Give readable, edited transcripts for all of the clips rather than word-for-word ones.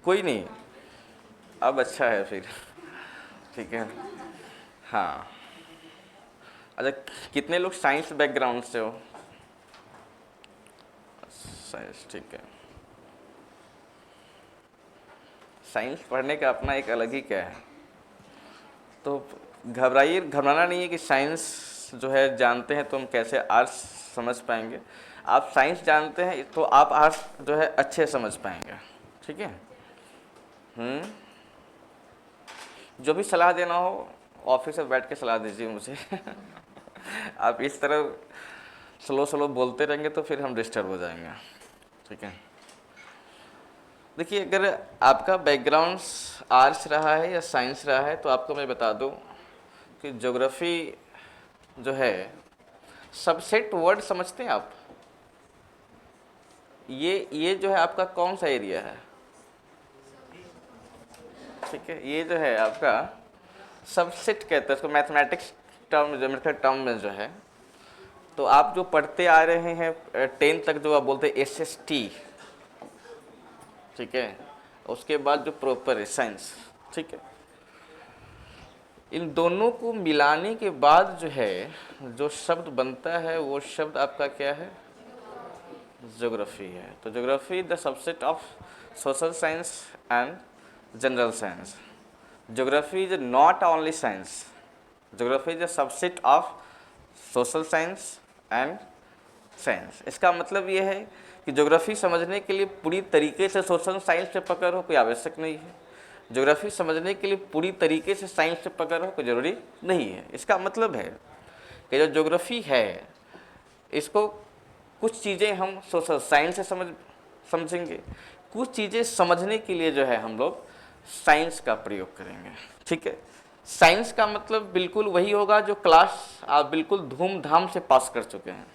कोई नहीं, अब अच्छा है फिर। ठीक है। हाँ, अच्छा, कितने लोग साइंस बैकग्राउंड से हो? साइंस, ठीक है। साइंस पढ़ने का अपना एक अलग ही क्या है। तो घबराइए, घबराना नहीं है कि साइंस जो है जानते हैं तो हम कैसे आर्ट्स समझ पाएंगे। आप साइंस जानते हैं तो आप आर्ट्स जो है अच्छे समझ पाएंगे। ठीक है। जो भी सलाह देना हो ऑफिस में बैठ के सलाह दीजिए मुझे। आप इस तरह स्लो स्लो बोलते रहेंगे तो फिर हम डिस्टर्ब हो जाएंगे। ठीक है। देखिए, अगर आपका बैकग्राउंड आर्ट्स रहा है या साइंस रहा है तो आपको मैं बता दूं कि ज्योग्राफी जो है, सबसेट वर्ड समझते हैं आप? ये जो है आपका कौन सा एरिया है? ठीक है, ये जो है आपका सबसेट कहते हैं इसको मैथमेटिक्स टर्म, ज्योमेट्रिकल टर्म में जो है। तो आप जो पढ़ते आ रहे हैं 10 तक, जो आप बोलते हैं SST, ठीक है, उसके बाद जो प्रॉपर है साइंस, ठीक है, इन दोनों को मिलाने के बाद जो है जो शब्द बनता है वो शब्द आपका क्या है? ज्योग्राफी है। तो geography is the subset of social science and general science. Geography is not only science, geography is the subset of social science and science. इसका मतलब ये है कि ज्योग्राफी समझने के लिए पूरी तरीके से सोशल साइंस से पकड़ हो कोई आवश्यक नहीं है। ज्योग्राफी समझने के लिए पूरी तरीके से साइंस से पकड़ हो कोई ज़रूरी नहीं है। इसका मतलब है कि जो ज्योग्राफी है इसको कुछ चीज़ें हम सोशल साइंस से समझेंगे, कुछ चीज़ें समझने के लिए जो है हम लोग साइंस का प्रयोग करेंगे। ठीक है। साइंस का मतलब बिल्कुल वही होगा जो क्लास आप बिल्कुल धूमधाम से पास कर चुके हैं।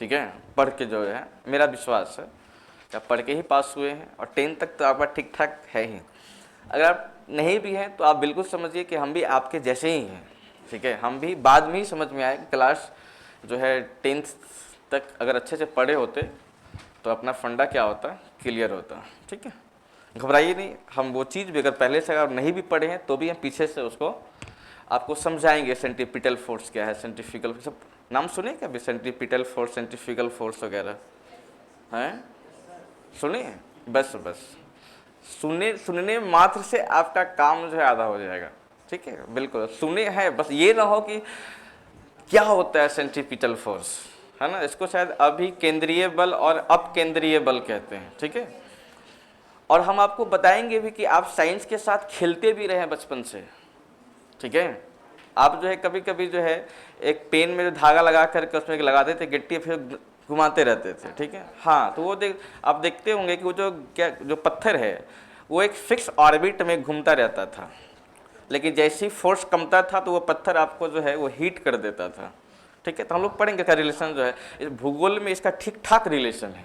ठीक है, पढ़ के जो है, मेरा विश्वास है कि आप पढ़ के ही पास हुए हैं और 10 तक तो आपका ठीक ठाक है ही। अगर आप नहीं भी हैं तो आप बिल्कुल समझिए कि हम भी आपके जैसे ही हैं। ठीक है, हम भी बाद में ही समझ में आए कि क्लास जो है 10th तक अगर अच्छे से पढ़े होते तो अपना फंडा क्या होता, क्लियर होता। ठीक है, घबराइए नहीं, हम वो चीज़ भी अगर पहले से अगर नहीं भी पढ़े हैं तो भी हम पीछे से उसको आपको समझाएंगे। सेंट्रीपिटल फोर्स क्या है, सेंट्रीफ्यूगल, सब नाम सुने क्या? सेंट्रीपिटल फोर्स, सेंट्रीफ्यूगल फोर्स वगैरह हैं, सुने? बस बस सुनने मात्र से आपका काम जो है आधा हो जाएगा। ठीक है, बिल्कुल सुने हैं, बस ये ना हो कि क्या होता है सेंट्रीपिटल फोर्स, है ना। इसको शायद अभी केंद्रीय बल और अपकेंद्रीय बल कहते हैं। ठीक है, और हम आपको बताएंगे भी कि आप साइंस के साथ खेलते भी रहे बचपन से। ठीक है, आप जो है कभी कभी जो है एक पेन में जो धागा लगा करके उसमें लगाते थे गिट्टी, फिर घुमाते रहते थे। ठीक है, हाँ, तो वो आप देखते होंगे कि वो जो पत्थर है वो एक फिक्स ऑर्बिट में घूमता रहता था, लेकिन जैसे ही फोर्स कमता था तो वो पत्थर आपको जो है वो हीट कर देता था। ठीक है, तो हम लोग पढ़ेंगे का रिलेशन जो है इस भूगोल में इसका ठीक ठाक रिलेशन है।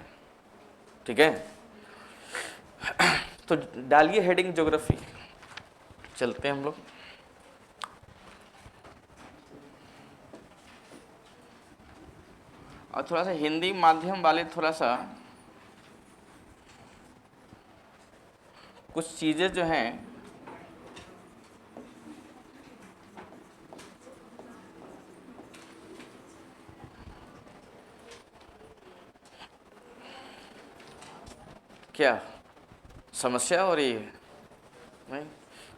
ठीक है, तो डालिए हेडिंग ज्योग्राफी, चलते हैं हम लोग। और थोड़ा सा हिंदी माध्यम वाले थोड़ा सा कुछ चीज़ें जो हैं क्या समस्या हो रही है? नहीं,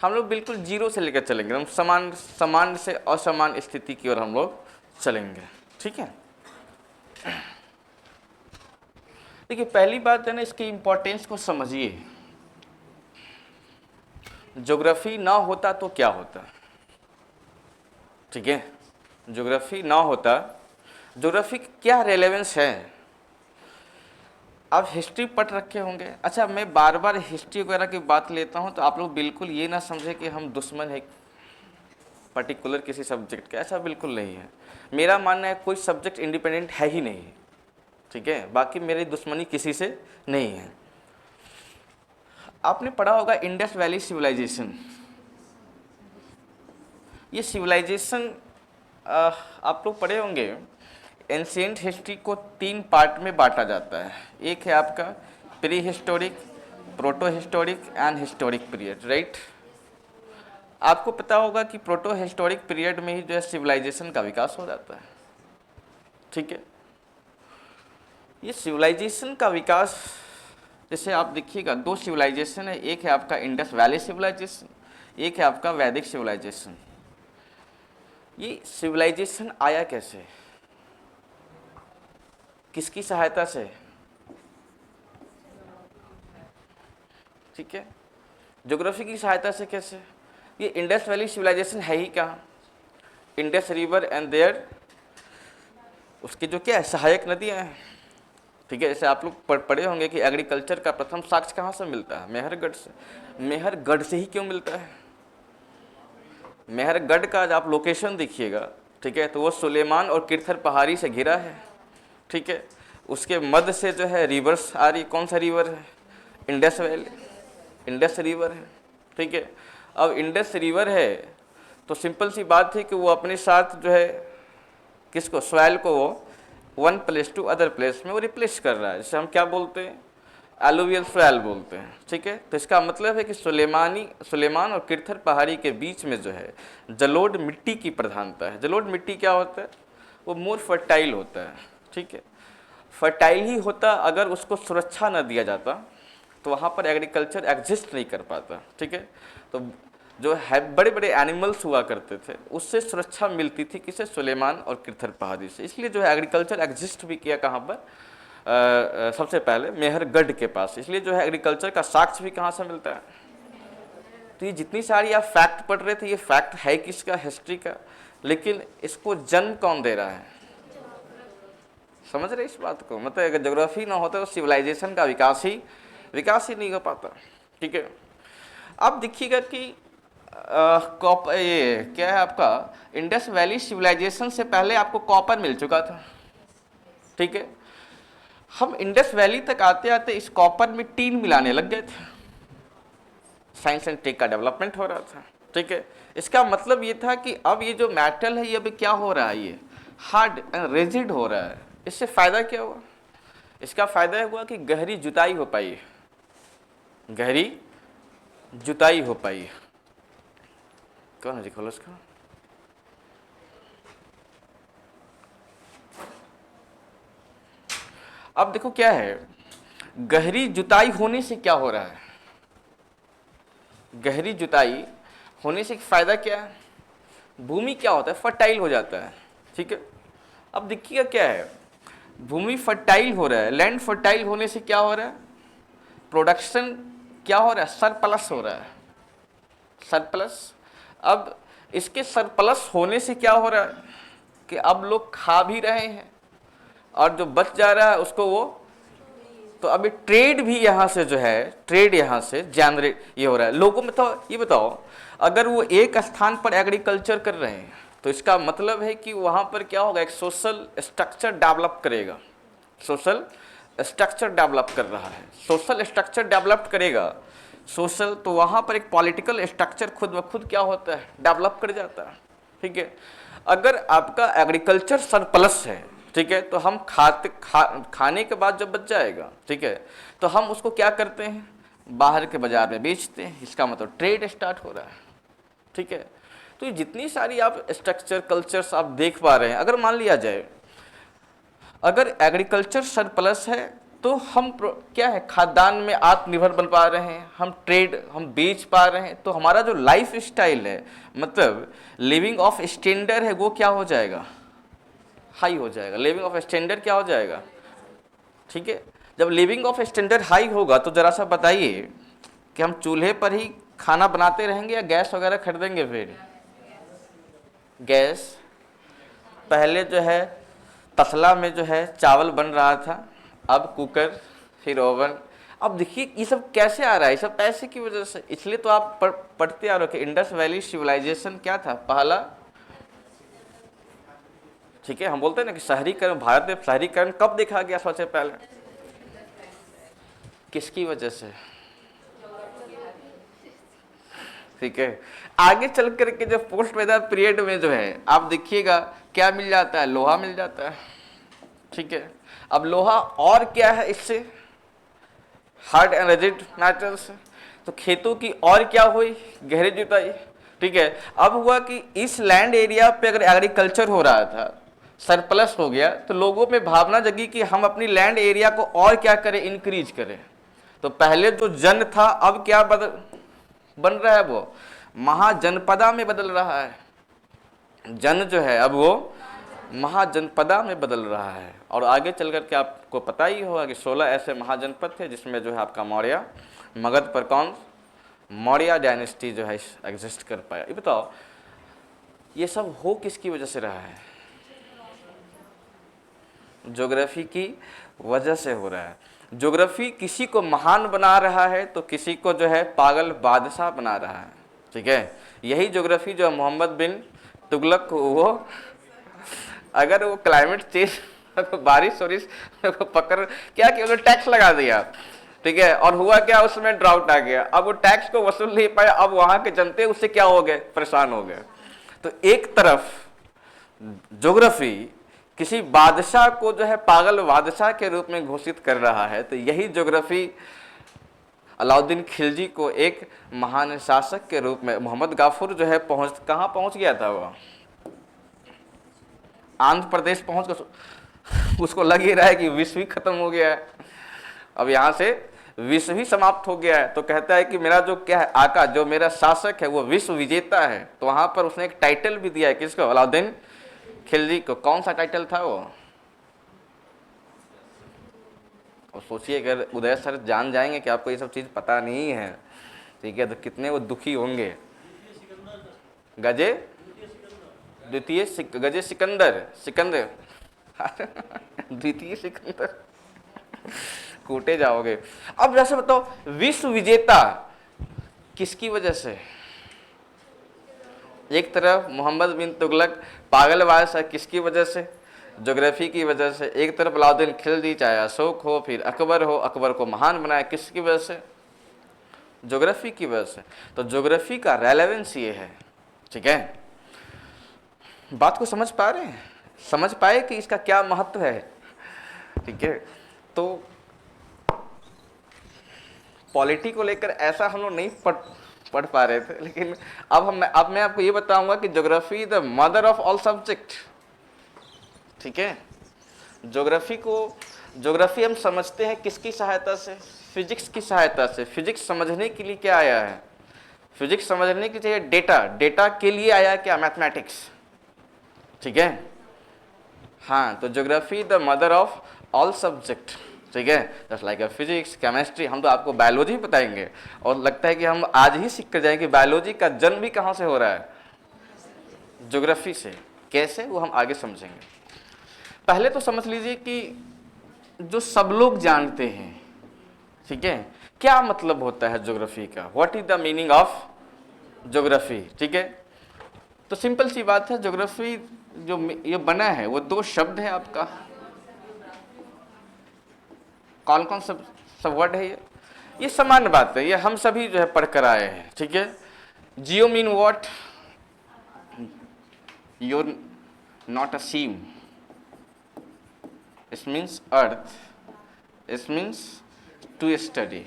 हम लोग बिल्कुल जीरो से लेकर चलेंगे, हम समान से असमान स्थिति की ओर हम लोग चलेंगे। ठीक है, देखिए पहली बात है ना, इसकी इंपॉर्टेंस को समझिए। ज्योग्राफी ना होता तो क्या होता? ठीक है, ज्योग्राफी ना होता, ज्योग्राफी क्या रेलेवेंस है? आप हिस्ट्री पढ़ रखे होंगे। अच्छा, मैं बार बार हिस्ट्री वगैरह की बात लेता हूँ तो आप लोग बिल्कुल ये ना समझे कि हम दुश्मन है पर्टिकुलर किसी सब्जेक्ट के, ऐसा बिल्कुल नहीं है। मेरा मानना है कोई सब्जेक्ट इंडिपेंडेंट है ही नहीं। ठीक है, बाकी मेरी दुश्मनी किसी से नहीं है। आपने पढ़ा होगा इंडस वैली सिविलाइजेशन। ये सिविलाइजेशन आप लोग पढ़े होंगे। एंशिएंट हिस्ट्री को 3 पार्ट में बांटा जाता है। एक है आपका pre historic, proto historic and historic period, right. आपको पता होगा कि प्रोटो हिस्टोरिक पीरियड में ही जो है सिविलाइजेशन का विकास हो जाता है, ठीक है। ये सिविलाइजेशन का विकास, जैसे आप देखिएगा दो सिविलाइजेशन है, एक है आपका इंडस वैली सिविलाइजेशन, एक है आपका वैदिक सिविलाइजेशन। ये सिविलाइजेशन आया कैसे, किसकी सहायता से, ठीक है, ज्योग्राफी की सहायता से। कैसे? ये इंडस वैली सिविलाइजेशन है ही कहाँ, इंडस रिवर एंड देयर उसके जो क्या है सहायक नदियाँ हैं, ठीक है। जैसे आप लोग पढ़े होंगे कि एग्रीकल्चर का प्रथम साक्ष्य कहाँ से मिलता है, मेहरगढ़ से। मेहरगढ़ से ही क्यों मिलता है? मेहरगढ़ का जब आप लोकेशन देखिएगा, ठीक है, तो वो सुलेमान और किरथर पहाड़ी से घिरा है, ठीक है। उसके मध्य से जो है रिवर्स आ रही, कौन सा रिवर है? इंडस वैली, इंडस रिवर है, ठीक है। अब इंडस रिवर है तो सिंपल सी बात है कि वो अपने साथ जो है किसको, सॉइल को वो one place to other place में वो रिप्लेस कर रहा है, जिसे हम क्या बोलते हैं, एलुवियल सॉइल बोलते हैं, ठीक है। तो इसका मतलब है कि सुलेमान और किरथर पहाड़ी के बीच में जो है जलोढ़ मिट्टी की प्रधानता है। जलोढ़ मिट्टी क्या होता है? वो मोर फर्टाइल होता है, ठीक है। फर्टाइल ही होता, अगर उसको सुरक्षा न दिया जाता तो वहाँ पर एग्रीकल्चर एग्जिस्ट नहीं कर पाता, ठीक है। तो जो है बड़े बड़े एनिमल्स हुआ करते थे, उससे सुरक्षा मिलती थी किसे, सुलेमान और किरथर पहाड़ी से। इसलिए जो है एग्रीकल्चर एग्जिस्ट भी किया कहाँ पर, सबसे पहले मेहरगढ़ के पास। इसलिए जो है एग्रीकल्चर का साक्ष्य भी कहाँ से मिलता है। तो ये जितनी सारी आप फैक्ट पढ़ रहे थे, ये फैक्ट है किसका, हिस्ट्री का, लेकिन इसको जन्म कौन दे रहा है? समझ रहे इस बात को? मतलब अगर ज्योग्राफी ना होता तो सिविलाइजेशन का विकास ही नहीं हो पाता, ठीक है। अब देखिएगा कि ये क्या है आपका, इंडस वैली सिविलाइजेशन से पहले आपको कॉपर मिल चुका था, ठीक है। हम इंडस वैली तक आते आते इस कॉपर में टीन मिलाने लग गए थे, साइंस एंड टेक का डेवलपमेंट हो रहा था, ठीक है। इसका मतलब ये था कि अब ये जो मेटल है ये अभी क्या हो रहा है, ये हार्ड एंड रिजिड हो रहा है। इससे फायदा क्या हुआ? इसका फायदा हुआ कि गहरी जुताई हो पाई, गहरी जुताई हो पाई। कौन है जी, खोलो इसका। अब देखो क्या है, गहरी जुताई होने से क्या हो रहा है, गहरी जुताई होने से फायदा क्या है, भूमि क्या होता है, फर्टाइल हो जाता है, ठीक है। अब देखिएगा क्या है, भूमि फर्टाइल हो रहा है, लैंड फर्टाइल होने से क्या हो रहा है, प्रोडक्शन क्या हो रहा है, सरप्लस हो रहा है, सरप्लस। अब इसके सरप्लस होने से क्या हो रहा है कि अब लोग खा भी रहे हैं और जो बच जा रहा है उसको वो, तो अभी ट्रेड भी यहाँ से जो है, ट्रेड यहाँ से जनरेट ये हो रहा है लोगों में। तो ये बताओ, अगर वो एक स्थान पर एग्रीकल्चर कर रहे हैं तो इसका मतलब है कि वहाँ पर क्या होगा, एक सोशल स्ट्रक्चर डेवलप करेगा, सोशल स्ट्रक्चर डेवलप कर रहा है, सोशल स्ट्रक्चर डेवलप करेगा, सोशल, तो वहाँ पर एक पॉलिटिकल स्ट्रक्चर खुद ब खुद क्या होता है, डेवलप कर जाता है, ठीक है। अगर आपका एग्रीकल्चर सरप्लस है, ठीक है, तो हम खाने के बाद जब बच जाएगा, ठीक है, तो हम उसको क्या करते हैं, बाहर के बाजार में बेचते हैं। इसका मतलब ट्रेड स्टार्ट हो रहा है, ठीक है। तो ये जितनी सारी आप स्ट्रक्चर कल्चर्स आप देख पा रहे हैं, अगर मान लिया जाए अगर एग्रीकल्चर सरप्लस है तो हम क्या है, खाद्यान्न में आत्मनिर्भर बन पा रहे हैं, हम ट्रेड हम बेच पा रहे हैं, तो हमारा जो लाइफ स्टाइल है, मतलब लिविंग ऑफ स्टैंडर्ड है, वो क्या हो जाएगा, हाई हो जाएगा। लिविंग ऑफ स्टैंडर्ड क्या हो जाएगा, ठीक है। जब लिविंग ऑफ स्टैंडर्ड हाई होगा तो जरा सा बताइए कि हम चूल्हे पर ही खाना बनाते रहेंगे या गैस वगैरह खरीदेंगे? फिर गैस, पहले जो है तसला में जो है चावल बन रहा था, अब कुकर, फिर ओवन। अब देखिए ये सब कैसे आ रहा है, ये सब पैसे की वजह से। इसलिए तो आप पढ़ते आ रहे हो कि इंडस वैली सिविलाइजेशन क्या था, पहला, ठीक है। हम बोलते हैं ना कि शहरीकरण, भारत में शहरीकरण कब देखा गया सबसे पहले, किसकी वजह से, ठीक है। आगे चल करके जो पोस्ट मैदान पीरियड में जो है आप देखिएगा क्या मिल जाता है, लोहा मिल जाता है, ठीक है। अब लोहा और क्या है इससे, हार्ड एंड रिजिड मैटर्स। तो खेतों की और क्या हुई, गहरी जुताई। ठीक है, अब हुआ कि इस लैंड एरिया पे अगर एग्रीकल्चर हो रहा था, सरप्लस हो गया, तो लोगों में भावना जगी कि हम अपनी लैंड एरिया को और क्या करें, इंक्रीज करें। तो पहले जो जन था अब क्या बन रहा है, वो महाजनपदा में बदल रहा है। जन जो है अब वो महाजनपदा में बदल रहा है। और आगे चल कर के आपको पता ही होगा कि 16 ऐसे महाजनपद थे जिसमें जो है आपका मौर्य, मगध पर कौन, मौर्य डायनेस्टी जो है एग्जिस्ट कर पाया। ये बताओ ये सब हो किसकी वजह से रहा है, ज्योग्राफी की वजह से हो रहा है। ज्योग्राफी किसी को महान बना रहा है तो किसी को जो है पागल बादशाह बना रहा है। ठीक है, यही ज्योग्राफी जो मोहम्मद बिन तुगलक वो अगर वो क्लाइमेट चेंज बारिश वारिश पकड़ क्या किया, उन्होंने टैक्स लगा दिया। ठीक है, और हुआ क्या, उसमें ड्राउट आ गया, अब वो टैक्स को वसूल नहीं पाया, अब वहां के जनते उससे क्या हो गए, परेशान हो गए। तो एक तरफ ज्योग्राफी किसी बादशाह को जो है पागल बादशाह के रूप में घोषित कर रहा है, तो यही ज्योग्राफी अलाउद्दीन खिलजी को एक महान शासक के रूप में, मोहम्मद गाफुर जो है कहाँ पहुंच गया था, वो आंध्र प्रदेश पहुंच कर उसको लग ही रहा है कि विश्व ही खत्म हो गया है, अब यहाँ से विश्व ही समाप्त हो गया है। तो कहता है कि मेरा जो क्या है आका, जो मेरा शासक है वो विश्व विजेता है। तो वहां पर उसने एक टाइटल भी दिया है, किसको, अलाउद्दीन खिलजी को। कौन सा टाइटल था वो, और सोचिए अगर उदय सर जान जाएंगे कि आपको ये सब चीज पता नहीं है, ठीक है, तो कितने वो दुखी होंगे। गजे द्वितीय गजे सिकंदर द्वितीय सिकंदर कूटे जाओगे। अब जैसे बताओ विश्व विजेता किसकी वजह से, एक तरफ मोहम्मद बिन तुगलक पागल बादशाह किसकी वजह से, ज्योग्राफी की वजह से। एक तरफ अलाउद्दीन खिलजी, चाहे अशोक हो फिर अकबर हो, अकबर को महान बनाया किसकी वजह से, ज्योग्राफी की वजह से। तो ज्योग्राफी का रेलेवेंस ये है। ठीक है, बात को समझ पा रहे हैं, समझ पाए कि इसका क्या महत्व है। ठीक है, तो पॉलिटी को लेकर ऐसा हम लोग नहीं पढ़ पा रहे थे, लेकिन अब मैं आपको ये बताऊंगा कि geography the mother of all subject. ठीक है, ज्योग्राफी हम समझते हैं किसकी सहायता से, फिजिक्स की सहायता से। फिजिक्स समझने के लिए क्या आया है, फिजिक्स समझने के लिए डेटा के लिए आया क्या, मैथमेटिक्स। ठीक है, हाँ, तो geography the mother of all subject. ठीक है, जस्ट लाइक फिजिक्स, केमिस्ट्री। हम तो आपको बायोलॉजी बताएंगे और लगता है कि हम आज ही सीख कर जाएंगे बायोलॉजी का जन्म भी कहाँ से हो रहा है, ज्योग्राफी से। कैसे, वो हम आगे समझेंगे। पहले तो समझ लीजिए कि जो सब लोग जानते हैं, ठीक है, क्या मतलब होता है ज्योग्राफी का, what is the meaning of geography. ठीक है, तो सिंपल सी बात है, ज्योग्राफी जो ये बना है वो दो शब्द है आपका। कौन कौन सब वर्ड है ये सामान्य बात है, ये हम सभी जो है पढ़ कर आए हैं। ठीक है, geo mean what, you're not a seam, it means earth, it means to study।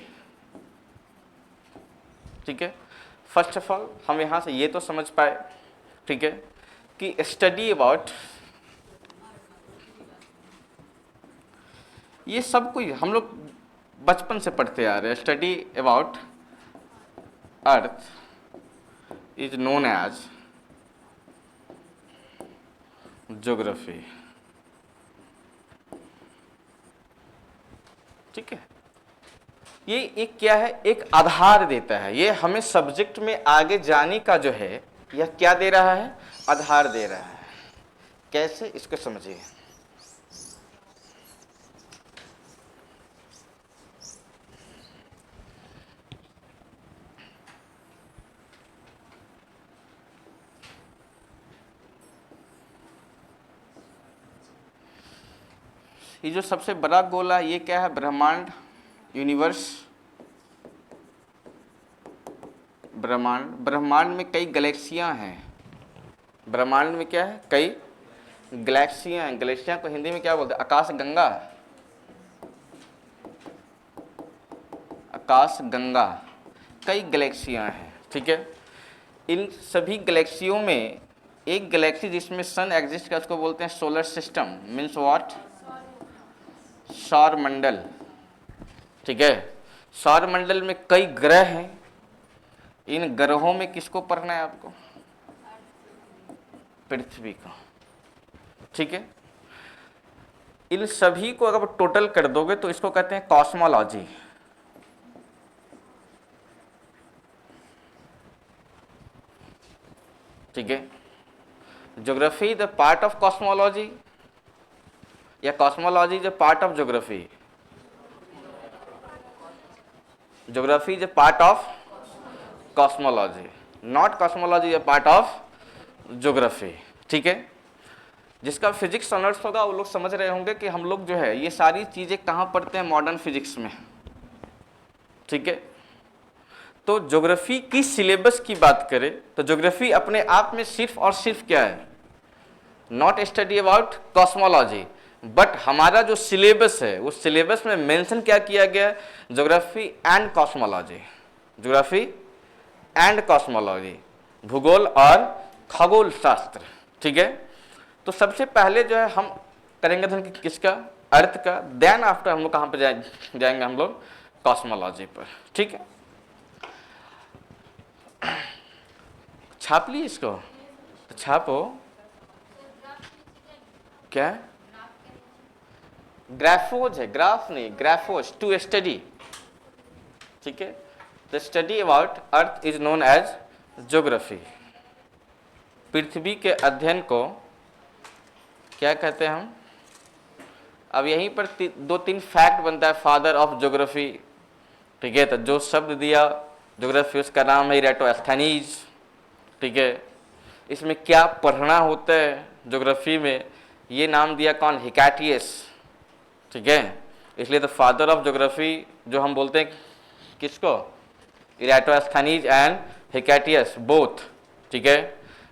ठीक है, फर्स्ट ऑफ ऑल हम यहाँ से ये तो समझ पाए, ठीक है, कि स्टडी अबाउट, ये सब कोई हम लोग बचपन से पढ़ते आ रहे हैं। Study about earth is known as geography. ठीक है, ये एक क्या है, एक आधार देता है, ये हमें सब्जेक्ट में आगे जाने का जो है यह क्या दे रहा है, आधार दे रहा है। कैसे, इसको समझिए। ये जो सबसे बड़ा गोला ये क्या है, ब्रह्मांड, यूनिवर्स। ब्रह्मांड में कई गैलेक्सियां हैं। ब्रह्मांड में क्या है, कई गैलेक्सियां हैं। गैलेक्सियां को हिंदी में क्या बोलते हैं, आकाश गंगा। आकाश गंगा कई गैलेक्सियां हैं, ठीक है। इन सभी गैलेक्सियों में एक गैलेक्सी जिसमें सन एग्जिस्ट करता है उसको बोलते हैं सोलर सिस्टम, मीन्स व्हाट, सौर मंडल, ठीक है। सौर मंडल में कई ग्रह हैं, इन ग्रहों में किसको पढ़ना है आपको, पृथ्वी को, ठीक है। इन सभी को अगर टोटल कर दोगे तो इसको कहते हैं कॉस्मोलॉजी, ठीक है। Geography is the part of cosmology या cosmology is a part of geography, geography is a part of cosmology, not cosmology is a part of geography, ठीक है। जिसका फिजिक्स ऑनर्स होगा वो लोग समझ रहे होंगे कि हम लोग जो है ये सारी चीज़ें कहाँ पढ़ते हैं, मॉडर्न फिजिक्स में, ठीक है। तो ज्योग्राफी की सिलेबस की बात करें तो ज्योग्राफी अपने आप में सिर्फ और सिर्फ क्या है, not study about cosmology, but हमारा जो सिलेबस है उस सिलेबस में मेंशन क्या किया गया है, geography and cosmology, geography and cosmology, भूगोल और खगोल शास्त्र, ठीक है। तो सबसे पहले जो है हम करेंगे धन किसका, अर्थ का, देन आफ्टर हम लोग कहाँ पे जाएंगे हम लोग कॉस्मोलॉजी पर, ठीक है। छाप ली इसको, तो छापो क्या, ग्राफोज है, ग्राफ नहीं, ग्राफोज, टू स्टडी, ठीक है। The study about earth is known as geography, पृथ्वी के अध्ययन को क्या कहते हैं हम। अब यहीं पर दो तीन फैक्ट बनता है, फादर ऑफ ज्योग्राफी, ठीक है। तो जो शब्द दिया ज्योग्राफी उसका नाम है इराटोस्थेनीज, ठीक है। इसमें क्या पढ़ना होता है ज्योग्राफी में, ये नाम दिया कौन, हिकाटियस, ठीक है। इसलिए तो फादर ऑफ ज्योग्राफी जो हम बोलते हैं किसको, इराटोस्थेनीज एंड हिकाटियस बोथ, ठीक है।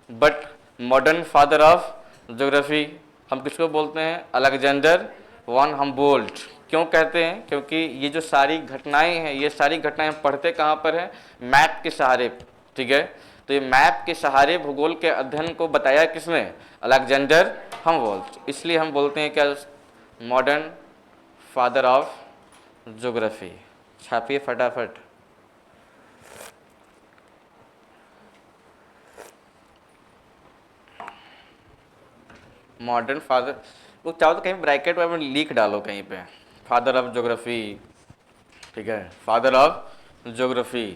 But modern father of geography हम किसको बोलते हैं, अलेक्जेंडर वन हम्बोल्ट। क्यों कहते हैं, क्योंकि ये जो सारी घटनाएं हैं ये सारी घटनाएं हम पढ़ते कहाँ पर है, मैप के सहारे, ठीक है। तो ये मैप के सहारे भूगोल के अध्ययन को बताया किसने, अलेक्जेंडर हम्बोल्ट, इसलिए हम बोलते हैं क्या, मॉडर्न फादर ऑफ ज्योग्राफी। छापिए फटाफट। मॉडर्न फादर, वो चाहो तो कहीं ब्रैकेट में लिख डालो कहीं पे, फादर ऑफ ज्योग्राफी, ठीक है, फादर ऑफ ज्योग्राफी,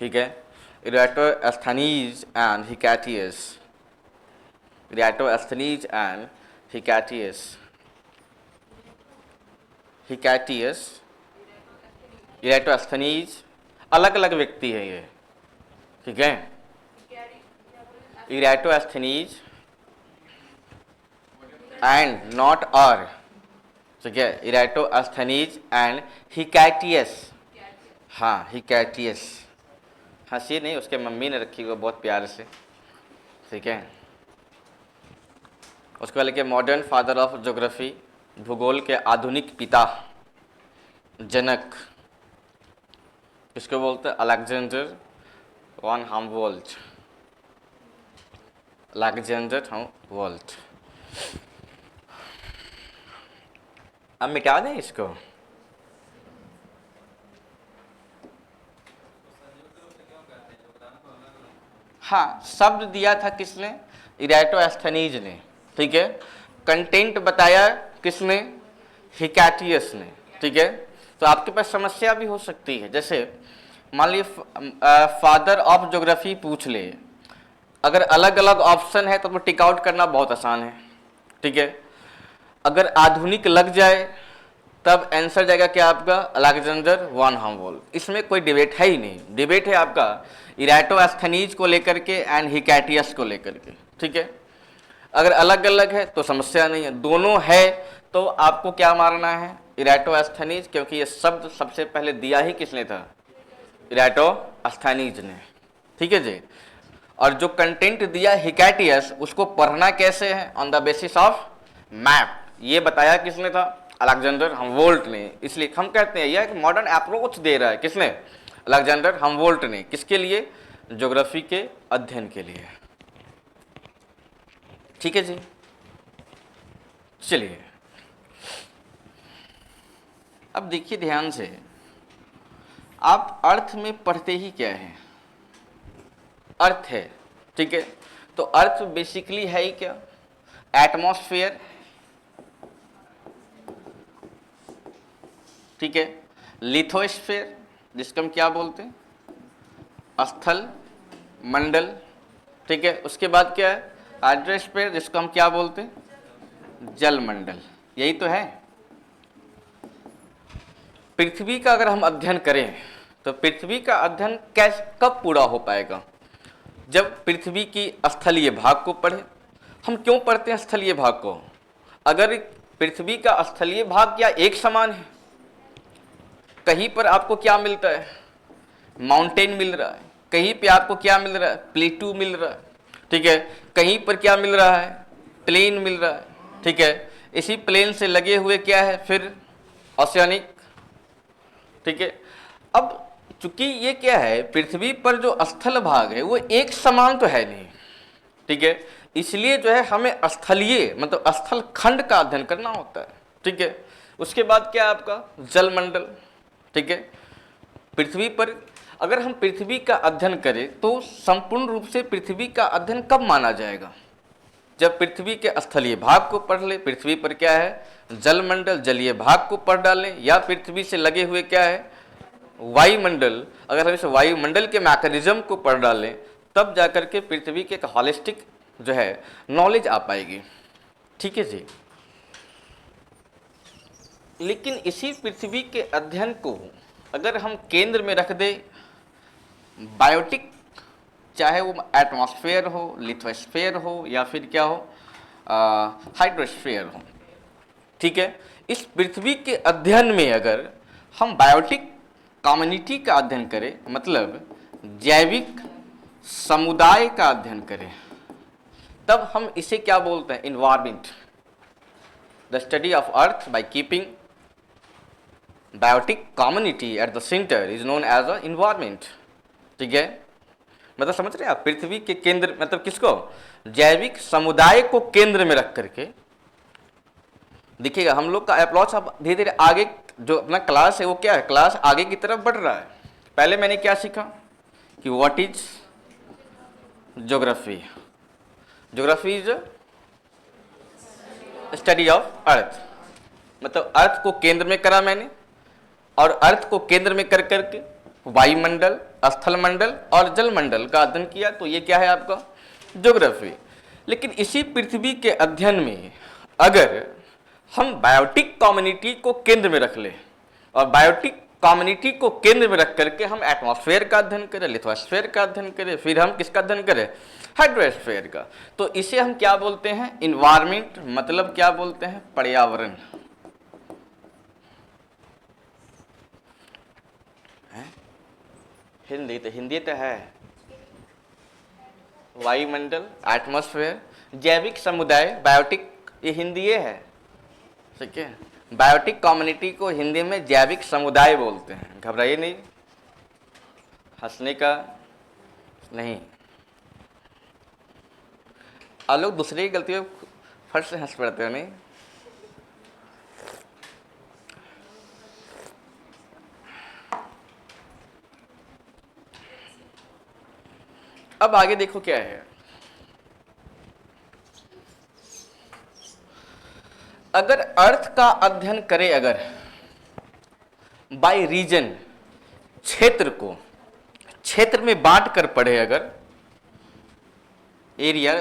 ठीक है। इराटोस्थेनीज एंड हिकाटियस, इराटोस्थेनीज एंड हिकाटियस, हिकाटियस, इराटोस्थेनीज अलग अलग व्यक्ति है ये, ठीक है। इराटोस्थेनीज एंड नॉट और, ठीक है, इराटोस्थेनीज एंड हिकाटियस, हाँ हिकाटियस, हंसी नहीं, उसके मम्मी ने रखी हुई बहुत प्यार से, ठीक है। उसके बाद लिखे मॉडर्न फादर ऑफ ज्योग्राफी, भूगोल के आधुनिक पिता, जनक, किसको बोलते हैं, Alexander one Humboldt, Alexander Humboldt. अब मिटा दें इसको, हाँ शब्द दिया था किसने, इराटोस्थेनीज ने, ठीक है। कंटेंट बताया किसने, हिकाटियस ने, ठीक है। तो आपके पास समस्या भी हो सकती है, जैसे मान लीजिए फादर ऑफ ज्योग्राफी पूछ ले, अगर अलग अलग ऑप्शन है तो टिक आउट करना बहुत आसान है, ठीक है। अगर आधुनिक लग जाए तब आंसर जाएगा क्या आपका, अलेक्जेंडर वन हम्बोल्ट। इसमें कोई डिबेट है ही नहीं, डिबेट है आपका इराटोस्थेनीज को लेकर के एंड हिकाटियस को लेकर के, ठीक है। अगर अलग अलग है तो समस्या नहीं है, दोनों है तो आपको क्या मारना है, इराटोस्थेनीज, क्योंकि ये शब्द सबसे पहले दिया ही किसने था, इराटोस्थेनीज ने, ठीक है जी। और जो कंटेंट दिया हिकाटियस, उसको पढ़ना कैसे है, on the basis of map, ये बताया किसने था, अलेक्जेंडर हमवोल्ट ने। इसलिए हम कहते हैं यह एक मॉडर्न अप्रोच दे रहा है, किसने? अलेक्जेंडर हमवोल्ट ने। किसके लिए? ज्योग्राफी के अध्ययन के लिए। ठीक है जी। चलिए अब देखिए ध्यान से, आप अर्थ में पढ़ते ही क्या है? अर्थ है, ठीक है। तो अर्थ बेसिकली है ही क्या? एटमॉस्फेयर, ठीक है। लिथोस्फेयर जिसको हम क्या बोलते हैं? स्थल मंडल, ठीक है। उसके बाद क्या है? हाइड्रोस्फीयर जिसको हम क्या बोलते हैं? जल मंडल। यही तो है। पृथ्वी का अगर हम अध्ययन करें तो पृथ्वी का अध्ययन कैसे कब पूरा हो पाएगा? जब पृथ्वी की स्थलीय भाग को पढ़े। हम क्यों पढ़ते हैं स्थलीय भाग को? अगर पृथ्वी का स्थलीय भाग क्या एक समान है? कहीं पर आपको क्या मिलता है? माउंटेन मिल रहा है, कहीं पे आपको क्या मिल रहा है? प्लेटू मिल रहा है, ठीक है। कहीं पर क्या मिल रहा है? प्लेन मिल रहा है, ठीक है। इसी प्लेन से लगे हुए क्या है फिर? ओशियानिक, ठीक है। अब चूंकि ये क्या है, पृथ्वी पर जो स्थल भाग है वो एक समान तो है नहीं, ठीक है। इसलिए जो है हमें स्थलीय मतलब स्थल खंड का अध्ययन करना होता है, ठीक है। उसके बाद क्या है आपका? जलमंडल, ठीक है। पृथ्वी पर अगर हम पृथ्वी का अध्ययन करें तो संपूर्ण रूप से पृथ्वी का अध्ययन कब माना जाएगा? जब पृथ्वी के स्थलीय भाग को पढ़ ले। पृथ्वी पर क्या है? जलमंडल, जलीय भाग को पढ़ डालें, या पृथ्वी से लगे हुए क्या है? वायुमंडल। अगर हम इस वायुमंडल के मैकेनिज्म को पढ़ डालें तब जाकर के पृथ्वी के एक हॉलिस्टिक जो है नॉलेज आ पाएगी, ठीक है जी। लेकिन इसी पृथ्वी के अध्ययन को अगर हम केंद्र में रख दे, बायोटिक, चाहे वो एटमॉस्फेयर हो, लिथोस्फेयर हो, या फिर क्या हो, हाइड्रोस्फेयर हो, ठीक है। इस पृथ्वी के अध्ययन में अगर हम बायोटिक कम्युनिटी का अध्ययन करें, मतलब जैविक समुदाय का अध्ययन करें, तब हम इसे क्या बोलते हैं? Environment. The study of earth by keeping biotic community at the centre is known as a environment, ठीक है। मतलब समझ रहे हैं आप? पृथ्वी के केंद्र मतलब किसको? जैविक समुदाय को केंद्र में रख करके देखिएगा हम लोग का अप्रोच अब धीरे धीरे आगे जो अपना क्लास है वो क्या है? क्लास आगे की तरफ बढ़ रहा है। पहले मैंने क्या सीखा कि what is geography. Geography is study of अर्थ, मतलब अर्थ को केंद्र में करा मैंने, और अर्थ को केंद्र में कर करके वायुमंडल, स्थल मंडल और जल मंडल का अध्ययन किया। तो ये क्या है आपका? ज्योग्राफी। लेकिन इसी पृथ्वी के अध्ययन में अगर हम बायोटिक कम्युनिटी को केंद्र में रख ले, और बायोटिक कम्युनिटी को केंद्र में रख करके हम एटमॉस्फेयर का अध्ययन करें, लिथोस्फेयर का अध्ययन करें, फिर हम किसका अध्ययन करें? हाइड्रोस्फेयर का। तो इसे हम क्या बोलते हैं? इन्वायरमेंट, मतलब क्या बोलते हैं? पर्यावरण। हिंदी तो है। वायुमंडल, एटमॉस्फेयर, जैविक समुदाय, बायोटिक, ये हिंदी है, ठीक है। बायोटिक कम्युनिटी को हिंदी में जैविक समुदाय बोलते हैं। घबराइए नहीं, हंसने का नहीं। आप लोग दूसरे की गलती में फट से हंस पड़ते हो, नहीं? अब आगे देखो क्या है। अगर अर्थ का अध्ययन करें, अगर बाय रीजन, क्षेत्र को क्षेत्र में बांट कर पढ़े, अगर एरिया,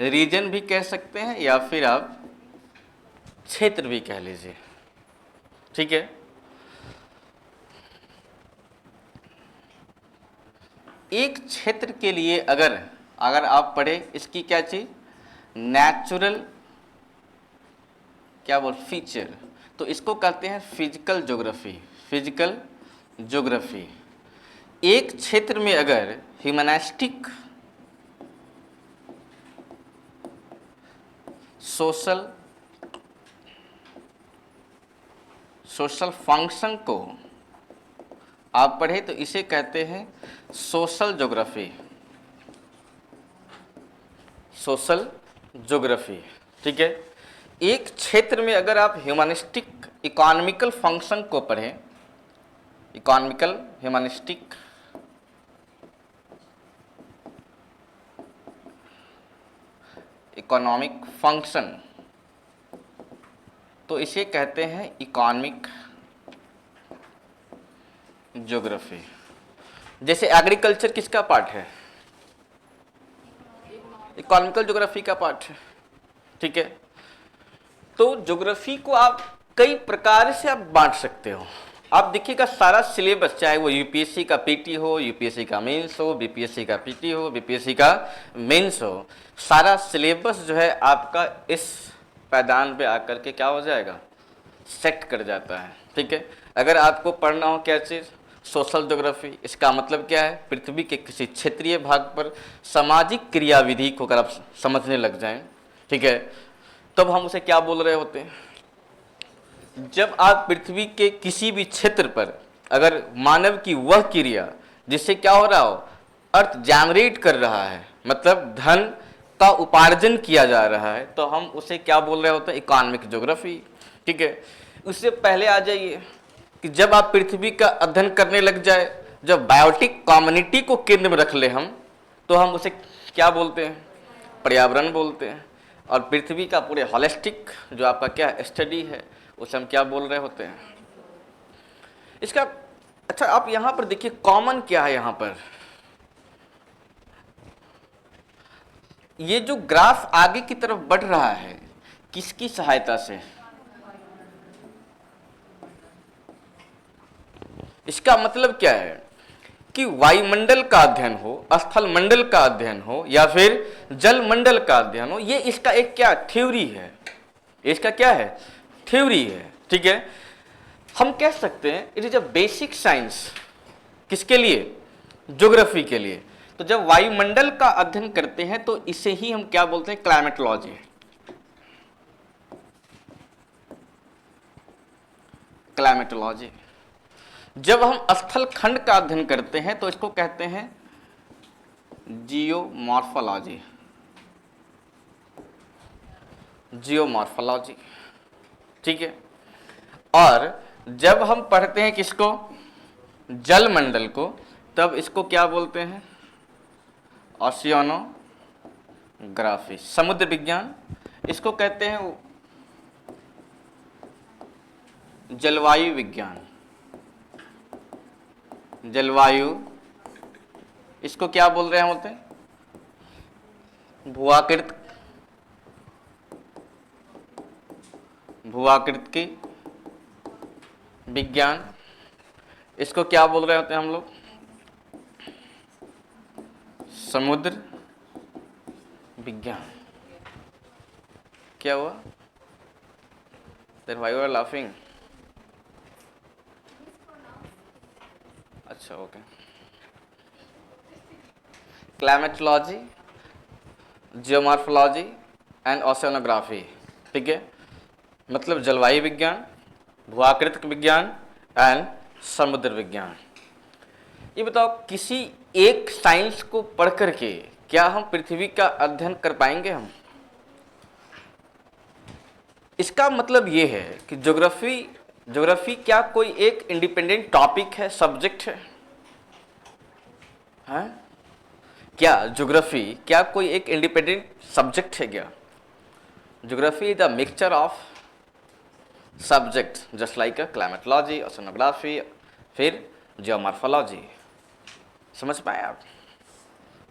रीजन भी कह सकते हैं या फिर आप क्षेत्र भी कह लीजिए, ठीक है। एक क्षेत्र के लिए अगर अगर आप पढ़े, इसकी क्या चीज? नेचुरल क्या बोल फीचर, तो इसको कहते हैं फिजिकल ज्योग्राफी। Physical geography. एक क्षेत्र में अगर ह्यूमनिस्टिक, सोशल, सोशल फंक्शन को आप पढ़े तो इसे कहते हैं सोशल ज्योग्राफी, सोशल ज्योग्राफी। ठीक है, एक क्षेत्र में अगर आप ह्यूमनिस्टिक इकोनॉमिकल फंक्शन को पढ़ें, इकोनॉमिकल ह्यूमनिस्टिक इकोनॉमिक फंक्शन, तो इसे कहते हैं इकोनॉमिक ज्योग्राफी। जैसे एग्रीकल्चर किसका पार्ट है? इकोनॉमिकल ज्योग्राफी का पार्ट है। ठीक है, तो ज्योग्राफी को आप कई प्रकार से आप बांट सकते हो। आप देखिएगा सारा सिलेबस, चाहे वो यूपीएससी का पीटी हो, यूपीएससी का मेंस हो, बीपीएससी का पीटी हो, बीपीएससी का मेंस हो, सारा सिलेबस जो है आपका इस पैदान पे आकर के क्या हो जाएगा, सेट कर जाता है। ठीक है, अगर आपको पढ़ना हो क्या चीज़, सोशल ज्योग्राफी, इसका मतलब क्या है, पृथ्वी के किसी क्षेत्रीय भाग पर सामाजिक क्रियाविधि को अगर आप समझने लग जाएं, ठीक है, तब हम उसे क्या बोल रहे होते हैं। जब आप पृथ्वी के किसी भी क्षेत्र पर अगर मानव की वह क्रिया जिससे क्या हो रहा हो, अर्थ जनरेट कर रहा है, मतलब धन का उपार्जन किया जा रहा है, तो हम उसे क्या बोल रहे होते हैं, इकोनॉमिक ज्योग्राफी। ठीक है, उससे पहले आ जाइए कि जब आप पृथ्वी का अध्ययन करने लग जाए, जब बायोटिक कम्युनिटी को केंद्र में रख ले हम, तो हम उसे क्या बोलते हैं, पर्यावरण बोलते हैं। और पृथ्वी का पूरे होलिस्टिक जो आपका क्या स्टडी है, उसे हम क्या बोल रहे होते हैं, इसका। अच्छा, आप यहां पर देखिए कॉमन क्या है यहां पर, ये जो ग्राफ आगे की तरफ बढ़ रहा है किसकी सहायता से, इसका मतलब क्या है कि वायुमंडल का अध्ययन हो, स्थल मंडल का अध्ययन हो, या फिर जल मंडल का अध्ययन हो, ये इसका एक क्या थ्योरी है, इसका क्या है, थ्योरी है। ठीक है, हम कह सकते हैं it is a basic science, किसके लिए, ज्योग्राफी के लिए। तो जब वायुमंडल का अध्ययन करते हैं तो इसे ही हम क्या बोलते हैं, क्लाइमेटोलॉजी। क्लाइमेटोलॉजी। जब हम स्थल खंड का अध्ययन करते हैं तो इसको कहते हैं जियोमॉर्फोलॉजी, जियोमॉर्फोलॉजी। ठीक है, और जब हम पढ़ते हैं किसको, जल मंडल को, तब इसको क्या बोलते हैं, ओशियानोग्राफी, समुद्र विज्ञान। इसको कहते हैं जलवायु विज्ञान, जलवायु। इसको क्या बोल रहे हैं होते हैं, भूआकृत, भूआकृत की विज्ञान। इसको क्या बोल रहे होते हैं हम लोग, समुद्र विज्ञान। क्या हुआ, Then why you are laughing? अच्छा, okay. Climatology, geomorphology and oceanography. ठीक है, मतलब जलवायु विज्ञान, भूआकृतिक विज्ञान एंड समुद्र विज्ञान। ये बताओ, किसी एक साइंस को पढ़ करके क्या हम पृथ्वी का अध्ययन कर पाएंगे हम? इसका मतलब ये है कि ज्योग्राफी क्या कोई एक इंडिपेंडेंट टॉपिक है, सब्जेक्ट है? हैं? क्या ज्योग्राफी क्या कोई एक इंडिपेंडेंट सब्जेक्ट है क्या? Geography is the mixture of subject, just like climatology, oceanography, फिर जियोमॉर्फोलॉजी। समझ पाए आप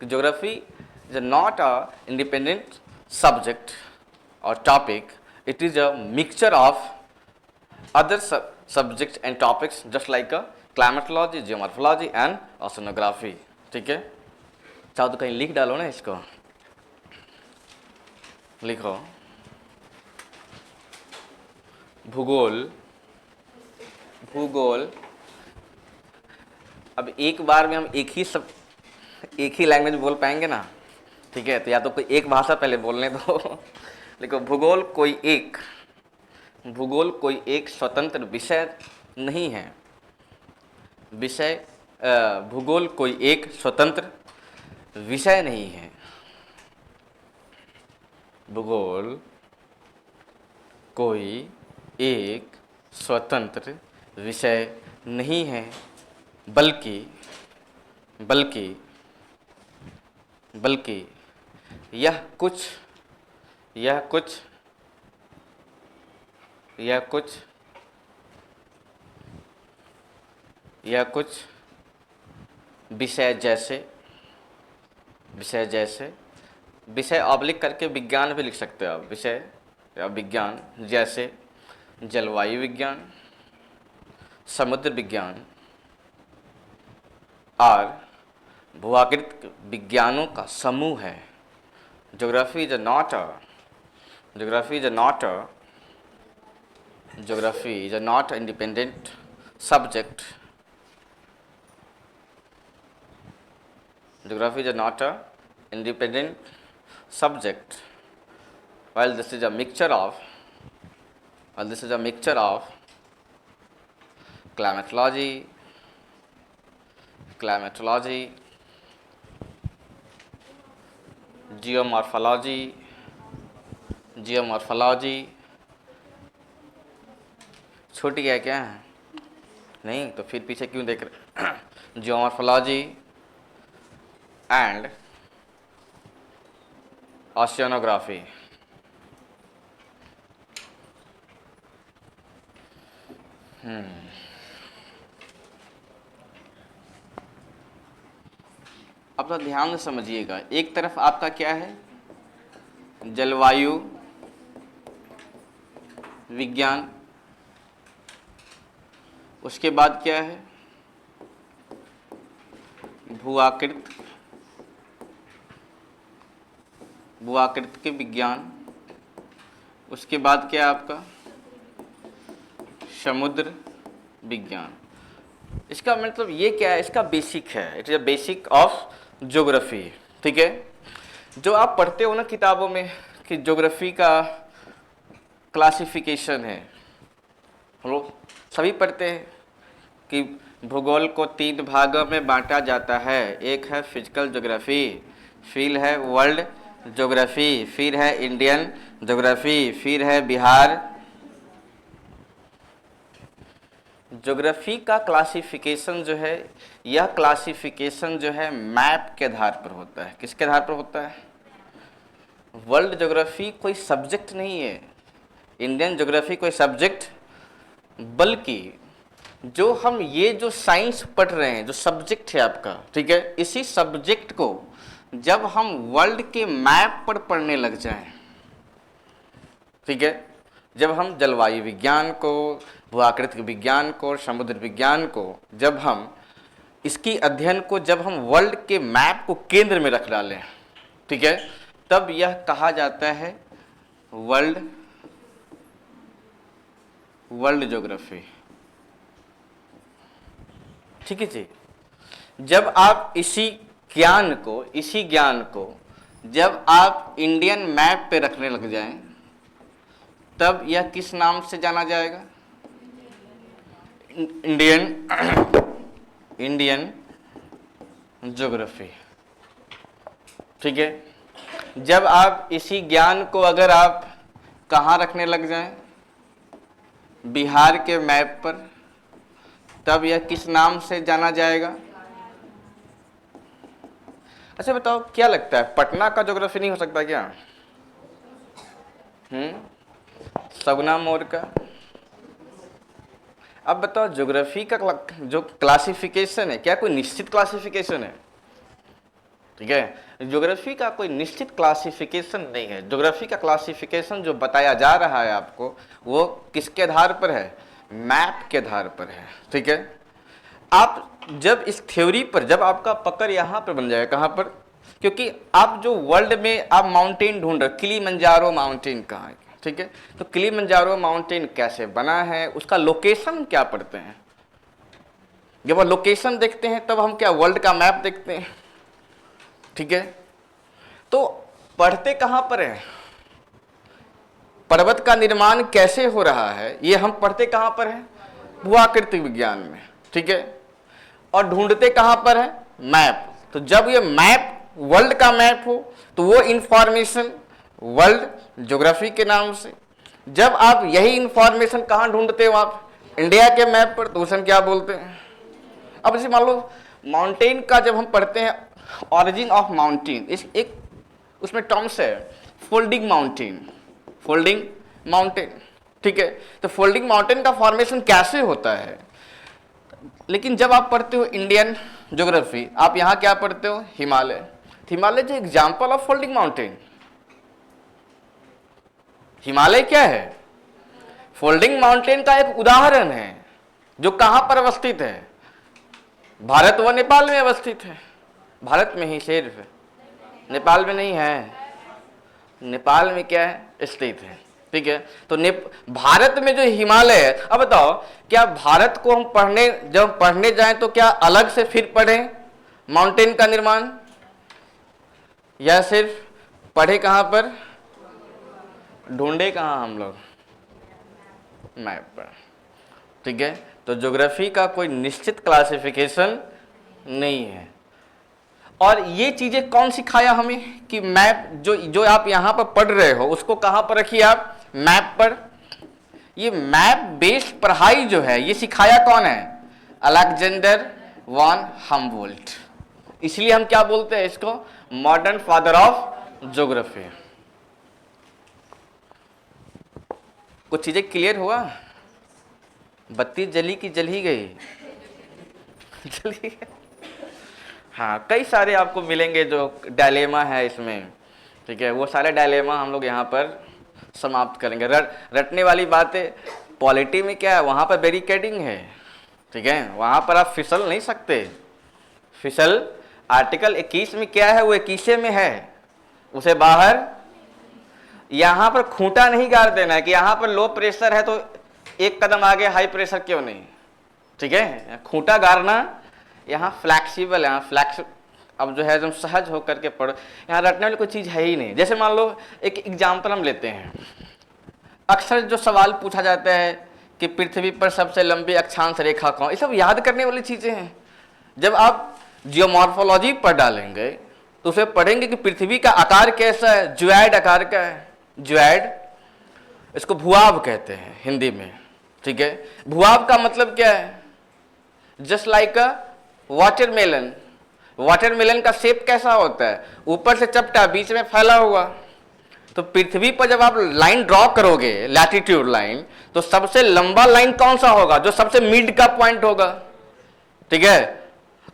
कि geography is not a independent subject और topic, it is a mixture of other subjects and topics just like climatology, geomorphology and oceanography। ठीक है, चाहो तो कहीं लिख डालो ना, इसको लिखो, भूगोल, भूगोल। अब एक बार में हम एक ही लैंग्वेज बोल पाएंगे ना, ठीक है, तो या तो कोई एक भाषा पहले बोलने दो। देखो, भूगोल कोई एक भूगोल कोई एक स्वतंत्र विषय नहीं है। भूगोल कोई एक स्वतंत्र विषय नहीं है। भूगोल कोई एक स्वतंत्र विषय नहीं है, बल्कि बल्कि बल्कि यह कुछ विषय जैसे विषय ऑब्लिक करके विज्ञान भी लिख सकते हो आप, विषय या विज्ञान, जैसे जलवायु विज्ञान, समुद्र विज्ञान और भूआकृति विज्ञानों का समूह है। Geography is not independent subject. Geography is not a independent subject, while this is a mixture of climatology, geomorphology, छूट गया क्या? नहीं तो फिर पीछे क्यों देख रहे? Geomorphology and oceanography. अब तो ध्यान से समझिएगा, एक तरफ आपका क्या है, जलवायु विज्ञान, उसके बाद क्या है, भूआकृति के विज्ञान, उसके बाद क्या है आपका समुद्र विज्ञान। इसका मतलब ये क्या है, इसका बेसिक है, it is a basic of geography. ठीक है, जो आप पढ़ते हो ना किताबों में कि ज्योग्राफी का क्लासिफिकेशन है, हम लोग सभी पढ़ते हैं कि भूगोल को 3 भागों में बांटा जाता है। एक है फिजिकल ज्योग्राफी, फिर है वर्ल्ड ज्योग्राफी, फिर है इंडियन ज्योग्राफी, फिर है बिहार। ज्योग्राफी का क्लासिफिकेशन जो है, यह क्लासिफिकेशन जो है मैप के आधार पर होता है। किसके आधार पर होता है? वर्ल्ड ज्योग्राफी कोई सब्जेक्ट नहीं है, इंडियन ज्योग्राफी कोई सब्जेक्ट, बल्कि जो हम ये जो साइंस पढ़ रहे हैं, जो सब्जेक्ट है आपका, ठीक है, इसी सब्जेक्ट को जब हम वर्ल्ड के मैप पर पढ़ने लग जाएं, ठीक है, जब हम जलवायु विज्ञान को, भूआकृति विज्ञान को, समुद्र विज्ञान को, जब हम इसकी अध्ययन को जब हम वर्ल्ड के मैप को केंद्र में रख डालें, ठीक है, तब यह कहा जाता है वर्ल्ड ज्योग्राफी। ठीक है जी। जब आप इसी ज्ञान को जब आप इंडियन मैप पे रखने लग जाएं, तब यह किस नाम से जाना जाएगा? Indian geography. ठीक है, जब आप इसी ज्ञान को अगर आप कहाँ रखने लग जाएं, बिहार के मैप पर, तब यह किस नाम से जाना जाएगा? अच्छा बताओ, क्या लगता है पटना का ज्योग्राफी नहीं हो सकता क्या? सगुना मोड़ का। अब बताओ, ज्योग्राफी का जो क्लासिफिकेशन है, क्या कोई निश्चित क्लासिफिकेशन है? ठीक है, ज्योग्राफी का कोई निश्चित क्लासिफिकेशन नहीं है। ज्योग्राफी का क्लासिफिकेशन जो बताया जा रहा है आपको, वो किसके आधार पर है? मैप के आधार पर है। ठीक है, आप जब इस थ्योरी पर, जब आपका पकड़ यहाँ पर बन जाएगा, कहाँ पर, क्योंकि आप जो वर्ल्ड में आप माउंटेन ढूंढ रहे, किलिमंजारो माउंटेन कहाँ है, ठीक है, तो किलिमंजारो माउंटेन कैसे बना है, उसका लोकेशन क्या पढ़ते हैं। जब हम लोकेशन देखते हैं तब हम क्या वर्ल्ड का मैप देखते हैं। ठीक है, तो पढ़ते कहाँ पर है? पर्वत का निर्माण कैसे हो रहा है ये हम पढ़ते कहां पर है? भूआकृति विज्ञान में, ठीक है। और ढूंढते कहां पर है? मैप। तो जब ये मैप वर्ल्ड का मैप हो तो वो इंफॉर्मेशन वर्ल्ड ज्योग्राफी के नाम से, जब आप यही इंफॉर्मेशन कहां ढूंढते हो आप? इंडिया के मैप पर, तो उसे हम क्या बोलते हैं? अब जैसे मान लो माउंटेन का जब हम पढ़ते हैं ऑरिजिन ऑफ माउंटेन, इस एक उसमें टर्म्स है फोल्डिंग माउंटेन, फोल्डिंग माउंटेन, ठीक है। तो फोल्डिंग माउंटेन का फॉर्मेशन कैसे होता है? लेकिन जब आप पढ़ते हो इंडियन ज्योग्राफी, आप यहां क्या पढ़ते हो? हिमालय। हिमालय जो example of folding mountain, Himalaya क्या है? फोल्डिंग माउंटेन का एक उदाहरण है जो कहां पर अवस्थित है? भारत व नेपाल में अवस्थित है। भारत में ही सिर्फ, नेपाल में नहीं है। नेपाल में क्या है? स्थित है, ठीक है। तो भारत में जो हिमालय है, अब बताओ क्या भारत को हम जब पढ़ने जाएं तो क्या अलग से फिर पढ़ें माउंटेन का निर्माण, या सिर्फ पढ़े कहां पर? ढूंढे कहां हम लोग? मैप पर, ठीक है। तो ज्योग्राफी का कोई निश्चित क्लासिफिकेशन नहीं है। और ये चीजें कौन सिखाया हमें कि मैप जो आप यहां पर पढ़ रहे हो उसको कहां पर रखिए आप? मैप पर। ये मैप बेस्ड पढ़ाई जो है ये सिखाया कौन है? Alexander von Humboldt. इसलिए हम क्या बोलते हैं इसको? Modern father of geography. कुछ चीजें क्लियर हुआ? बत्ती जली कि जल ही गई? जली गई। हाँ, कई सारे आपको मिलेंगे जो डायलेमा है इसमें, ठीक है। वो सारे डायलेमा हम लोग यहाँ पर समाप्त करेंगे। रटने वाली बातें पॉलिटी में क्या है? वहाँ पर बैरिकेडिंग है, ठीक है। वहाँ पर आप फिसल नहीं सकते। फिसल आर्टिकल 21 में क्या है? वो 21 में है, उसे बाहर। यहाँ पर खूंटा नहीं गाड़ देना है कि यहाँ पर लो प्रेशर है तो एक कदम आगे हाई प्रेशर क्यों नहीं, ठीक है। खूंटा गाड़ना यहाँ फ्लैक्सिबल है, यहाँ फ्लैक्स अब जो है एकदम सहज होकर के पढ़ो। यहाँ रटने वाली कोई चीज़ है ही नहीं। जैसे मान लो एक एग्जाम्पल हम लेते हैं, अक्सर जो सवाल पूछा जाता है कि पृथ्वी पर सबसे लंबी अक्षांश रेखा कौन, ये सब याद करने वाली चीज़ें हैं। जब आप जियोमॉर्फोलॉजी पर डालेंगे तो उसे पढ़ेंगे कि पृथ्वी का आकार कैसा है, ज्वाइड आकार का है। ज्वाइड, इसको भूआब कहते हैं हिंदी में, ठीक है। भूआब का मतलब क्या है? जस्ट लाइक अ वाटरमेलन। वाटरमेलन का शेप कैसा होता है? ऊपर से चपटा, बीच में फैला हुआ। तो पृथ्वी पर जब आप लाइन ड्रॉ करोगे, लैटिट्यूड लाइन, तो सबसे लंबा लाइन कौन सा होगा? जो सबसे मिड का पॉइंट होगा, ठीक है।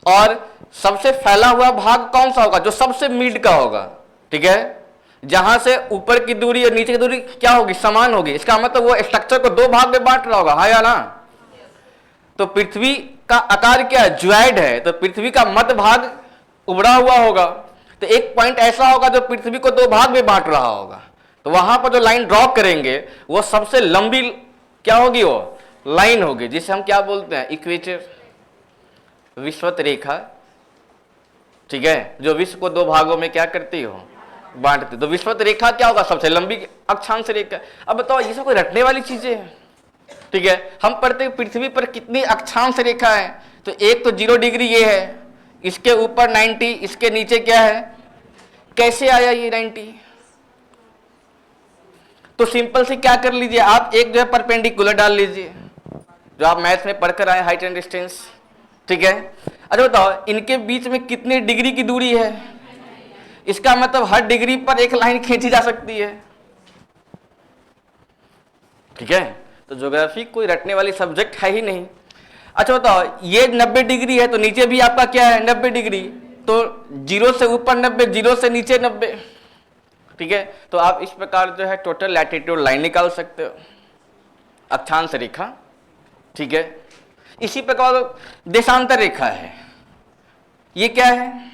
और सबसे फैला हुआ भाग कौन सा होगा? जो सबसे मिड का होगा, ठीक है। जहां से ऊपर की दूरी और नीचे की दूरी क्या होगी? समान होगी। इसका मतलब वो स्ट्रक्चर को दो भाग में बांट रहा होगा, हाँ या ना? तो पृथ्वी का आकार क्या है? ज्वाइड है। तो पृथ्वी का मध्य भाग उभरा हुआ होगा। तो एक पॉइंट ऐसा होगा जो पृथ्वी को दो भाग में बांट रहा होगा। तो वहां पर जो लाइन ड्रॉ करेंगे वो सबसे लंबी क्या होगी? वो लाइन होगी जिसे हम क्या बोलते हैं? इक्वेटर, विषुवत रेखा, ठीक है। जो विश्व को दो भागों में क्या करती हो? बांटती। तो विषुवत रेखा क्या होगा? सबसे लंबी अक्षांश रेखा। अब बताओ, ये सब कोई रटने वाली चीजें हैं, ठीक है। हम पढ़ते हैं पृथ्वी पर कितनी अक्षांश रेखा है, तो एक तो 0 डिग्री ये है, इसके ऊपर 90, इसके नीचे क्या है? कैसे आया ये 90? तो सिंपल से क्या कर लीजिए आप, एक जो है परपेंडिकुलर डाल लीजिए, जो आप मैथ में पढ़कर आए, हाइट एंड डिस्टेंस, ठीक है। अच्छा बताओ, इनके बीच में कितनी डिग्री की दूरी है? इसका मतलब हर डिग्री पर एक लाइन खींची जा सकती है, ठीक है। तो ज्योग्राफी कोई रटने वाली सब्जेक्ट है ही नहीं। अच्छा बताओ, ये 90 डिग्री है तो नीचे भी आपका क्या है? 90 डिग्री। तो 0 से ऊपर 90, 0 से नीचे 90, ठीक है। तो आप इस प्रकार जो है टोटल लैटिट्यूड लाइन निकाल सकते हो, अक्षांश रेखा, ठीक है। इसी प्रकार देशांतर रेखा है, ये क्या है?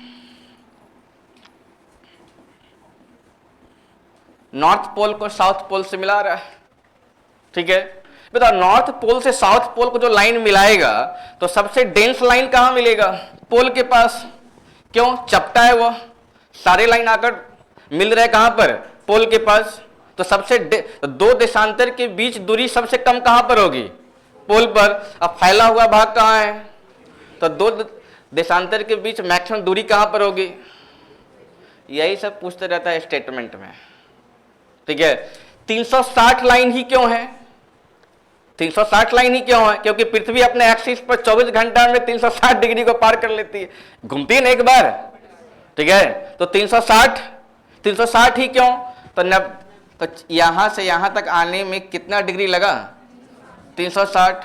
नॉर्थ पोल को साउथ पोल से मिला रहा है, ठीक है। बताओ, नॉर्थ पोल से साउथ पोल को जो लाइन मिलाएगा तो सबसे डेंस लाइन कहां मिलेगा? पोल के पास। क्यों? चपटा है वो, सारे लाइन आकर मिल रहे कहां पर? पोल के पास। तो तो दो देशांतर के बीच दूरी सबसे कम कहां पर होगी? पोल पर। अब फैला हुआ भाग कहां है? तो दो देशांतर के बीच मैक्सिमम दूरी कहां पर होगी? यही सब पूछते रहता है स्टेटमेंट में, ठीक है। 360 लाइन ही क्यों है? 360 लाइन ही क्यों है? क्योंकि पृथ्वी अपने एक्सिस पर 24 घंटा में 360 डिग्री को पार कर लेती है, घूमती है ना एक बार, ठीक है। तो 360 ही क्यों? तो यहां से यहां तक आने में कितना डिग्री लगा? 360।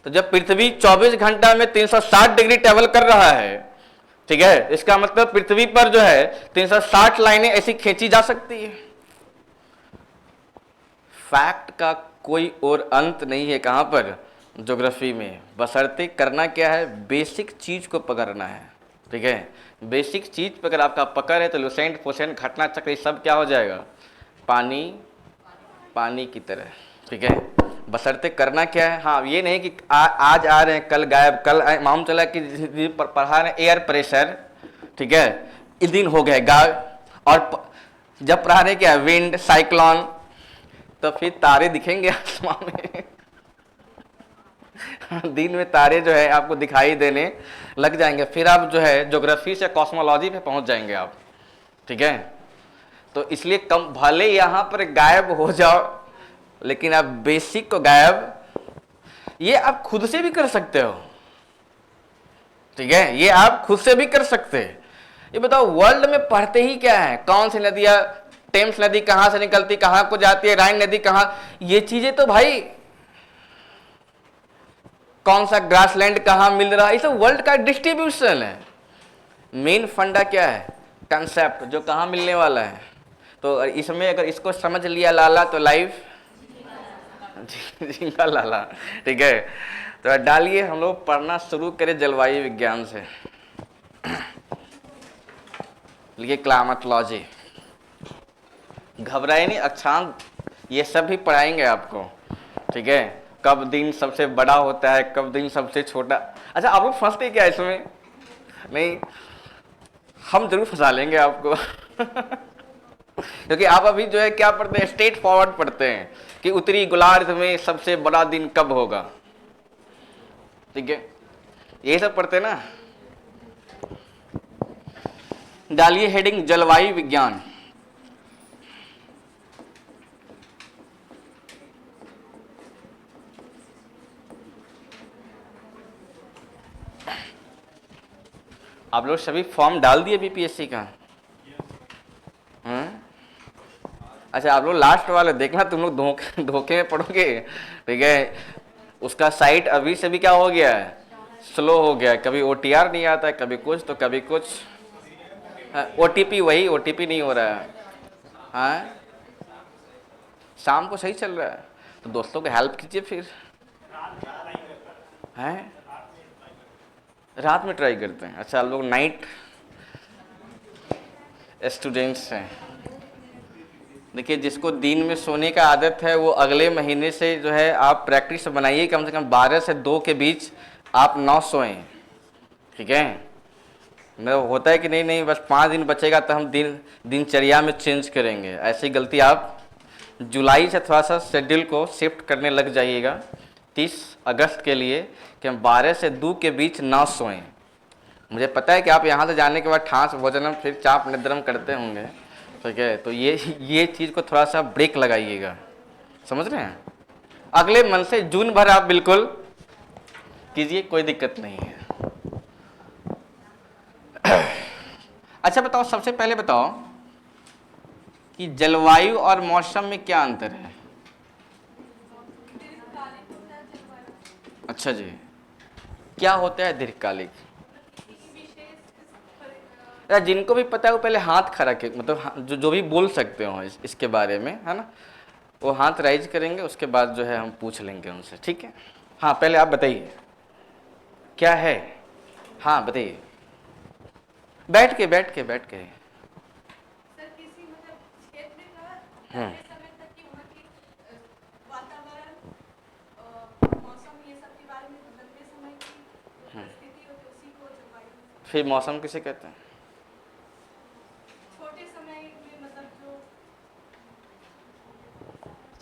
तो जब पृथ्वी 24 घंटा में 360 डिग्री ट्रेवल कर रहा है, ठीक है, इसका मतलब पृथ्वी पर जो है 360 लाइनें ऐसी खींची जा सकती है। फैक्ट का कोई और अंत नहीं है कहां पर? ज्योग्राफी में। बशर्ते करना क्या है? बेसिक चीज को पकड़ना है, ठीक है। बेसिक चीज पर अगर आपका पकड़ है तो लुसेंट फोसेंट घटना चक्र सब क्या हो जाएगा? पानी पानी की तरह, ठीक है। बशर्ते करना क्या है? हाँ, ये नहीं कि आज आ रहे हैं कल गायब, कल मालूम चला कि पढ़ा रहे एयर प्रेशर, ठीक है, इस दिन हो गए गायब। और जब पढ़ा रहे क्या? विंड, साइक्लोन, तो फिर तारे दिखेंगे आसमान में दिन में तारे जो है आपको दिखाई देने लग जाएंगे, फिर आप जो है ज्योग्राफी से कॉस्मोलॉजी पे पहुंच जाएंगे आप, ठीक है। तो इसलिए कम भले यहां पर गायब हो जाओ, लेकिन आप बेसिक को गायब ये आप खुद से भी कर सकते हो, ठीक है। ये आप खुद से भी कर सकते हैं। ये बताओ, वर्ल्ड में पढ़ते ही क्या है? कौन सी नदियां, टेम्स नदी कहां से निकलती, कहां को जाती है, राइन नदी कहां, ये चीजें तो भाई, कौन सा ग्रासलैंड कहां मिल रहा है, ये सब वर्ल्ड का डिस्ट्रीब्यूशन है। मेन फंडा क्या है? कंसेप्ट, जो कहां मिलने वाला है। तो इसमें अगर इसको समझ लिया लाला तो लाइफ झींगा लाला, ठीक है। तो डालिए हम लोग पढ़ना शुरू करें जलवायु विज्ञान से। लिखिए क्लाइमेटोलॉजी। घबराए नहीं, अक्षांश ये सब भी पढ़ाएंगे आपको, ठीक है। कब दिन सबसे बड़ा होता है, कब दिन सबसे छोटा। अच्छा, आप लोग फंसते क्या इसमें? नहीं, हम जरूर फंसा लेंगे आपको क्योंकि आप अभी जो है क्या पढ़ते हैं? स्ट्रेट फॉरवर्ड पढ़ते हैं कि उत्तरी गोलार्ध में सबसे बड़ा दिन कब होगा, ठीक है, ये सब पढ़ते हैं ना। डालिए हेडिंग जलवायु विज्ञान। आप लोग सभी फॉर्म डाल दिए बीपीएससी का? अच्छा, आप लोग लास्ट वाले देखना, तुम लोग धोखे में पड़ोगे, ठीक है। उसका साइट अभी से भी क्या हो गया है? स्लो हो गया है। कभी ओटीआर नहीं आता है, कभी कुछ तो कभी कुछ। ओटीपी, वही ओटीपी नहीं हो रहा है। हाँ, शाम को सही चल रहा है तो दोस्तों को हेल्प कीजिए फिर। हैं, रात में ट्राई करते हैं? अच्छा, लोग नाइट स्टूडेंट्स हैं। देखिए, जिसको दिन में सोने का आदत है वो अगले महीने से जो है आप प्रैक्टिस बनाइए, कम से कम 12 से 2 के बीच आप 9 सोएं, ठीक है। मतलब होता है कि नहीं नहीं बस 5 दिन बचेगा तो हम दिनचर्या में चेंज करेंगे, ऐसी गलती आप जुलाई से थोड़ा सा शेड्यूल को शिफ्ट करने लग जाइएगा 30 अगस्त के लिए, कि हम 12 से 2 के बीच 9 सोएं। मुझे पता है कि आप यहाँ से जाने के बाद ठास भोजनम फिर चाप निद्रम करते होंगे, ठीक है। तो ये चीज़ को थोड़ा सा ब्रेक लगाइएगा, समझ रहे हैं। अगले मन से जून भर आप बिल्कुल कीजिए, कोई दिक्कत नहीं है। अच्छा बताओ, सबसे पहले बताओ कि जलवायु और मौसम में क्या अंतर है? अच्छा जी, क्या होता है दीर्घकालिक? जिनको भी पता है वो पहले हाथ खड़ा के, मतलब जो भी बोल सकते हो इसके बारे में, है ना, वो हाथ राइज करेंगे, उसके बाद जो है हम पूछ लेंगे उनसे, ठीक है। हाँ, पहले आप बताइए क्या है। हाँ बताइए, बैठ के सर, किसी मतलब क्षेत्र का लंबे समय तक की वहाँ की वातावरण, मौसम, ये सब के बारे में लंबे समय की स्थिति होती है, उसी को जलवायु। फिर मौसम किसे कहते हैं? छोटे समय में मतलब जो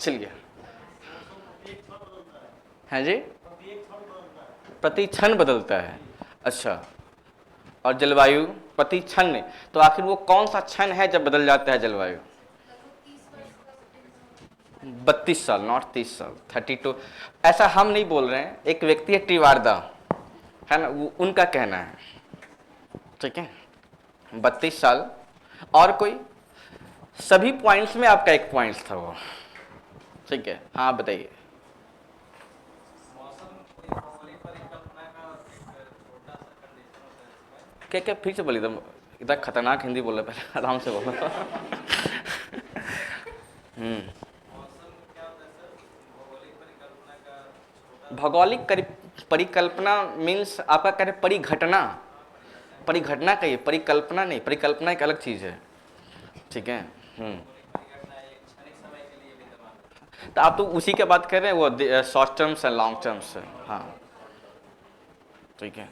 चलिए, हैं जी, प्रति क्षण बदलता है। अच्छा, और जलवायु प्रति क्षण नहीं, तो आखिर वो कौन सा क्षण है जब बदल जाता है जलवायु? 32 साल, नॉट 30 साल, 32। ऐसा हम नहीं बोल रहे हैं, एक व्यक्ति है ट्रिवार्दा, है ना, उनका कहना है, ठीक है, 32 साल। और कोई? सभी पॉइंट्स में आपका एक पॉइंट था वो, ठीक है, हाँ बताइए। क्या क्या फिर से बोलिए, एकदम इतना खतरनाक हिंदी बोल रहे, पहले आराम से बोलो। भौगोलिक परिकल्पना मीन्स आपका कह रहे परिघटना, परिघटना कहिए, परिकल्पना नहीं, परिकल्पना एक अलग चीज है, ठीक है। तो आप तो उसी के बात कर रहे हैं, वो short terms and long terms, हाँ ठीक है।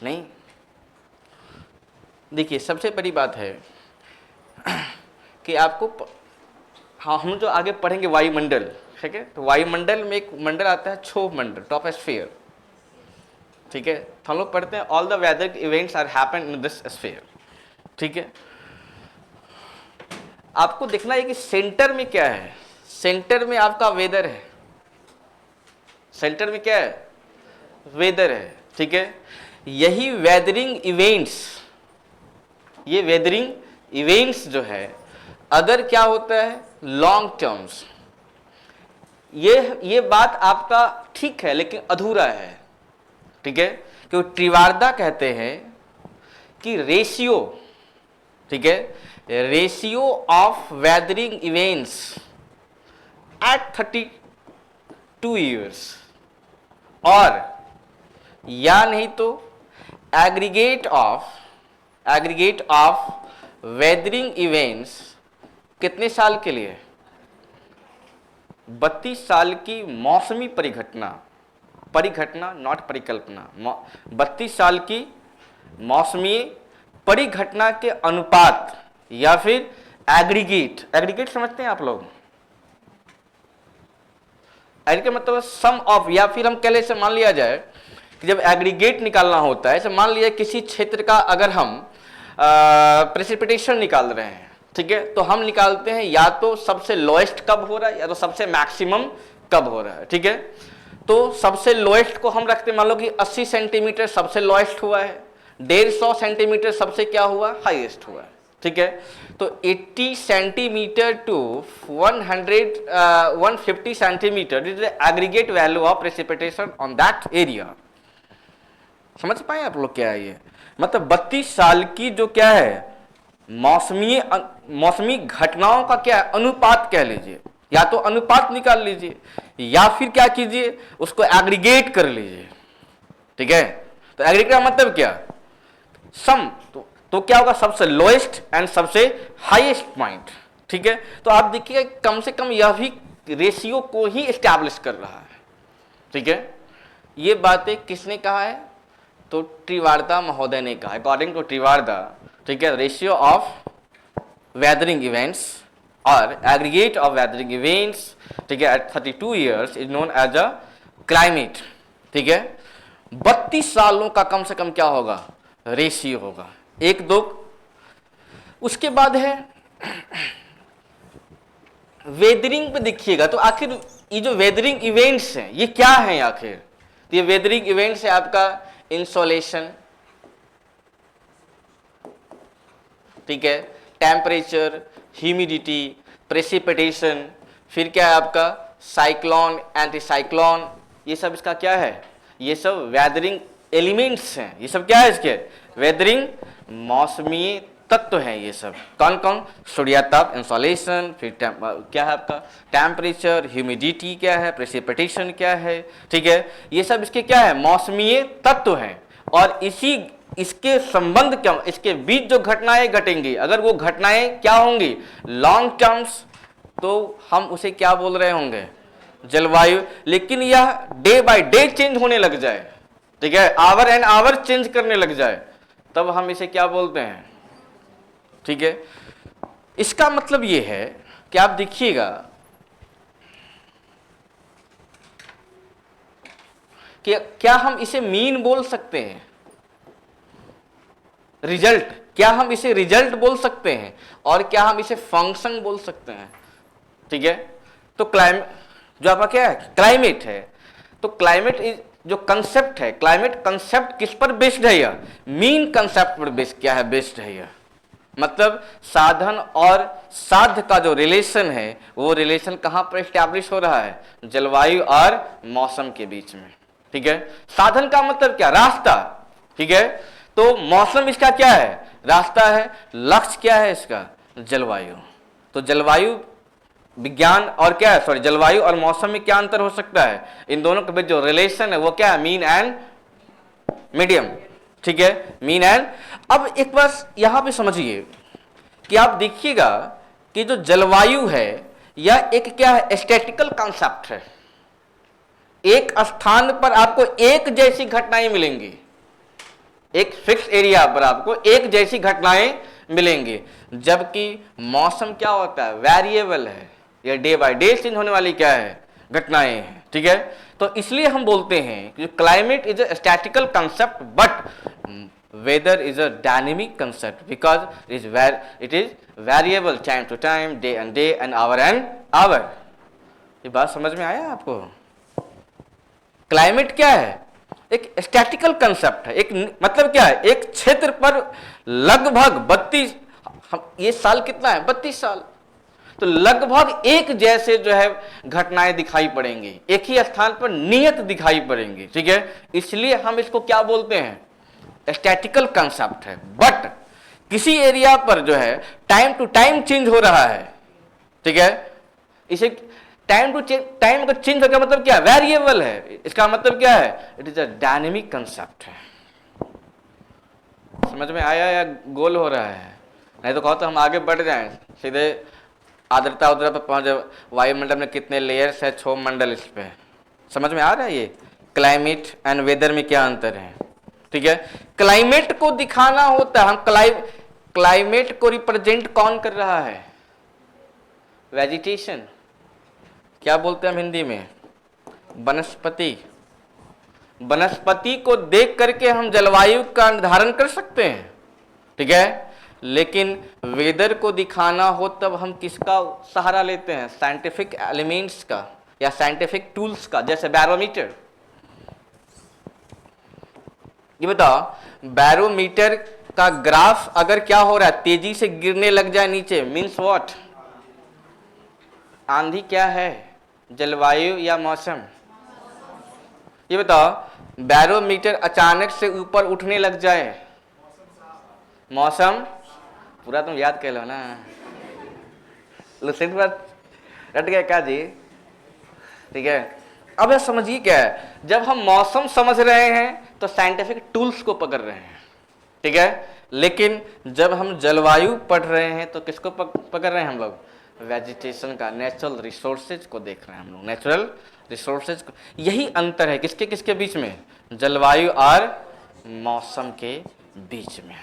नहीं, देखिए सबसे बड़ी बात है कि आपको हाँ, हम जो आगे पढ़ेंगे वायुमंडल, ठीक है, तो वायुमंडल में एक मंडल आता है क्षोभ मंडल, टॉपोस्फीयर, ठीक है, तो हम लोग पढ़ते हैं all the weather events are happen in this sphere, ठीक है। आपको देखना है कि सेंटर में क्या है, सेंटर में आपका वेदर है, सेंटर में क्या है? वेदर है, ठीक है। यही वेदरिंग इवेंट्स, ये वेदरिंग इवेंट्स जो है, अगर क्या होता है लॉन्ग टर्म्स, ये बात आपका ठीक है लेकिन अधूरा है, ठीक है, क्योंकि ट्रिवार्दा कहते हैं कि रेशियो, ठीक है, ratio of weathering events at 32 years, और या नहीं तो एग्रीगेट ऑफ वेदरिंग इवेंट्स कितने साल के लिए? 32 साल की मौसमी परिघटना नॉट परिकल्पना, 32 साल की मौसमी परिघटना के अनुपात, या फिर एग्रीगेट समझते हैं आप लोग? एग्रीगेट मतलब सम ऑफ, या फिर हम कह ले से मान लिया जाए कि जब एग्रीगेट निकालना होता है, ऐसे मान लिया किसी क्षेत्र का अगर हम प्रेसिपिटेशन निकाल रहे हैं, ठीक है, तो हम निकालते हैं या तो सबसे लोएस्ट कब हो रहा है या तो सबसे मैक्सिमम कब हो रहा है, ठीक है। तो सबसे लोएस्ट को हम रखते हैं, मान लो कि 80 सेंटीमीटर सबसे लोएस्ट हुआ है, 150 सेंटीमीटर सबसे क्या हुआ? हाईएस्ट हुआ है, ठीक है। तो 80 centimetre to 150 centimetre is the aggregate value of precipitation on that area. समझ पाए आप लोग क्या है ये? मतलब 32 साल की जो क्या है मौसमी घटनाओं का क्या है अनुपात कह लीजिए, या तो अनुपात निकाल लीजिए या फिर क्या कीजिए उसको एग्रीगेट कर लीजिए, ठीक है। तो एग्रीगेट का मतलब क्या? सम, तो क्या होगा? सबसे लोएस्ट एंड सबसे हाईएस्ट पॉइंट, ठीक है। तो आप देखिए कम से कम यह भी रेशियो को ही एस्टैब्लिश कर रहा है, ठीक है। ये बातें किसने कहा है? तो ट्रिवार्दा महोदय ने कहा, अकॉर्डिंग टू ट्रिवार्दा, ठीक है, रेशियो ऑफ वेदरिंग इवेंट्स और एग्रीगेट ऑफ वेदरिंग इवेंट्स, ठीक है, at 32 years is known as a climate, ठीक है। 32 सालों का कम से कम क्या होगा? रेशियो होगा, 1-2। उसके बाद है वेदरिंग पे देखिएगा, तो आखिर ये जो वेदरिंग इवेंट्स हैं ये क्या हैं आखिर? तो ये वेदरिंग इवेंट्स है आपका इंसोलेशन, ठीक है, टेम्परेचर, ह्यूमिडिटी, प्रेसिपिटेशन, फिर क्या है आपका साइक्लोन, एंटी साइक्लोन, ये सब इसका क्या है? ये सब वेदरिंग एलिमेंट्स हैं, ये सब क्या है इसके? वेदरिंग मौसमी तत्व हैं ये सब। कौन कौन? सूर्याताप, इंसोलेशन, फिर क्या है आपका टेम्परेचर, ह्यूमिडिटी क्या है, प्रेसिपिटेशन क्या है, ठीक है, ये सब इसके क्या है? मौसमी तत्व हैं। और इसके संबंध क्या, इसके बीच जो घटनाएं घटेंगी, अगर वो घटनाएं क्या होंगी? लॉन्ग टर्म्स, तो हम उसे क्या बोल रहे होंगे? जलवायु। लेकिन यह डे बाय डे चेंज होने लग जाए, ठीक है, आवर एंड आवर चेंज करने लग जाए, तब हम इसे क्या बोलते हैं? ठीक है, इसका मतलब ये है कि आप देखिएगा कि क्या हम इसे मीन बोल सकते हैं, रिजल्ट, क्या हम इसे रिजल्ट बोल सकते हैं, और क्या हम इसे फंक्शन बोल सकते हैं। ठीक है, तो जो आपका क्या है, क्लाइमेट है, तो क्लाइमेट इज जो कंसेप्ट है, क्लाइमेट कंसेप्ट किस पर बेस्ड है, यह मीन कंसेप्ट पर बेस्ड क्या है, बेस्ड है यह। मतलब साधन और साध्य का जो रिलेशन है वो रिलेशन कहां पर एस्टैब्लिश हो रहा है, जलवायु और मौसम के बीच में। ठीक है, साधन का मतलब क्या, रास्ता। ठीक है, तो मौसम इसका क्या है, रास्ता है, लक्ष्य क्या है इसका, जलवायु। तो जलवायु विज्ञान और क्या है, सॉरी, जलवायु और मौसम में क्या अंतर हो सकता है, इन दोनों के बीच जो रिलेशन है वो क्या है, मीन एंड मीडियम। ठीक है, मीन एंड। अब एक बार यहां पे समझिए कि आप देखिएगा कि जो जलवायु है यह एक क्या है, स्टैटिकल कॉन्सेप्ट है। एक स्थान पर आपको एक जैसी घटनाएं मिलेंगी, एक फिक्स एरिया पर आपको एक जैसी घटनाएं मिलेंगी, जबकि मौसम क्या होता है, वेरिएबल है, ये डे बाय डे चेंज होने वाली क्या है, घटनाएं हैं। ठीक है, तो इसलिए हम बोलते हैं कि climate is a statical concept but weather is a dynamic concept because it is variable time to time, day and hour. ये बात समझ में आया आपको। क्लाइमेट क्या है, एक स्टैटिकल कंसेप्ट है, एक मतलब क्या है, एक क्षेत्र पर लगभग 32, ये साल कितना है, 32 साल, तो लगभग एक जैसे जो है घटनाएं दिखाई पड़ेंगी, एक ही स्थान पर नियत दिखाई पड़ेंगी। ठीक है, इसलिए हम इसको क्या बोलते हैं, स्टैटिकल कंसेप्ट है, बट किसी एरिया पर जो है टाइम टू टाइम चेंज हो रहा है। ठीक है, इसे टाइम का चेंज का मतलब क्या है, वेरिएबल है, इसका मतलब क्या है, it is a dynamic concept है। समझ में आया या गोल हो रहा है, नहीं तो कहो तो हम आगे बढ़ जाएं सीधे आर्द्रता उद्रा पर पहुंच जाए, वायुमंडल में कितने लेयर्स है, क्षोभ मंडल, इस पे समझ में आ रहा है ये क्लाइमेट एंड वेदर में क्या अंतर है। ठीक है, क्लाइमेट को दिखाना होता है, हम क्लाइमेट को रिप्रेजेंट कौन कर रहा है, वेजिटेशन, क्या बोलते हैं हम हिंदी में, वनस्पति। वनस्पति को देख करके हम जलवायु का निर्धारण कर सकते हैं। ठीक है, लेकिन वेदर को दिखाना हो तब हम किसका सहारा लेते हैं, साइंटिफिक एलिमेंट्स का या साइंटिफिक टूल्स का, जैसे बैरोमीटर। ये बताओ, बैरोमीटर का ग्राफ अगर क्या हो रहा है, तेजी से गिरने लग जाए नीचे, मीन्स व्हाट, आंधी क्या है, जलवायु या मौसम। ये बताओ, बैरोमीटर अचानक से ऊपर उठने लग जाए, मौसम। पूरा तुम याद कर लो ना, लुसेंट बात रट गया क्या जी। ठीक है, अब यह समझिए क्या है, जब हम मौसम समझ रहे हैं तो साइंटिफिक टूल्स को पकड़ रहे हैं। ठीक है, लेकिन जब हम जलवायु पढ़ रहे हैं तो किसको पकड़ रहे हैं हम लोग, वेजिटेशन का, नेचुरल रिसोर्सेज को देख रहे हैं हम लोग, नेचुरल रिसोर्सेज को। यही अंतर है किसके किसके बीच में, जलवायु और मौसम के बीच में।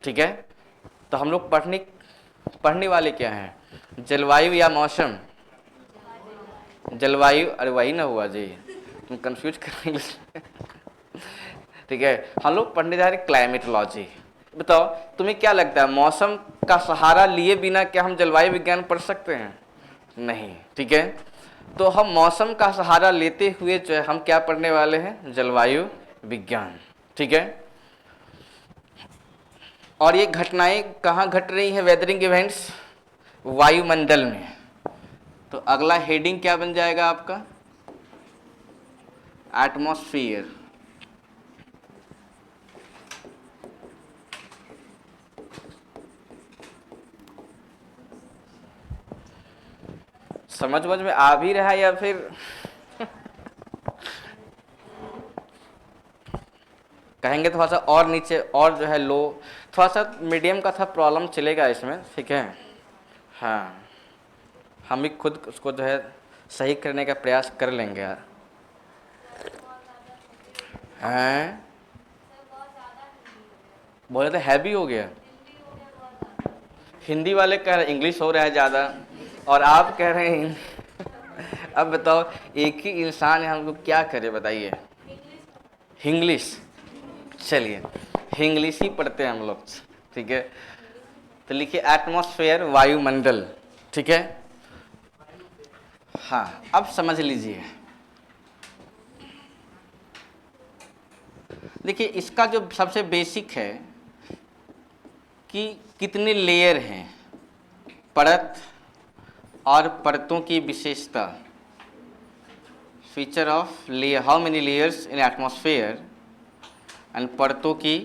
ठीक है, तो हम लोग पढ़ने वाले क्या हैं, जलवायु या मौसम, जलवायु, अरे वही ना हुआ जी, तुम कंफ्यूज कर रही हो। ठीक है, हम लोग पढ़ने जा रहे क्लाइमेटोलॉजी। बताओ तुम्हें क्या लगता है, मौसम का सहारा लिए बिना क्या हम जलवायु विज्ञान पढ़ सकते हैं, नहीं। ठीक है, तो हम मौसम का सहारा लेते हुए जो है हम क्या पढ़ने वाले हैं, जलवायु विज्ञान। ठीक है, और ये घटनाएं कहाँ घट रही हैं, वेदरिंग इवेंट्स, वायुमंडल में। तो अगला हेडिंग क्या बन जाएगा आपका, एटमॉस्फेयर। समझ में आ भी रहा है या फिर कहेंगे थोड़ा सा और नीचे, और जो है लो, थोड़ा सा मीडियम का था प्रॉब्लम चलेगा इसमें। ठीक है, हाँ, हम भी खुद उसको जो है सही करने का प्रयास कर लेंगे यार। हैं, बहुत ज़्यादा हैवी हो गया, हिंदी वाले कह रहे हैं इंग्लिश हो रहा है ज़्यादा, और आप कह रहे हैं अब बताओ, एक ही इंसान है, हमको क्या करे बताइए। इंग्लिश, चलिए इंग्लिश ही पढ़ते हैं हम लोग, ठीक है। तो लिखिए एटमॉस्फेयर, वायुमंडल, ठीक है। हाँ, अब समझ लीजिए, देखिए इसका जो सबसे बेसिक है कि कितने लेयर हैं, परत और परतों की विशेषता, feature of layer, how many layers in atmosphere, and परतों की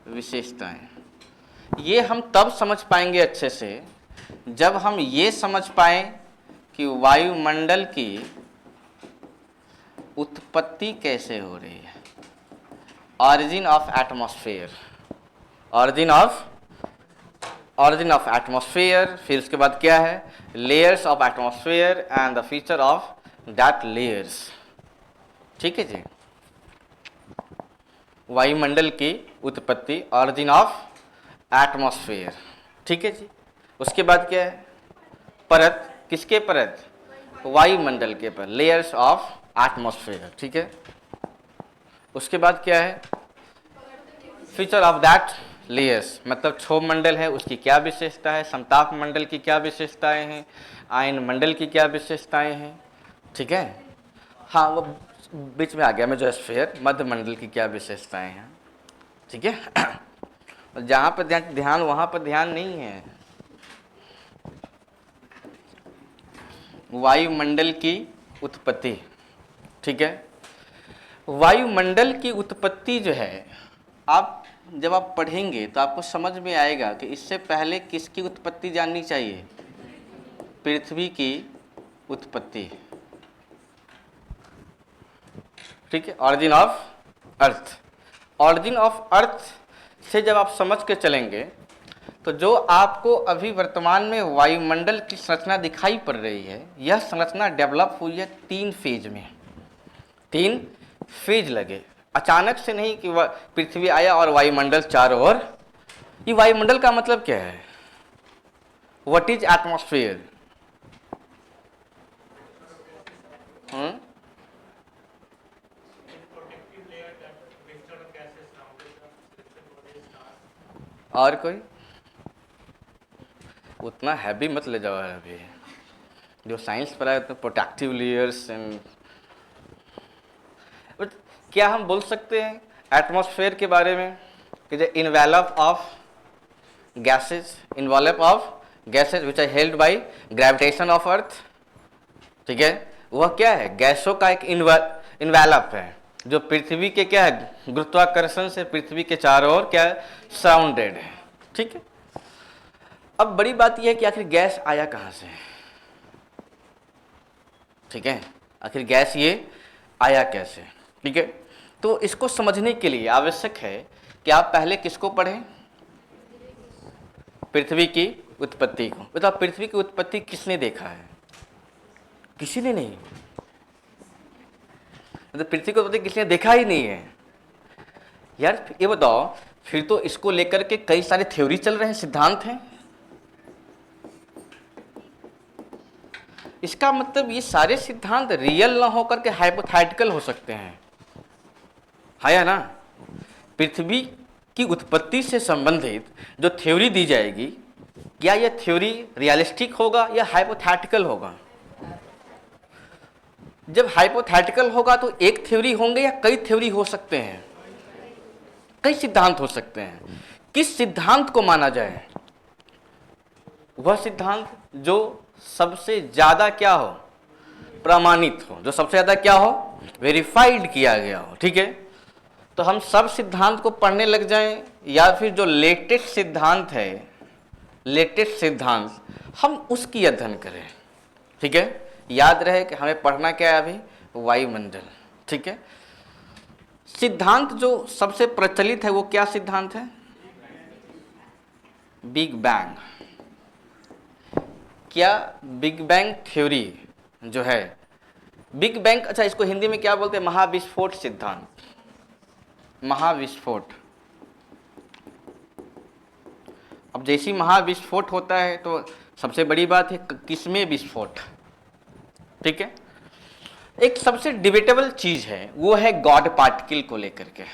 विशेषताएं। ये हम तब समझ पाएंगे अच्छे से जब हम ये समझ पाएं कि वायुमंडल की उत्पत्ति कैसे हो रही है, origin of atmosphere, origin of atmosphere. फिर उसके बाद क्या है, layers of atmosphere and the feature of that layers, ठीक है जी। वायुमंडल की उत्पत्ति, ऑरिजिन ऑफ एटमॉस्फेयर, ठीक है जी। उसके बाद क्या है, परत, किसके परत, वायुमंडल के पर, लेयर्स ऑफ एटमॉस्फेयर, ठीक है। उसके बाद क्या है, फीचर ऑफ दैट लेयर्स, मतलब क्षोभ मंडल है उसकी क्या विशेषता है, समताप मंडल की क्या विशेषताएं हैं, आयन मंडल की क्या विशेषताएं हैं, ठीक है। हाँ, वो बीच में आ गया मेसोस्फीयर, मध्य मंडल की क्या विशेषताएं हैं, ठीक है। जहाँ पर ध्यान वहाँ पर ध्यान नहीं है। वायुमंडल की उत्पत्ति, ठीक है। वायुमंडल की उत्पत्ति जो है, आप जब आप पढ़ेंगे तो आपको समझ में आएगा कि इससे पहले किसकी उत्पत्ति जाननी चाहिए, पृथ्वी की उत्पत्ति, ठीक है। Origin of earth, origin of earth से जब आप समझ के चलेंगे तो जो आपको अभी वर्तमान में वायुमंडल की संरचना दिखाई पड़ रही है, यह संरचना डेवलप हुई है 3 फेज में, 3 फेज लगे, अचानक से नहीं कि पृथ्वी आया और वायुमंडल चारों ओर। ये वायुमंडल का मतलब क्या है, व्हाट इज एटमॉस्फेयर? और कोई उतना हैवी मत ले जाओ है अभी, जो साइंस पढ़ा है तो प्रोटेक्टिव लेयर्स एंड, बट क्या हम बोल सकते हैं एटमॉस्फेयर के बारे में कि जो envelope of gases, envelope of gases which are held by gravitation of earth, ठीक है। वह क्या है, गैसों का एक इन्वेलप है जो पृथ्वी के क्या है, गुरुत्वाकर्षण से पृथ्वी के चारों ओर क्या है, सराउंडेड है, ठीक है। अब बड़ी बात यह है कि आखिर गैस आया कहाँ से, ठीक है, आखिर गैस ये आया कैसे, ठीक है। तो इसको समझने के लिए आवश्यक है कि आप पहले किसको पढ़ें, पृथ्वी की उत्पत्ति को। बताओ पृथ्वी की उत्पत्ति किसने देखा है, किसी ने नहीं, मतलब पृथ्वी की उत्पत्ति किसी ने देखा ही नहीं है यार। ये बताओ, फिर तो इसको लेकर के कई सारे थ्योरी चल रहे हैं, सिद्धांत हैं। इसका मतलब ये सारे सिद्धांत रियल ना होकर के हाइपोथेटिकल हो सकते हैं, है या ना। पृथ्वी की उत्पत्ति से संबंधित जो थ्योरी दी जाएगी, क्या यह थ्योरी रियलिस्टिक होगा या हाइपोथेटिकल होगा? जब हाइपोथेटिकल होगा तो एक थ्योरी होंगे या कई थ्योरी हो सकते हैं, कई सिद्धांत हो सकते हैं। किस सिद्धांत को माना जाए? वह सिद्धांत जो सबसे ज्यादा क्या हो, प्रमाणित हो, जो सबसे ज्यादा क्या हो, वेरीफाइड किया गया हो, ठीक है। तो हम सब सिद्धांत को पढ़ने लग जाएं या फिर जो लेटेस्ट सिद्धांत है, लेटेस्ट सिद्धांत, हम उसकी अध्ययन करें, ठीक है। याद रहे कि हमें पढ़ना क्या है अभी, वायुमंडल, ठीक है। सिद्धांत जो सबसे प्रचलित है वो क्या सिद्धांत है, बिग बैंग। क्या बिग बैंग थ्योरी जो है, बिग बैंग, अच्छा इसको हिंदी में क्या बोलते हैं, महाविस्फोट सिद्धांत, महाविस्फोट। अब जैसे ही महाविस्फोट होता है तो सबसे बड़ी बात है किसमें विस्फोट, ठीक है। एक सबसे डिबेटेबल चीज है वो है गॉड पार्टिकल को लेकर के,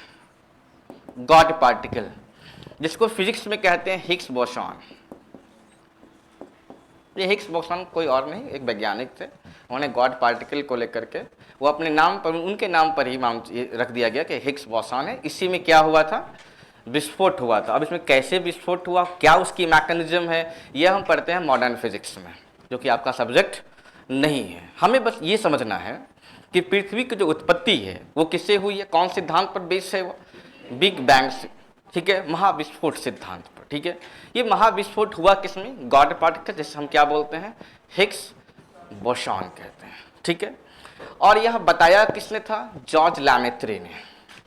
गॉड पार्टिकल जिसको फिजिक्स में कहते हैं हिग्स बोसॉन। ये हिग्स बोसॉन कोई और नहीं, एक वैज्ञानिक थे, उन्होंने गॉड पार्टिकल को लेकर के वो अपने नाम पर, उनके नाम पर ही नाम रख दिया गया कि हिग्स बोसॉन है। इसी में क्या हुआ था, विस्फोट हुआ था। अब इसमें कैसे विस्फोट हुआ, क्या उसकी मैकेनिज्म है, यह हम पढ़ते हैं मॉडर्न फिजिक्स में, जो कि आपका सब्जेक्ट नहीं है। हमें बस ये समझना है कि पृथ्वी की जो उत्पत्ति है वो किससे हुई है, कौन सिद्धांत पर बेस है, वो बिग बैंग से, ठीक है, महाविस्फोट सिद्धांत पर, ठीक है। ये महाविस्फोट हुआ किसमें, गॉड पार्टिकल, जिसे हम क्या बोलते हैं, हिग्स बोसॉन कहते हैं, ठीक है। और यह बताया किसने था, जॉर्ज लैमेत्री ने।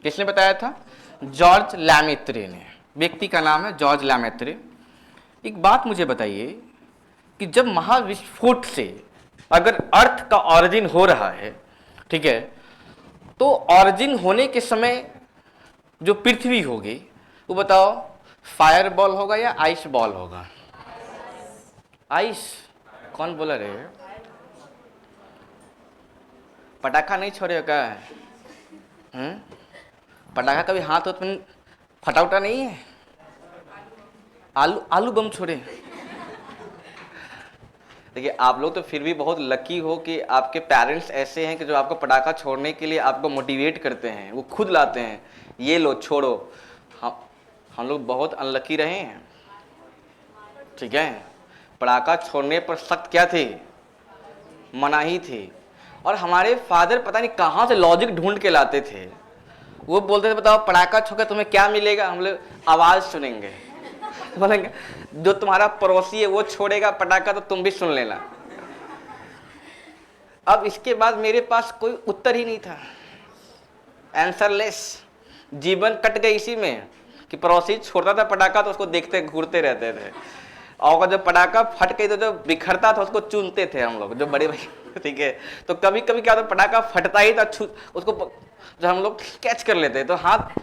किसने बताया था, जॉर्ज लैमेत्री ने। व्यक्ति का नाम है जॉर्ज लैमेत्री। एक बात मुझे बताइए कि जब महाविस्फोट से अगर अर्थ का ऑरिजिन हो रहा है, ठीक है, तो ऑरिजिन होने के समय जो पृथ्वी होगी वो बताओ फायर बॉल होगा या आइस बॉल होगा, आइस। कौन बोला रे, पटाखा नहीं छोड़े क्या, पटाखा कभी हाथ में फटा उटा नहीं है, आलू बम छोड़े। देखिए आप लोग तो फिर भी बहुत लकी हो कि आपके पेरेंट्स ऐसे हैं कि जो आपको पटाखा छोड़ने के लिए आपको मोटिवेट करते हैं, वो खुद लाते हैं, ये लो छोड़ो। हम लोग बहुत अनलकी रहे हैं, ठीक है। पटाखा छोड़ने पर सख्त क्या थे, मनाही थी। और हमारे फादर पता नहीं कहाँ से लॉजिक ढूंढ के लाते थे, वो बोलते थे बताओ पटाखा छोड़कर तुम्हें क्या मिलेगा, हम लोग आवाज़ सुनेंगे, बोलेंगे जो तुम्हारा पड़ोसी है वो छोड़ेगा पटाखा तो तुम भी सुन लेना। अब इसके बाद मेरे पास कोई उत्तर ही नहीं था, आंसरलेस, जीवन कट गई इसी में कि पड़ोसी छोड़ता था पटाखा तो उसको देखते घूरते रहते थे, और जब पटाखा फट गई तो जो बिखरता था उसको चूनते थे हम लोग, जो बड़े भाई, ठीक है। तो कभी कभी क्या होता, पटाखा फटता ही था, उसको जो हम लोग कैच कर लेते तो हाथ,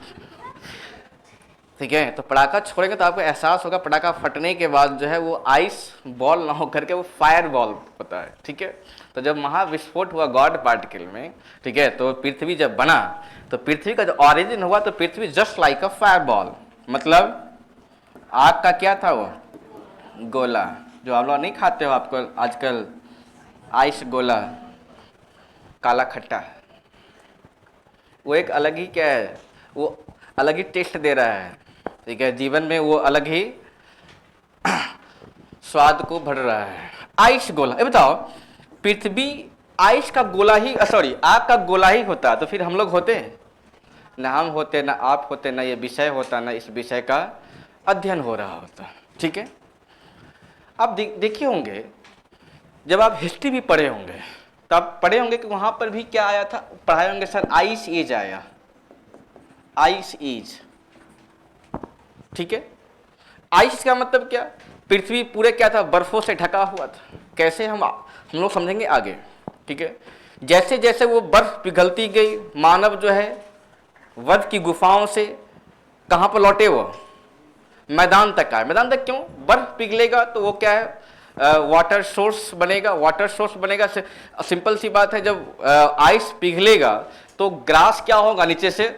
ठीक है। तो पटाखा छोड़ेंगे तो आपको एहसास होगा पटाखा फटने के बाद जो है वो आइस बॉल ना होकर के वो फायर बॉल होता है, ठीक है। तो जब महाविस्फोट हुआ गॉड पार्टिकल में, ठीक है, तो पृथ्वी जब बना तो पृथ्वी का जो ऑरिजिन हुआ तो पृथ्वी just like a fire ball, मतलब आग का क्या था वो गोला, जो आप लोग नहीं खाते हो आपको आजकल आइस गोला काला खट्टा, वो एक अलग ही क्या है, वो अलग ही टेस्ट दे रहा है, ठीक है। जीवन में वो अलग ही स्वाद को भर रहा है, आइस गोला। ये बताओ पृथ्वी आइस का गोला ही, सॉरी आग का गोला ही होता तो फिर हम लोग होते ना, हम होते ना, आप होते ना, ये विषय होता ना, इस विषय का अध्ययन हो रहा होता, ठीक है। आप देखे होंगे जब आप हिस्ट्री भी पढ़े होंगे तो आप पढ़े होंगे कि वहां पर भी क्या आया था, पढ़ाए होंगे सर आइस एज आया, आइस एज, ठीक है। आइस का मतलब क्या, पृथ्वी पूरे क्या था, बर्फों से ढका हुआ था। कैसे हम लोग समझेंगे आगे, ठीक है। जैसे जैसे वो बर्फ पिघलती गई, मानव जो है वध की गुफाओं से कहाँ पर लौटे, वो मैदान तक आए। मैदान तक क्यों, बर्फ पिघलेगा तो वो क्या है, वाटर सोर्स बनेगा, वाटर सोर्स बनेगा। सिंपल सी बात है, जब आइस पिघलेगा तो ग्रास क्या होगा, नीचे से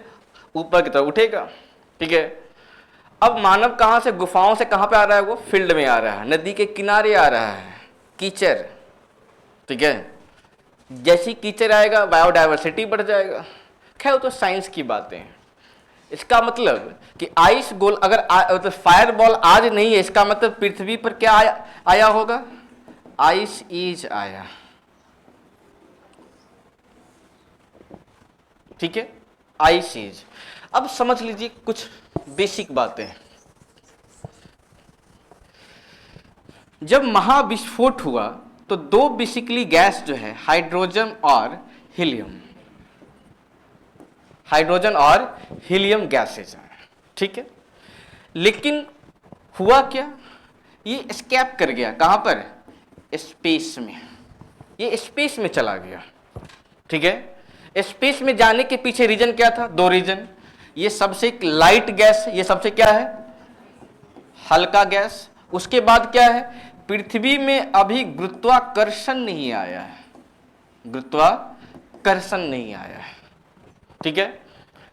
ऊपर की तरफ उठेगा, ठीक है। अब मानव कहाँ से, गुफाओं से कहाँ पे आ रहा है, वो फील्ड में आ रहा है, नदी के किनारे आ रहा है, कीचड़, ठीक है। जैसी कीचड़ आएगा बायोडाइवर्सिटी बढ़ जाएगा। खैर वो तो साइंस की बातें हैं। इसका मतलब कि आइस गोल अगर तो फायर बॉल आज नहीं है, इसका मतलब पृथ्वी पर क्या आया होगा, आइस एज आया, ठीक है, आइस एज। अब समझ लीजिए कुछ बेसिक बातें। जब महाविस्फोट हुआ तो दो बेसिकली गैस जो है, हाइड्रोजन और हीलियम, हाइड्रोजन और हीलियम गैसेज हैं, ठीक है। लेकिन हुआ क्या, ये एस्केप कर गया, कहां पर, स्पेस में, ये स्पेस में चला गया, ठीक है। स्पेस में जाने के पीछे रीजन क्या था, दो रीजन। ये सबसे लाइट गैस, ये सबसे क्या है, हल्का गैस। उसके बाद क्या है, पृथ्वी में अभी गुरुत्वाकर्षण नहीं आया है, गुरुत्वाकर्षण नहीं आया है, ठीक है।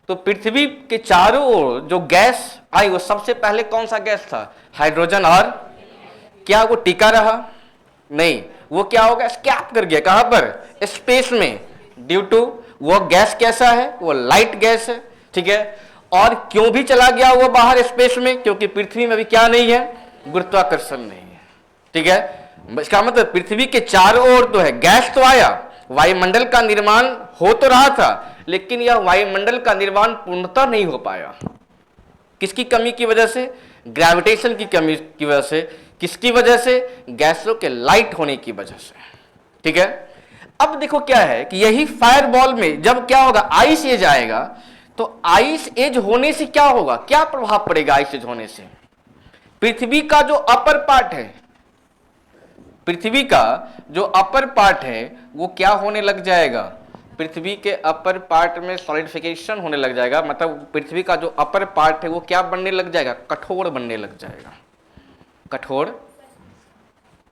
तो पृथ्वी के चारों ओर जो गैस आई वो सबसे पहले कौन सा गैस था, हाइड्रोजन। और क्या वो टिका रहा, नहीं, वो क्या हो गया, स्कैप कर गया, कहां पर, स्पेस में, ड्यू टू वो गैस कैसा है, वो लाइट गैस है, ठीक है। और क्यों भी चला गया वो बाहर स्पेस में, क्योंकि पृथ्वी में अभी क्या नहीं है, गुरुत्वाकर्षण नहीं है, ठीक है। इसका मतलब पृथ्वी के चारों ओर तो है, गैस तो आया, वायुमंडल का निर्माण हो तो रहा था, लेकिन यह वायुमंडल का निर्माण पूर्णतः नहीं हो पाया। किसकी कमी की वजह से, ग्रेविटेशन की कमी की वजह से। किसकी वजह से, गैसों के लाइट होने की वजह से, ठीक है। अब देखो क्या है कि यही फायरबॉल में जब क्या होगा, आइस एज आएगा, तो आइस एज होने से क्या होगा, क्या प्रभाव पड़ेगा आइस एज होने से, पृथ्वी का जो अपर पार्ट है, पृथ्वी का जो अपर पार्ट है वो क्या होने लग जाएगा, पृथ्वी के अपर पार्ट में सॉलिडिफिकेशन होने लग जाएगा। मतलब पृथ्वी का जो अपर पार्ट है वो क्या बनने लग जाएगा, कठोर बनने लग जाएगा, कठोर,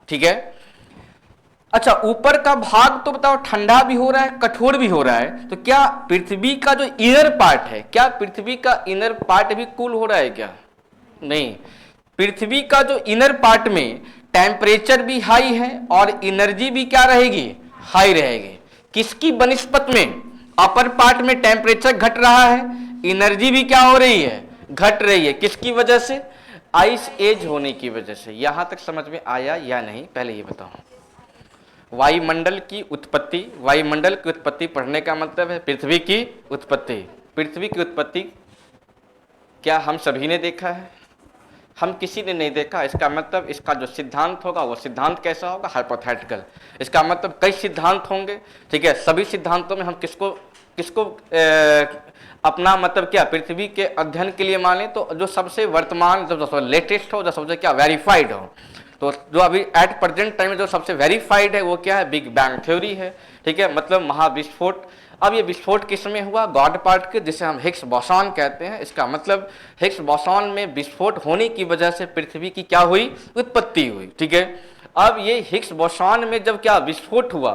ठीक है। अच्छा, ऊपर का भाग तो बताओ ठंडा भी हो रहा है, कठोर भी हो रहा है, तो क्या पृथ्वी का जो इनर पार्ट है, क्या पृथ्वी का इनर पार्ट भी कूल हो रहा है क्या, नहीं। पृथ्वी का जो इनर पार्ट में टेम्परेचर भी हाई है और एनर्जी भी क्या रहेगी, हाई रहेगी। किसकी बनिस्पत में, अपर पार्ट में टेम्परेचर घट रहा है, एनर्जी भी क्या हो रही है, घट रही है। किसकी वजह से, आइस एज होने की वजह से। यहां तक समझ में आया या नहीं, पहले ये बताओ। वायुमंडल की उत्पत्ति, वायुमंडल की उत्पत्ति पढ़ने का मतलब है पृथ्वी की उत्पत्ति। पृथ्वी की उत्पत्ति क्या हम सभी ने देखा है, हम किसी ने नहीं देखा। इसका मतलब इसका जो सिद्धांत होगा वो सिद्धांत कैसा होगा, हाइपोथेटिकल। इसका मतलब कई सिद्धांत होंगे, ठीक है। सभी सिद्धांतों में हम किसको किसको अपना मतलब क्या, पृथ्वी के अध्ययन के लिए माने, तो जो सबसे वर्तमान, जो लेटेस्ट हो, जो सबसे क्या वेरीफाइड हो। तो जो अभी एट प्रेजेंट टाइम में जो सबसे वेरीफाइड है वो क्या है, बिग बैंग थ्योरी है, ठीक है। मतलब महाविस्फोट। अब ये विस्फोट किस में हुआ, गॉड पार्ट के, जिसे हम हिग्स बोसॉन कहते हैं। इसका मतलब हिग्स बोसॉन में विस्फोट होने की वजह से पृथ्वी की क्या हुई, उत्पत्ति हुई, ठीक है। अब ये हिग्स बोसॉन में जब क्या विस्फोट हुआ,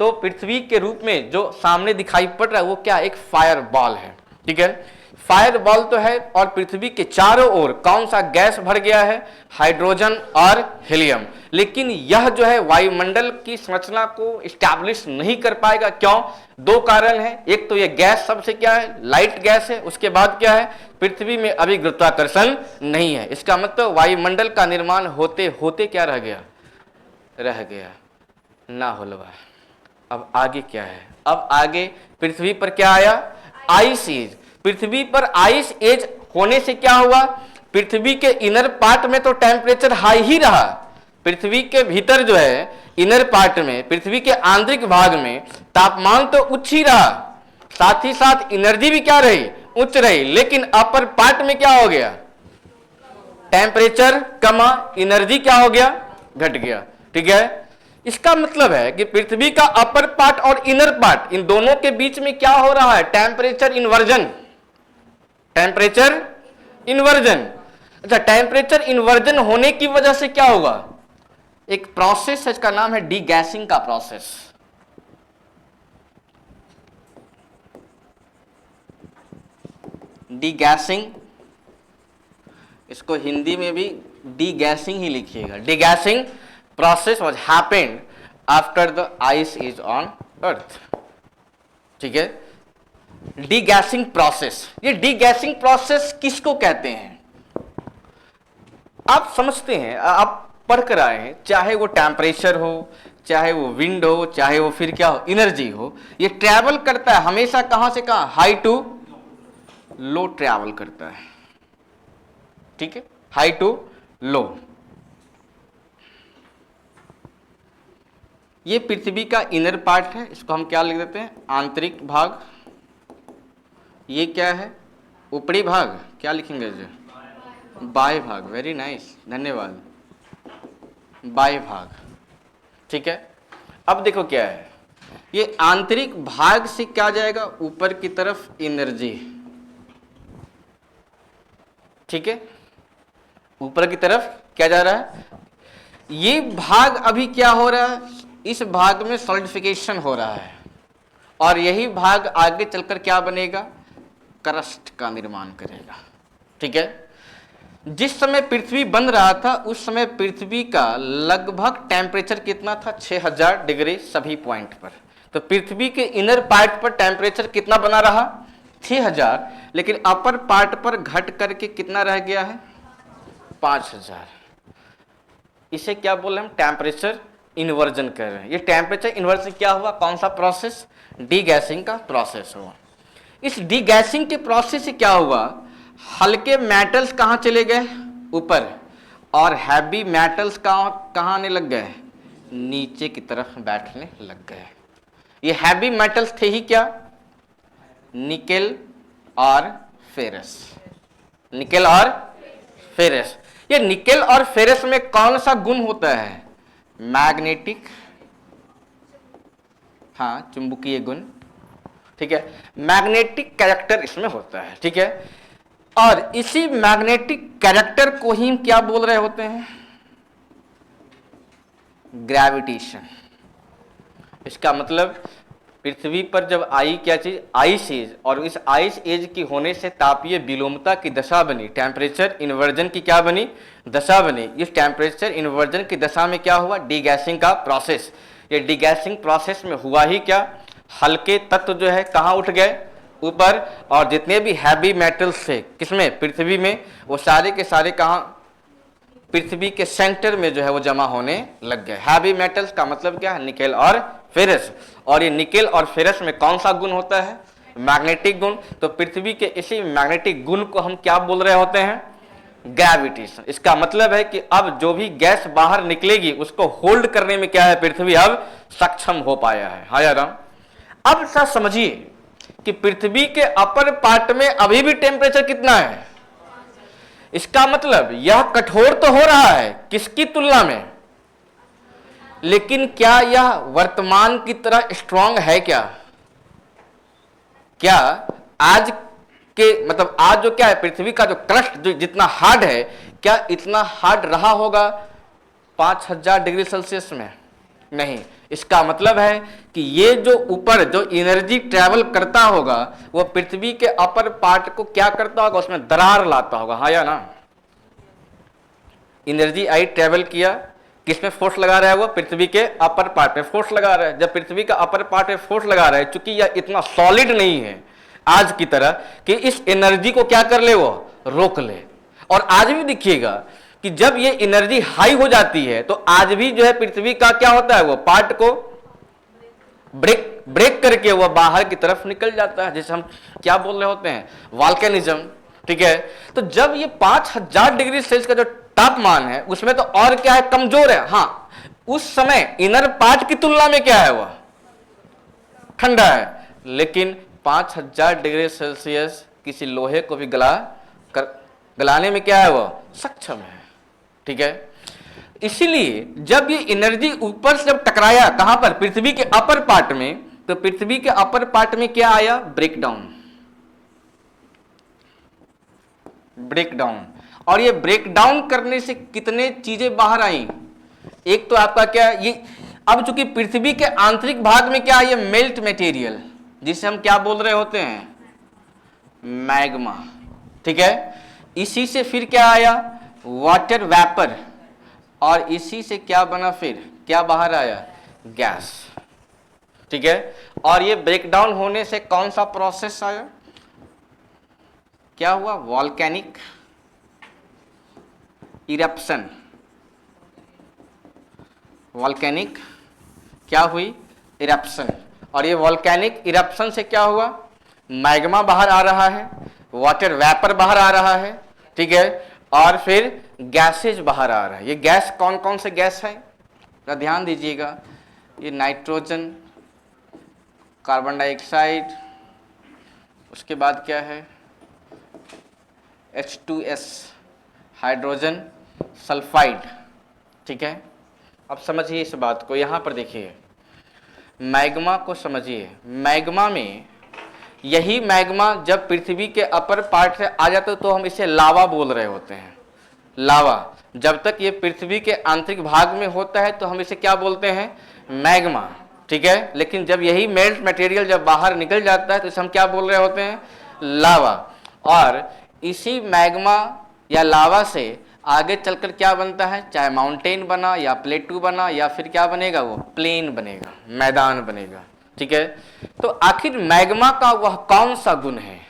तो पृथ्वी के रूप में जो सामने दिखाई पड़ रहा है वो क्या, एक फायर बॉल है, ठीक है। फायर बॉल तो है, और पृथ्वी के चारों ओर कौन सा गैस भर गया है, हाइड्रोजन और हीलियम। लेकिन यह जो है वायुमंडल की संरचना को इस्टेब्लिश नहीं कर पाएगा। क्यों, दो कारण है। एक तो ये गैस सबसे क्या है, लाइट गैस है। उसके बाद क्या है, पृथ्वी में अभी गुरुत्वाकर्षण नहीं है। इसका मतलब वायुमंडल का निर्माण होते होते क्या रह गया ना होलवा। अब आगे क्या है, अब आगे पृथ्वी पर क्या आया, आइस एज। पृथ्वी पर आइस एज होने से क्या हुआ, पृथ्वी के इनर पार्ट में तो टेम्परेचर हाई ही रहा, पृथ्वी के भीतर जो है इनर पार्ट में, पृथ्वी के आंतरिक भाग में तापमान तो उच्च ही रहा, साथ ही साथ एनर्जी भी क्या रही, उच्च रही। लेकिन अपर पार्ट में क्या हो गया, टेम्परेचर कमा, एनर्जी क्या हो गया, घट गया, ठीक है। इसका मतलब है कि पृथ्वी का अपर पार्ट और इनर पार्ट, इन दोनों के बीच में क्या हो रहा है, टेम्परेचर इन्वर्जन, टेम्परेचर इन्वर्जन। अच्छा, टेम्परेचर इन्वर्जन होने की वजह से क्या होगा, एक प्रोसेस है, इसका नाम है डीगैसिंग का प्रोसेस। डीगैसिंग, इसको हिंदी में भी डीगैसिंग ही लिखिएगा। Degassing process was happened after the ice is on earth, ठीक है। डीगैसिंग प्रोसेस, ये डीगैसिंग प्रोसेस किसको कहते हैं, आप समझते हैं, आप पढ़ कर आए हैं। चाहे वो टेम्परेचर हो, चाहे वो विंड हो, चाहे वो फिर क्या हो, एनर्जी हो, ये ट्रैवल करता है हमेशा कहां से कहां, हाई टू लो ट्रैवल करता है, ठीक है, हाई टू लो। ये पृथ्वी का इनर पार्ट है, इसको हम क्या लिख देते हैं, आंतरिक भाग। ये क्या है, ऊपरी भाग, क्या लिखेंगे जी, बाह्य भाग। वेरी नाइस, धन्यवाद, बाह्य भाग, ठीक है। अब देखो क्या है, ये आंतरिक भाग से क्या जाएगा, ऊपर की तरफ एनर्जी, ठीक है, ऊपर की तरफ क्या जा रहा है, ये भाग अभी क्या हो रहा है, इस भाग में सॉलिडिफिकेशन हो रहा है और यही भाग आगे चलकर क्या बनेगा, क्रस्ट का निर्माण करेगा। ठीक है, जिस समय पृथ्वी बन रहा था उस समय पृथ्वी का लगभग टेम्परेचर कितना था, 6000 डिग्री सभी पॉइंट पर। तो पृथ्वी के इनर पार्ट पर टेम्परेचर कितना बना रहा, 6000, लेकिन अपर पार्ट पर घट करके कितना रह गया है, 5000। इसे क्या बोल रहे हैं हम, टेम्परेचर इन्वर्जन कर रहे हैं। ये टेम्परेचर इन्वर्जन क्या हुआ, कौन सा प्रोसेस, डीगैसिंग का प्रोसेस हुआ। इस डीगैसिंग के प्रोसेस से क्या हुआ, हल्के मेटल्स कहाँ चले गए, ऊपर, और हैवी मेटल्स कहाँ आने लग गए, नीचे की तरफ बैठने लग गए। ये हैवी मेटल्स थे ही क्या, निकेल और फेरस, निकेल और फेरस। ये निकेल और फेरस में कौन सा गुण होता है, मैग्नेटिक, हाँ चुंबकीय गुण। ठीक है, मैग्नेटिक कैरेक्टर इसमें होता है। ठीक है, और इसी मैग्नेटिक कैरेक्टर को ही हम क्या बोल रहे होते हैं, ग्रेविटेशन। इसका मतलब पृथ्वी पर जब आई क्या चीज, आइस एज, और इस आइस एज की होने से तापीय विलोमता की दशा बनी, टेम्परेचर इन्वर्जन की क्या बनी, दशा बनी। इस टेम्परेचर इन्वर्जन की दशा में क्या हुआ, डीगैसिंग का प्रोसेस। ये डीगैसिंग प्रोसेस में हुआ ही क्या, हल्के तत्व जो है कहाँ उठ गए, ऊपर, और जितने भी हैवी मेटल्स थे किसमें, पृथ्वी में, वो सारे के सारे कहाँ, पृथ्वी के सेंटर में जो है वो जमा होने लग गए। हैवी मेटल्स का मतलब क्या है, निकेल और फेरस। और ये निकेल और फेरस में कौन सा गुण होता है, मैग्नेटिक गुण। तो पृथ्वी के इसी मैग्नेटिक गुण को हम क्या बोल रहे होते हैं, ग्रेविटेशन। इसका मतलब है कि अब जो भी गैस बाहर निकलेगी उसको होल्ड करने में क्या है, पृथ्वी अब सक्षम हो पाया है। हाँ यार, अब सर समझिए कि पृथ्वी के अपर पार्ट में अभी भी टेम्परेचर कितना है, इसका मतलब यह कठोर तो हो रहा है किसकी तुलना में, लेकिन क्या यह वर्तमान की तरह स्ट्रांग है क्या, क्या आज के मतलब आज जो क्या है, पृथ्वी का जो क्रस्ट जो जितना हार्ड है, क्या इतना हार्ड रहा होगा 5000 डिग्री सेल्सियस में, नहीं। इसका मतलब है कि ये जो ऊपर जो एनर्जी ट्रैवल करता होगा वो पृथ्वी के अपर पार्ट को क्या करता होगा, उसमें दरार लाता होगा। हाँ या ना, एनर्जी आई ट्रैवल किया, किसमें फोर्स लगा रहा है, वो पृथ्वी के अपर पार्ट में फोर्स लगा रहा है। जब पृथ्वी का अपर पार्ट में फोर्स लगा रहा है, चूंकि यह इतना सॉलिड नहीं है आज की तरह कि इस एनर्जी को क्या कर ले, वो रोक ले। और आज भी देखिएगा कि जब ये एनर्जी हाई हो जाती है तो आज भी जो है पृथ्वी का क्या होता है, वो पार्ट को ब्रेक करके वो बाहर की तरफ निकल जाता है, जिसे हम क्या बोल रहे होते हैं, वॉल्केनिज्म। ठीक है, तो जब ये 5000 डिग्री सेल्सियस का जो तापमान है उसमें तो और क्या है, कमजोर है। हाँ, उस समय इनर पार्ट की तुलना में क्या है, वो ठंडा है, लेकिन 5000 डिग्री सेल्सियस किसी लोहे को भी गलाने में क्या है, वो सक्षम है। ठीक है, इसीलिए जब ये एनर्जी ऊपर से जब टकराया कहां पर, पृथ्वी के अपर पार्ट में, तो पृथ्वी के अपर पार्ट में क्या आया, ब्रेकडाउन। और ये ब्रेकडाउन करने से कितने चीजें बाहर आई, एक तो आपका क्या ये, अब चूंकि पृथ्वी के आंतरिक भाग में क्या है, ये मेल्ट मटेरियल, जिसे हम क्या बोल रहे होते हैं, मैग्मा। ठीक है, इसी से फिर क्या आया, वाटर वेपर, और इसी से क्या बना, फिर क्या बाहर आया, गैस। ठीक है, और ये ब्रेकडाउन होने से कौन सा प्रोसेस आया, क्या हुआ, वॉल्केनिक इरप्शन। वॉल्केनिक क्या हुई, इरप्शन। और ये वॉल्केनिक इरप्शन से क्या हुआ, मैग्मा बाहर आ रहा है, वाटर वेपर बाहर आ रहा है। ठीक है, और फिर गैसेज बाहर आ रहा है। ये गैस कौन कौन से गैस है, तो ध्यान दीजिएगा, ये नाइट्रोजन, कार्बन डाइऑक्साइड, उसके बाद क्या है, H2S, हाइड्रोजन सल्फाइड। ठीक है, अब समझिए इस बात को, यहाँ पर देखिए, मैग्मा को समझिए। मैग्मा में यही मैग्मा जब पृथ्वी के अपर पार्ट से आ जाता है तो हम इसे लावा बोल रहे होते हैं। लावा जब तक ये पृथ्वी के आंतरिक भाग में होता है तो हम इसे क्या बोलते हैं? मैग्मा। ठीक है, लेकिन जब यही मेल्ट मटेरियल जब बाहर निकल जाता है तो इसे हम क्या बोल रहे होते हैं? लावा। और इसी मैग्मा या लावा से आगे चलकर क्या बनता है? चाहे माउंटेन बना या प्लेटू बना या फिर क्या बनेगा? वो प्लेन बनेगा, मैदान बनेगा। ठीक है, तो आखिर मैग्मा का वह कौन सा गुण है?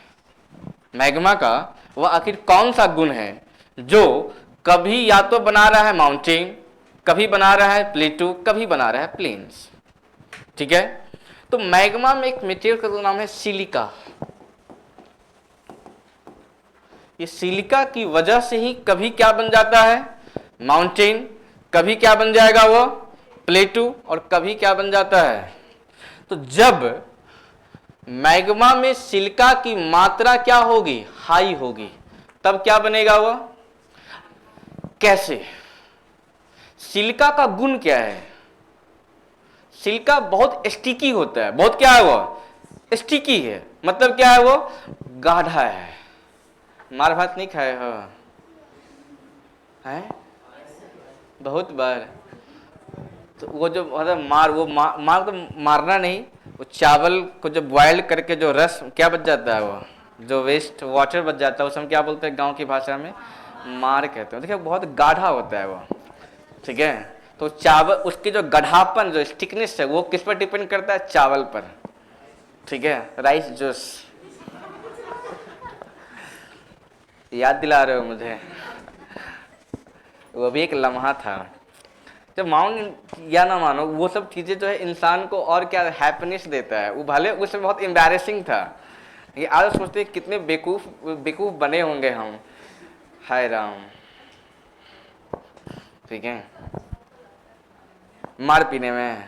मैग्मा का वह आखिर कौन सा गुण है जो कभी या तो बना रहा है माउंटेन, कभी बना रहा है प्लेटू, कभी बना रहा है प्लेन्स? ठीक है, तो मैग्मा में एक मटेरियल का नाम है सिलिका। ये सिलिका की वजह से ही कभी क्या बन जाता है? माउंटेन, कभी क्या बन जाएगा? वो प्लेटू, और कभी क्या बन जाता है? तो जब मैग्मा में सिलिका की मात्रा क्या होगी? हाई होगी, तब क्या बनेगा? वो कैसे? सिलिका का गुण क्या है? सिलिका बहुत स्टिकी होता है। बहुत क्या है? वो स्टिकी है। मतलब क्या है? वो गाढ़ा है। मार भात नहीं खाए हो? हैं? बहुत बार। तो वो जो मतलब मार तो मारना नहीं, वो चावल को जब बॉयल करके जो रस क्या बच जाता है, वो जो वेस्ट वाटर बच जाता है, उसे हम क्या बोलते हैं गांव की भाषा में? मार कहते हैं। देखिए बहुत गाढ़ा होता है वो। ठीक है, तो चावल उसकी जो गढ़ापन, जो स्टिकनेस है, वो किस पर डिपेंड करता है? चावल पर। ठीक है, राइस जूस याद दिला रहे हो मुझे, वो भी एक लम्हा था। जब मानो या ना मानो, वो सब चीज़ें जो है इंसान को और क्या हैप्पीनेस देता है। वो भले उस समय बहुत एम्बैरेसिंग था, ये आज सोचते हैं कितने बेवकूफ़ बने होंगे हम। हाय राम। ठीक है, मार पीने में,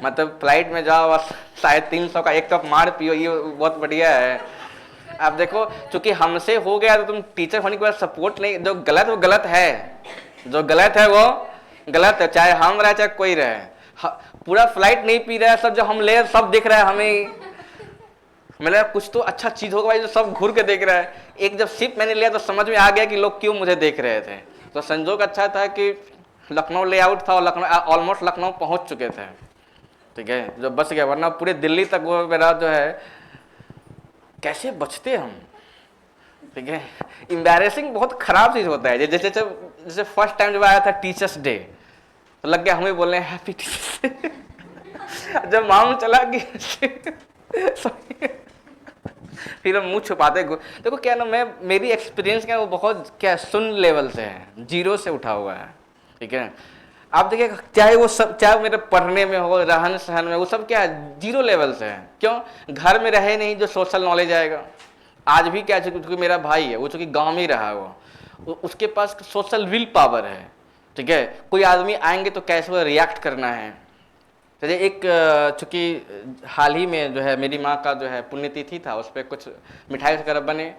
मतलब फ्लाइट में जाओ और 350 का एक कप मार पियो, ये बहुत बढ़िया है। अब देखो, चूंकि हमसे हो गया तो तुम टीचर होने के बाद सपोर्ट नहीं, जो गलत वो गलत है, जो गलत है वो गलत है, चाहे हम रहे चाहे कोई रहे। पूरा फ्लाइट नहीं पी रहा है, सब जो हम ले सब देख रहा है हमें, मतलब कुछ तो अच्छा चीज होगा भाई जो सब घूर के देख रहा है। एक जब सिप मैंने लिया तो समझ में आ गया कि लोग क्यों मुझे देख रहे थे। तो संजोग अच्छा था कि लखनऊ लेआउट था और लखनऊ ऑलमोस्ट लखनऊ पहुंच चुके थे। ठीक है, जो बच गया, वरना पूरे दिल्ली तक वो मेरा जो है कैसे बचते हम। ठीक है, एम्बैरेसिंग बहुत खराब चीज होता है। जैसे फर्स्ट टाइम जब आया था टीचर्स डे तो लग गया हमें बोलने हैप्पी टीचर्स डे। जब मालूम चला कि फिर हम मुंह छुपाते। देखो क्या ना, मेरी एक्सपीरियंस क्या वो बहुत क्या शून्य लेवल से है, 0 से उठा हुआ है। ठीक है, आप देखिए चाहे वो सब, चाहे मेरे पढ़ने में हो, रहन सहन में, वो सब क्या है 0 लेवल से है। क्यों? घर में रहे नहीं जो सोशल नॉलेज आएगा। आज भी क्या, चूंकि मेरा भाई है, वो चूंकि गांव में ही रहा, वो उसके पास सोशल विल पावर है। ठीक है, कोई आदमी आएंगे तो कैसे वो रिएक्ट करना है। तो एक चूंकि हाल ही में जो है मेरी माँ का जो है पुण्यतिथि था, उस पर कुछ मिठाई वगैरह बने,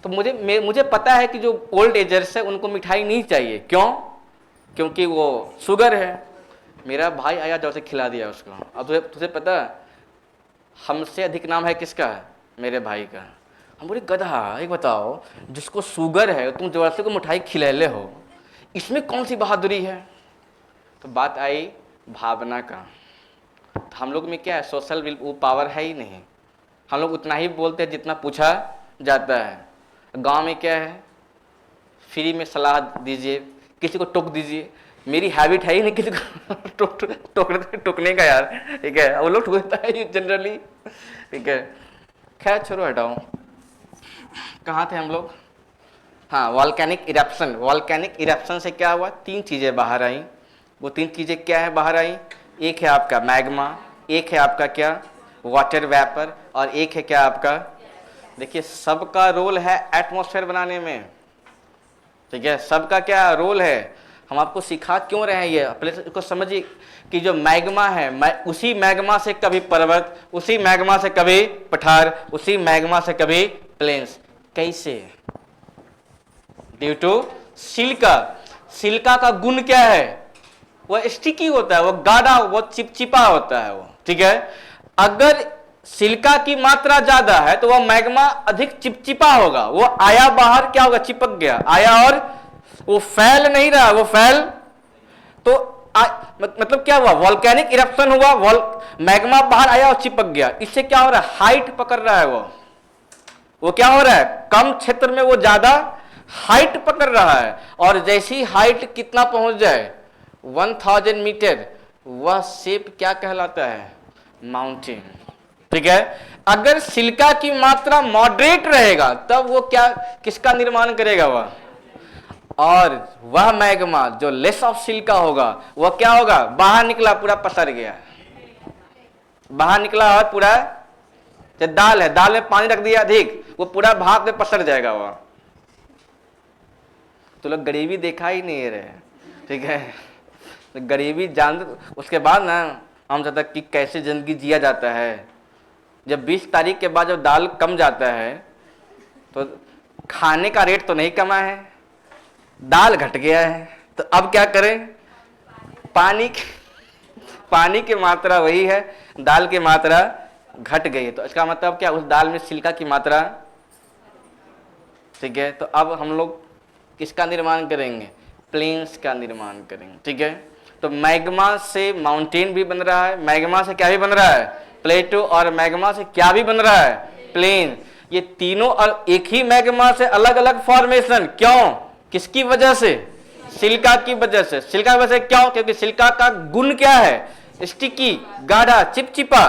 तो मुझे पता है कि जो ओल्ड एजर्स है उनको मिठाई नहीं चाहिए। क्यों? क्योंकि वो शुगर है। मेरा भाई आया जो उसे खिला दिया उसको। अब तुझे पता हमसे अधिक नाम है किसका? मेरे भाई का। हम बोले गधा, एक बताओ जिसको शुगर है तुम जबरदस्ती को मिठाई खिला हो, इसमें कौन सी बहादुरी है? तो बात आई भावना का। तो हम लोग में क्या है, सोशल विल वो पावर है ही नहीं। हम लोग उतना ही बोलते हैं जितना पूछा जाता है। गांव में क्या है, फ्री में सलाह दीजिए, किसी को टोक दीजिए। मेरी हैबिट है ही नहीं किसी को टोकने का यार। ठीक है, वो लोग ठोक देता है जनरली। ठीक है, खैर छोड़ो, हटाओ। कहाँ थे हम लोग? हाँ, वॉल्केनिक इरप्शन। वॉल्केनिक इरप्शन से क्या हुआ? 3 चीज़ें बाहर आई। वो 3 चीज़ें क्या है बाहर आई? एक है आपका मैग्मा, एक है आपका क्या वाटर वेपर, और एक है क्या आपका, देखिए सबका रोल है एटमॉस्फेयर बनाने में। ठीक है, सबका क्या रोल है, हम आपको सिखा क्यों रहे हैं ये, पहले इसको समझिए कि जो मैग्मा है, उसी मैग्मा से कभी पर्वत, उसी मैग्मा से कभी पठार, उसी मैग्मा से कभी प्लेन्स। कैसे? Due to silica. सिलिका का गुण क्या है? वो स्टिकी होता है, वो गाढ़ा, वो चिपचिपा होता है वो। ठीक है, अगर सिलिका की मात्रा ज्यादा है तो वह मैग्मा अधिक चिपचिपा होगा, वो आया बाहर क्या होगा, चिपक गया, आया और वो फैल नहीं रहा, वो फैल तो मतलब क्या हुआ, वॉल्केनिक इरप्शन हुआ, मैग्मा बाहर आया और चिपक गया, इससे क्या हो रहा है, हाइट पकड़ रहा है, वो क्या हो रहा है, कम क्षेत्र में वो ज्यादा हाइट पकड़ रहा है, और जैसी हाइट कितना पहुंच जाए 1000 मीटर, वह शेप क्या कहलाता है, माउंटेन। ठीक है, अगर सिलिका की मात्रा मॉडरेट रहेगा तब वो क्या किसका निर्माण करेगा वह, और वह मैग्मा जो लेस ऑफ सिलिका होगा वह क्या होगा, बाहर निकला पूरा पसर गया, बाहर निकला और पूरा, जब दाल है, दाल में पानी रख दिया अधिक, वो पूरा भाप में पसर जाएगा वह। तो लोग गरीबी देखा ही नहीं रहे, ठीक है, तो गरीबी जान, उसके बाद ना हम चाहता कि कैसे जिंदगी जिया जाता है। जब 20 तारीख के बाद जब दाल कम जाता है तो खाने का रेट तो नहीं कमा है, दाल घट गया है, तो अब क्या करें, पानी की मात्रा वही है, दाल की मात्रा घट गई है, तो इसका मतलब क्या, उस दाल में सिलिका की मात्रा, ठीक है, तो अब हम लोग किसका निर्माण करेंगे, प्लेन्स का निर्माण करेंगे। ठीक है, तो मैग्मा से माउंटेन भी बन रहा है, मैग्मा से क्या भी बन रहा है, प्लेटो, और मैग्मा से क्या भी बन रहा है, प्लेन। ये तीनों और एक ही मैग्मा से अलग अलग फॉर्मेशन, क्यों, किसकी वजह से, सिलिका की वजह से। सिलिका की वजह से क्यों, क्योंकि सिलिका का गुण क्या है, स्टिकी, गाढ़ा, चिपचिपा।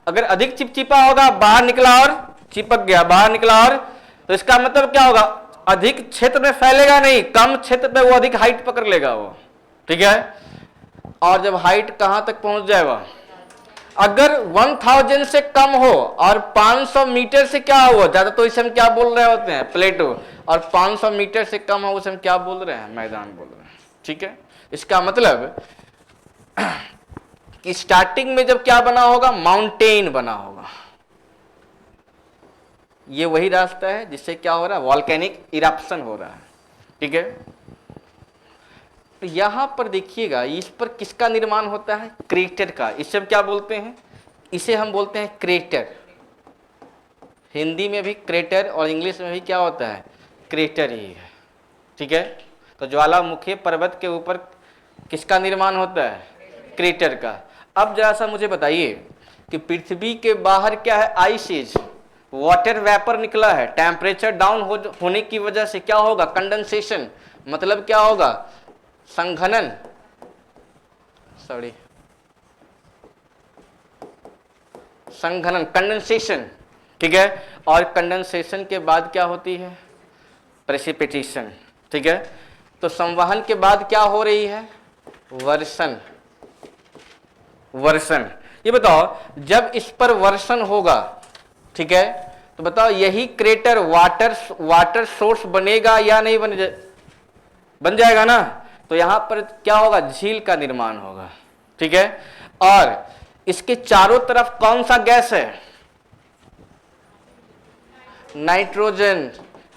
अगर अधिक चिपचिपा होगा, बाहर निकला और चिपक गया, बाहर निकला और, तो इसका मतलब क्या होगा, अधिक क्षेत्र में फैलेगा नहीं, कम क्षेत्र में वो अधिक हाइट पकड़ लेगा वो। ठीक है, और जब हाइट कहां तक पहुंच जाएगा, अगर 1000 से कम हो और 500 मीटर से क्या हो, ज्यादा तो इसे हम क्या बोल रहे होते हैं, प्लेटो, और 500 मीटर से कम हो उसे हम क्या बोल रहे हैं, मैदान बोल रहे हैं। ठीक है, इसका मतलब कि स्टार्टिंग में जब क्या बना होगा, माउंटेन बना होगा। ये वही रास्ता है जिससे क्या हो रहा है, वॉल्केनिक इरप्शन हो रहा है। ठीक है, तो यहां पर देखिएगा, इस पर किसका निर्माण होता है, क्रेटर का। इसे हम क्या बोलते हैं, इसे हम बोलते हैं क्रेटर। हिंदी में भी क्रेटर और इंग्लिश में भी क्या होता है, क्रेटर ही है। ठीक है, तो ज्वालामुखी पर्वत के ऊपर किसका निर्माण होता है, क्रेटर का। अब जरा सा मुझे बताइए कि पृथ्वी के बाहर क्या है, आइस एज, वाटर वेपर निकला है, टेम्परेचर डाउन होने की वजह से क्या होगा, कंडेंसेशन, मतलब क्या होगा, संघनन, संघनन, कंडेंसेशन। ठीक है, और कंडेंसेशन के बाद क्या होती है, प्रेसिपिटेशन। ठीक है, तो संवहन के बाद क्या हो रही है, वर्षण। वर्षण, ये बताओ जब इस पर वर्षण होगा, ठीक है, तो बताओ यही क्रेटर वाटर सोर्स बनेगा या नहीं बन जाएगा ना, तो यहां पर क्या होगा, झील का निर्माण होगा। ठीक है, और इसके चारों तरफ कौन सा गैस है, nitrogen,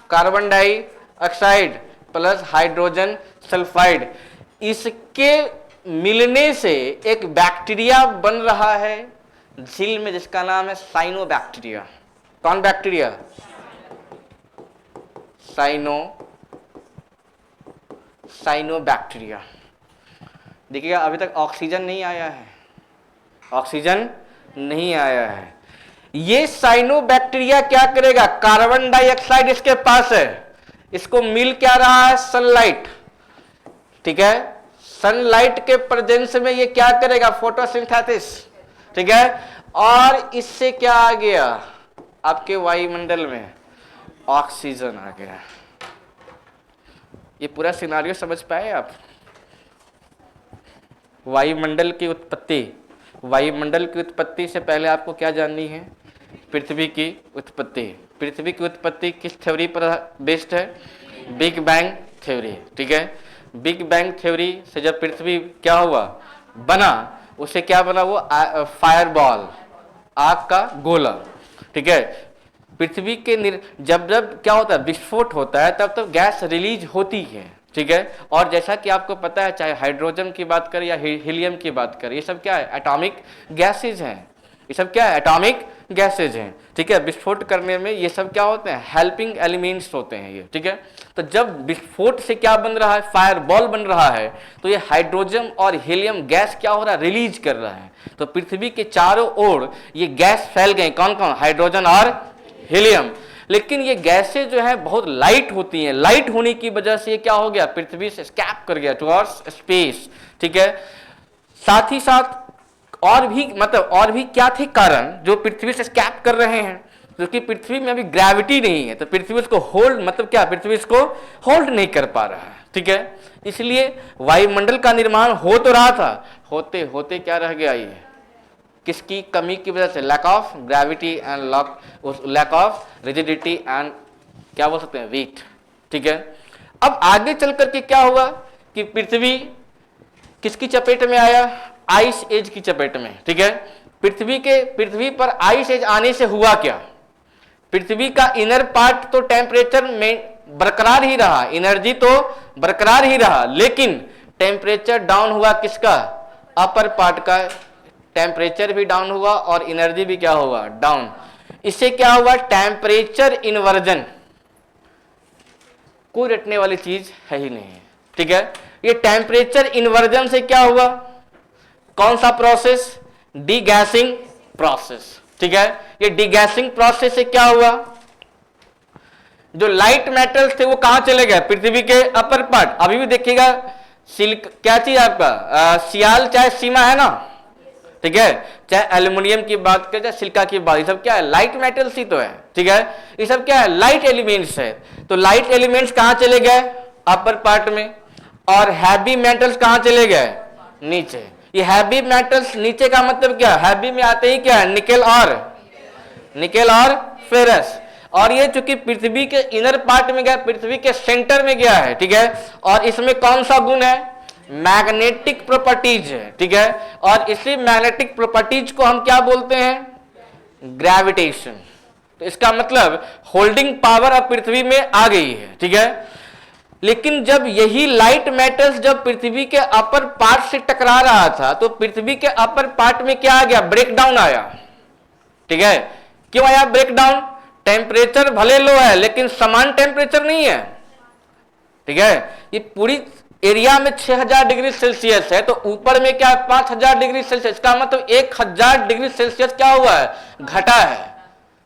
carbon dioxide plus hydrogen sulphide. इसके मिलने से एक बैक्टीरिया बन रहा है झील में, जिसका नाम है साइनोबैक्टीरिया। कौन बैक्टीरिया, साइनोबैक्टीरिया। देखिएगा अभी तक ऑक्सीजन नहीं आया है, ऑक्सीजन नहीं आया है। ये साइनोबैक्टीरिया क्या करेगा, कार्बन डाइऑक्साइड इसके पास है, इसको मिल क्या रहा है, सनलाइट। ठीक है, सनलाइट के प्रेजेंस में ये क्या करेगा, फोटोसिंथेसिस। ठीक है, और इससे क्या आ गया, आपके वायुमंडल में ऑक्सीजन आ गया। ये पूरा सिनारियो समझ पाए आप, वायुमंडल की उत्पत्ति। वायुमंडल की उत्पत्ति से पहले आपको क्या जाननी है, पृथ्वी की उत्पत्ति। पृथ्वी की उत्पत्ति किस थ्योरी पर बेस्ड है, बिग बैंग थ्योरी। ठीक है, बिग बैंग थ्योरी से जब पृथ्वी क्या हुआ, बना, उसे क्या बना, वो फायरबॉल, आग का गोला। ठीक है, पृथ्वी के जब क्या होता है, विस्फोट होता है, तब गैस रिलीज होती है। ठीक है, और जैसा कि आपको पता है, चाहे हाइड्रोजन की बात करें या हीलियम की बात करें, ये सब क्या है, एटॉमिक गैसेज हैं। ये सब क्या है, एटॉमिक गैसेज हैं, ठीक है। विस्फोट करने में ये सब क्या होते हैं, हेल्पिंग एलिमेंट्स होते हैं ये, ठीक है। तो जब विस्फोट से क्या बन रहा है, फायर बॉल बन रहा है, तो ये हाइड्रोजन और हीलियम गैस क्या हो रहा है, रिलीज कर रहा है। तो पृथ्वी के चारों ओर ये गैस फैल गए, कौन कौन, हाइड्रोजन और हीलियम। लेकिन ये गैसें जो है बहुत लाइट होती हैं, लाइट होने की वजह से ये क्या हो गया, पृथ्वी से स्कैप कर गया टुवर्ड्स स्पेस, ठीक है। साथ ही साथ और भी क्या थे कारण जो पृथ्वी से स्कैप कर रहे हैं, क्योंकि पृथ्वी में अभी ग्रेविटी नहीं है, तो पृथ्वी उसको होल्ड पृथ्वी इसको होल्ड नहीं कर पा रहा है, ठीक है। इसलिए वायुमंडल का निर्माण हो तो रहा था, होते होते क्या रह गया, ये किसकी कमी की वजह से, lack of gravity and lack of rigidity and क्या बोल सकते हैं, वेट, ठीक है। अब आगे चल करके क्या हुआ कि पृथ्वी किसकी चपेट में आया, आइस एज की चपेट में, ठीक है। पृथ्वी पर आइस एज आने से हुआ क्या, पृथ्वी का इनर पार्ट तो टेम्परेचर में बरकरार ही रहा, एनर्जी तो बरकरार ही रहा, लेकिन टेम्परेचर डाउन हुआ किसका, अपर पार्ट का टेम्परेचर भी डाउन हुआ और एनर्जी भी क्या हुआ, डाउन। इससे क्या हुआ, टेम्परेचर इन्वर्जन, कोई रटने वाली चीज है ही नहीं है, ठीक है। ये टेम्परेचर इन्वर्जन से क्या हुआ, कौन सा प्रोसेस, डीगैसिंग प्रोसेस, ठीक है। ये डीगैसिंग प्रोसेस से क्या हुआ, जो लाइट मेटल्स थे वो कहां चले गए, पृथ्वी के अपर पार्ट। अभी भी देखिएगा सिल्क क्या चीज आपका, सियाल चाहे सीमा है ना, ठीक है, चाहे एल्युमिनियम की बात करें चाहे सिल्का की बात, ये सब क्या है, लाइट मेटल्स ही तो है, ठीक है। ये सब क्या है, लाइट एलिमेंट्स है। तो लाइट एलिमेंट्स कहां चले गए, अपर पार्ट में, और हैवी मेटल्स कहां चले गए, नीचे। ये हैवी मेटल्स नीचे का मतलब क्या, हैवी में आते ही क्या है, निकेल और फेरस। और ये चूंकि पृथ्वी के इनर पार्ट में गया, पृथ्वी के सेंटर में गया है, ठीक है। और इसमें कौन सा गुण है, मैग्नेटिक प्रॉपर्टीज है, ठीक है। और इसी मैग्नेटिक प्रॉपर्टीज को हम क्या बोलते हैं, ग्रेविटेशन। तो इसका मतलब होल्डिंग पावर अब पृथ्वी में आ गई है, ठीक है। लेकिन जब यही लाइट मेटल्स जब पृथ्वी के अपर पार्ट से टकरा रहा था, तो पृथ्वी के अपर पार्ट में क्या आ गया, ब्रेकडाउन आया, ठीक है। क्यों आया ब्रेकडाउन, टेम्परेचर भले लो है लेकिन समान टेम्परेचर नहीं है, ठीक है। ये पूरी एरिया में 6000 डिग्री सेल्सियस है, तो ऊपर में क्या है 5000 डिग्री सेल्सियस, का मतलब 1000 डिग्री सेल्सियस क्या हुआ है, घटा है,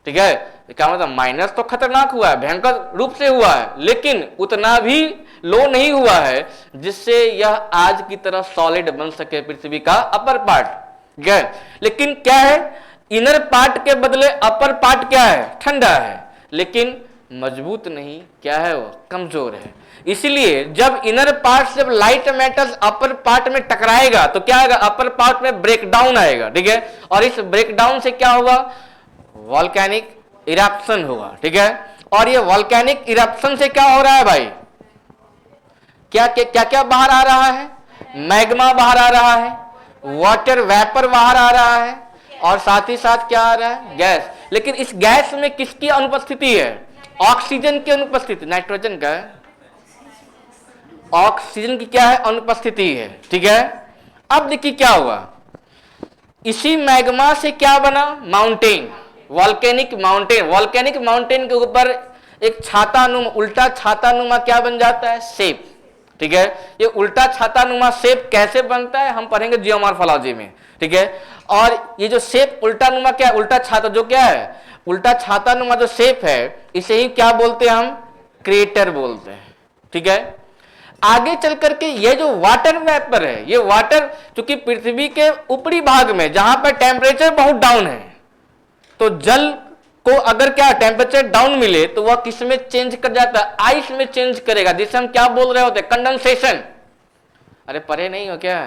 ठीक है। क्या मतलब माइनस तो खतरनाक हुआ है, भयंकर रूप से हुआ है, लेकिन उतना भी लो नहीं हुआ है जिससे यह आज की तरह सॉलिड बन सके पृथ्वी का अपर पार्ट, ठीक है। लेकिन क्या है, इनर पार्ट के बदले अपर पार्ट क्या है, ठंडा है, लेकिन मजबूत नहीं, क्या है वो, कमजोर है। इसलिए जब इनर पार्ट जब लाइट मेटल्स अपर पार्ट में टकराएगा तो क्या आएगा, अपर पार्ट में ब्रेकडाउन आएगा, ठीक है। और इस ब्रेकडाउन से क्या होगा, वॉल्केनिक इरप्शन होगा, ठीक है। और ये वॉल्केनिक इरप्शन से क्या हो रहा है भाई, क्या क्या क्या बाहर आ रहा है, मैग्मा बाहर आ रहा है, वाटर वेपर बाहर आ रहा है, और साथ ही साथ क्या आ रहा है, गैस। लेकिन इस गैस में किसकी अनुपस्थिति है, ऑक्सीजन की अनुपस्थिति, नाइट्रोजन का है, ऑक्सीजन की क्या है, अनुपस्थिति है, ठीक है। अब देखिए क्या हुआ, इसी मैग्मा से क्या बना, माउंटेन, वॉल्केनिक माउंटेन के ऊपर एक छातानुमा, उल्टा छातानुमा क्या बन जाता है, शेप, ठीक है। ये उल्टा छातानुमा शेप कैसे बनता है हम पढ़ेंगे जियोमॉर्फोलॉजी में, ठीक है। और ये जो शेप उल्टा नुमा क्या है, उल्टा छाता जो क्या है, उल्टा छातानुमा जो शेप है, इसे ही क्या बोलते हैं हम, क्रेटर बोलते हैं, ठीक है। आगे चल करके ये जो वाटर वेपर है, ये वाटर चूंकि पृथ्वी के ऊपरी भाग में जहां पर टेम्परेचर बहुत डाउन है, तो जल को अगर क्या टेम्परेचर डाउन मिले तो वह किस में चेंज कर जाता है, आइस में चेंज करेगा, जिसे हम क्या बोल रहे होते हैं, कंडेंसेशन। अरे पढ़े नहीं हो क्या,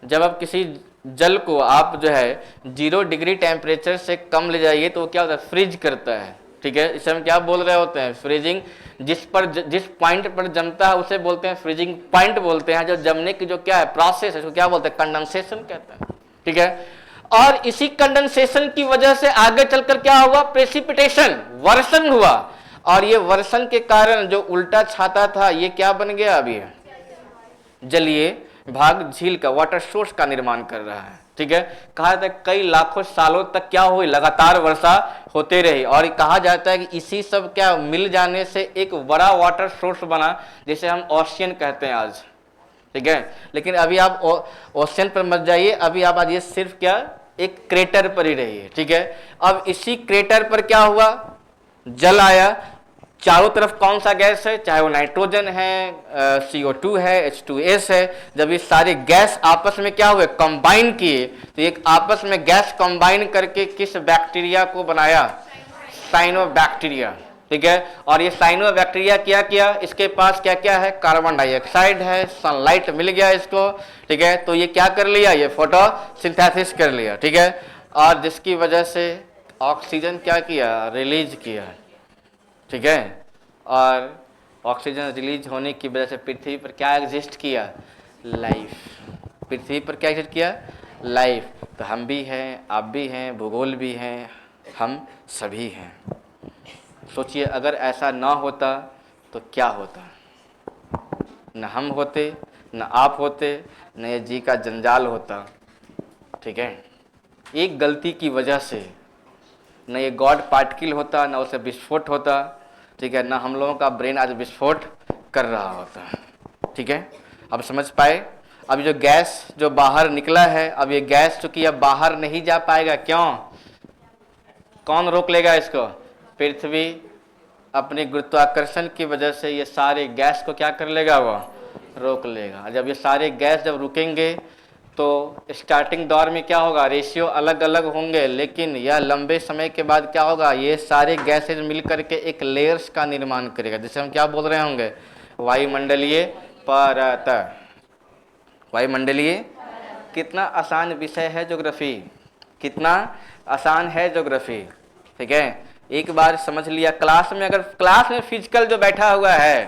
जब आप किसी जल को आप जो है 0 डिग्री टेम्परेचर से कम ले जाइए तो क्या होता है, फ्रीज करता है, ठीक है। इसे हम क्या बोल रहे होते हैं, फ्रीजिंग। जिस पॉइंट पर जमता है उसे बोलते हैं फ्रीजिंग पॉइंट बोलते हैं, जो जमने की जो क्या है प्रोसेस है उसको क्या बोलते हैं, कंडेंसेशन कहते हैं, ठीक है। और इसी कंडेंसेशन की वजह से आगे चलकर क्या हुआ, प्रेसिपिटेशन, वर्षण हुआ, और ये वर्षण के कारण जो उल्टा छाता था ये क्या बन गया, अभी जलीय भाग झील का, वाटर सोर्स का निर्माण कर रहा है, ठीक है। कहा जाता है कई लाखों सालों तक क्या हुई, लगातार वर्षा होते रही, और ये कहा जाता है कि इसी सब क्या मिल जाने से एक बड़ा वाटर सोर्स बना, जिसे हम ओशियन कहते हैं आज, ठीक है। लेकिन अभी आप ओशियन पर मत जाइए, अभी आप आइए सिर्फ क्या एक क्रेटर पर ही रहिए, ठीक है। अब इसी क्रेटर पर क्या हुआ, जल आया, चारों तरफ कौन सा गैस है, चाहे वो नाइट्रोजन है, CO2 है, H2S है। जब ये सारे गैस आपस में क्या हुए, कंबाइन किए, तो एक आपस में गैस कंबाइन करके किस बैक्टीरिया को बनाया, साइनोबैक्टीरिया, ठीक है। और ये साइनोबैक्टीरिया क्या किया, इसके पास क्या क्या है, कार्बन डाइऑक्साइड है, सनलाइट मिल गया इसको, ठीक है। तो ये क्या कर लिया, ये फोटोसिंथेसिस कर लिया, ठीक है। और जिसकी वजह से ऑक्सीजन क्या किया, रिलीज किया, ठीक है। और ऑक्सीजन रिलीज होने की वजह से पृथ्वी पर क्या एग्जिस्ट किया, लाइफ। पृथ्वी पर क्या एग्जिस्ट किया, लाइफ। तो हम भी हैं, आप भी हैं, भूगोल भी हैं, हम सभी हैं। सोचिए अगर ऐसा ना होता तो क्या होता, न हम होते, न आप होते, न ये जी का जंजाल होता, ठीक है। एक गलती की वजह से न ये गॉड पार्टिकल होता, न उसे विस्फोट होता, ठीक है, ना हम लोगों का ब्रेन आज विस्फोट कर रहा होता, ठीक है। अब समझ पाए। अब जो गैस जो बाहर निकला है, अब ये गैस चूंकि अब बाहर नहीं जा पाएगा, क्यों, कौन रोक लेगा इसको, पृथ्वी अपनी गुरुत्वाकर्षण की वजह से ये सारे गैस को क्या कर लेगा, वो रोक लेगा। जब ये सारे गैस जब रुकेंगे तो स्टार्टिंग दौर में क्या होगा, रेशियो अलग अलग होंगे, लेकिन यह लंबे समय के बाद क्या होगा, ये सारे गैसेज मिल करके एक लेयर्स का निर्माण करेगा, जिसे हम क्या बोल रहे होंगे, वायुमंडलीय परत। वायुमंडलीय, कितना आसान विषय है ज्योग्राफी, कितना आसान है ज्योग्राफी, ठीक है। एक बार समझ लिया क्लास में, अगर क्लास में फिजिकल जो बैठा हुआ है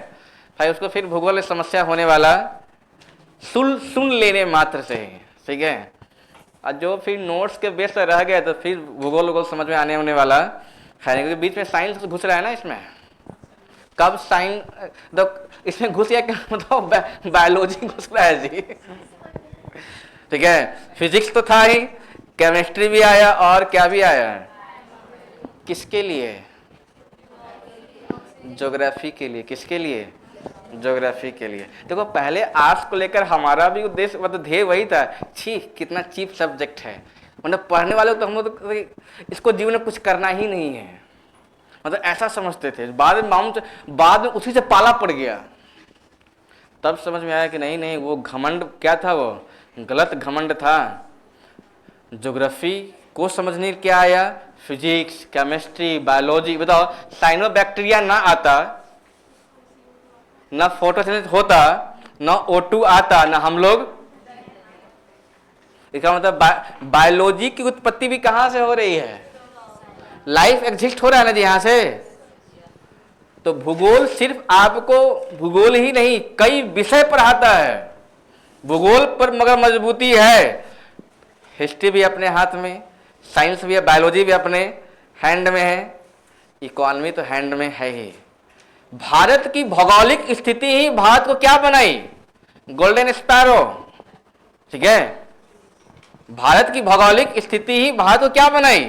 भाई, उसको फिर भूगोल में समस्या होने वाला सुन लेने मात्र से ही, ठीक है। और जो फिर नोट्स के बेस पर रह गए तो फिर भूगोल समझ में आने होने वाला है, क्योंकि बीच में साइंस घुस रहा है ना इसमें। कब तो इसमें घुस गया क्या मतलब, बायोलॉजी घुस रहा है जी, ठीक है। फिजिक्स तो था ही, केमिस्ट्री भी आया, और क्या भी आया, किसके लिए, ज्योग्राफी के लिए। किसके लिए, ज्योग्राफी के लिए। देखो पहले आर्ट्स को लेकर हमारा भी उद्देश्य मतलब ध्येय वही था, छी कितना चीप सब्जेक्ट है, मतलब पढ़ने वाले तो हम लोग तो इसको जीवन में कुछ करना ही नहीं है, मतलब ऐसा समझते थे। बाद में उसी से पाला पड़ गया, तब समझ में आया कि नहीं नहीं, वो घमंड क्या था, वो गलत घमंड था। ज्योग्राफी को समझने क्या आया, फिजिक्स, केमिस्ट्री, बायोलॉजी। बताओ साइनोबैक्टीरिया ना आता, ना फोटोसिंथेसिस होता, ना O2 आता, ना हम लोग, इसका मतलब बायोलॉजी की उत्पत्ति भी कहां से हो रही है, लाइफ एग्जिस्ट हो रहा है ना जी यहां से। तो भूगोल सिर्फ आपको भूगोल ही नहीं, कई विषय पढ़ाता है। भूगोल पर मगर मजबूती है, हिस्ट्री भी अपने हाथ में, साइंस भी है, बायोलॉजी भी अपने हैंड में है, इकोनॉमी तो हैंड में है ही। भारत की भौगोलिक स्थिति ही भारत को क्या बनाई, गोल्डन स्पैरो, ठीक है। भारत की भौगोलिक स्थिति ही भारत को क्या बनाई,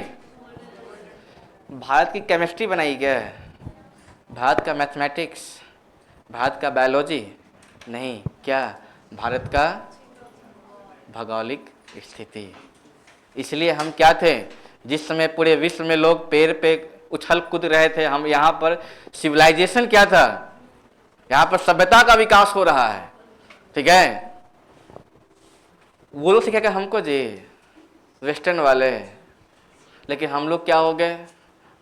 भारत की केमिस्ट्री बनाई क्या, भारत का मैथमेटिक्स, भारत का बायोलॉजी नहीं, क्या, भारत का भौगोलिक स्थिति। इसलिए हम क्या थे, जिस समय पूरे विश्व में लोग पैर पे उछल कूद रहे थे, हम यहाँ पर सिविलाइजेशन क्या था, यहाँ पर सभ्यता का विकास हो रहा है, ठीक है। वो लोग सिखाएगा हमको जी, वेस्टर्न वाले, लेकिन हम लोग क्या हो गए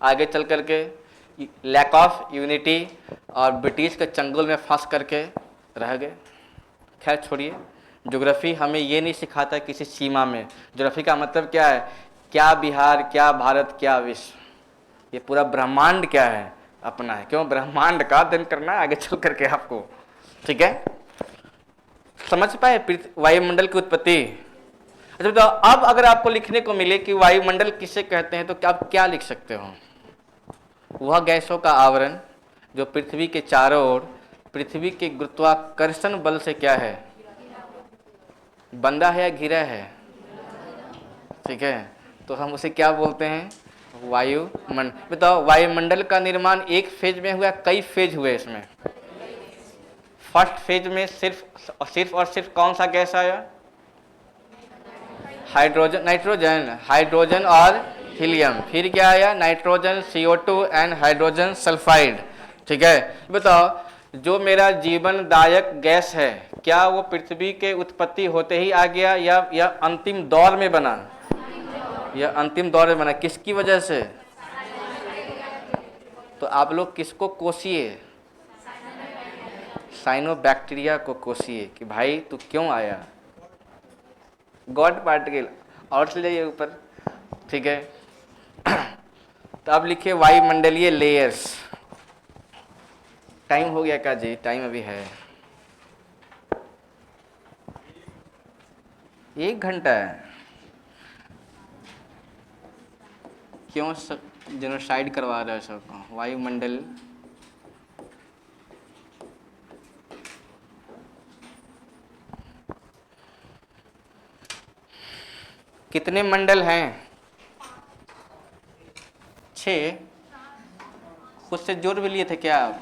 आगे चल करके, लैक ऑफ यूनिटी और ब्रिटिश के चंगुल में फंस करके रह गए। खैर छोड़िए, ज्योग्राफी हमें ये नहीं सिखाता किसी सीमा में। ज्योग्राफी का मतलब क्या है, क्या बिहार, क्या भारत, क्या विश्व, ये पूरा ब्रह्मांड क्या है अपना है। क्यों, ब्रह्मांड का अध्ययन करना है आगे चल करके आपको, ठीक है। समझ पाए वायुमंडल की उत्पत्ति। अच्छा तो अब अगर आपको लिखने को मिले कि वायुमंडल किसे कहते हैं, तो आप क्या लिख सकते हो, वह गैसों का आवरण जो पृथ्वी के चारों ओर पृथ्वी के गुरुत्वाकर्षण बल से क्या है, बंधा है या घिरा है, ठीक है, तो हम उसे क्या बोलते हैं? वायुमंडल। बताओ, वायुमंडल का निर्माण एक फेज में हुआ, कई फेज हुए इसमें? फर्स्ट फेज में सिर्फ और सिर्फ कौन सा गैस आया? हाइड्रोजन, नाइट्रोजन, हाइड्रोजन और हीलियम। फिर क्या आया? Nitrogen, CO2 and hydrogen sulphide. ठीक है, बताओ, जो मेरा जीवनदायक गैस है, क्या वो पृथ्वी के उत्पत्ति होते ही आ गया या अंतिम दौर में बना? यह अंतिम दौर में बना। किसकी वजह से? तो आप लोग किसको कोसिए? साइनोबैक्टीरिया को कोसिए कि भाई तू क्यों आया। God particle. और चले जाइए ऊपर। ठीक है, तो अब लिखिए वायुमंडलीय लेयर्स। टाइम हो गया क्या जी? टाइम अभी है, 1 घंटा है। क्यों सब जेनोसाइड करवा रहे हो सबको? वायुमंडल कितने मंडल हैं? 6। खुद से जोड़ भी लिए थे क्या आप?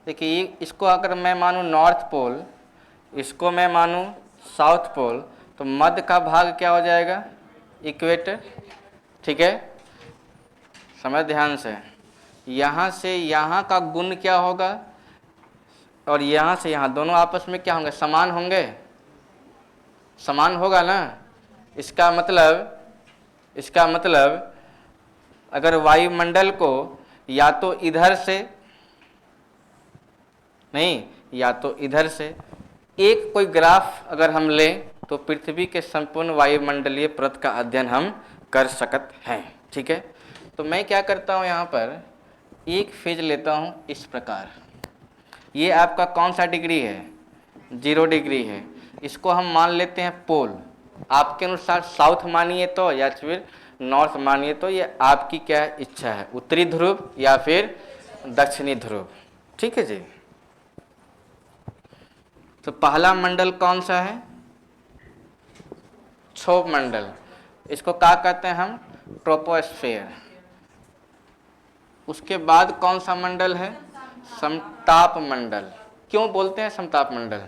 देखिए, इसको अगर मैं मानूं नॉर्थ पोल, इसको मैं मानूं साउथ पोल, तो मध्य का भाग क्या हो जाएगा? इक्वेटर। ठीक है, समझ ध्यान से। यहाँ से यहाँ का गुण क्या होगा? और यहाँ से यहाँ, दोनों आपस में क्या होंगे? समान होंगे। समान होगा ना। इसका मतलब अगर वायुमंडल को या तो इधर से, नहीं, या तो इधर से एक कोई ग्राफ अगर हम लें, तो पृथ्वी के संपूर्ण वायुमंडलीय परत का अध्ययन हम कर सकते हैं। ठीक है, तो मैं क्या करता हूँ, यहाँ पर एक फेज लेता हूँ इस प्रकार। ये आपका कौन सा डिग्री है? 0 डिग्री है। इसको हम मान लेते हैं पोल। आपके अनुसार साउथ मानिए तो, या फिर नॉर्थ मानिए तो, ये आपकी क्या इच्छा है, उत्तरी ध्रुव या फिर दक्षिणी ध्रुव। ठीक है जी। तो पहला मंडल कौन सा है? क्षोभ मंडल। इसको क्या कहते हैं हम? ट्रोपोस्फेयर। उसके बाद कौन सा मंडल है? समताप मंडल। क्यों बोलते हैं समताप मंडल?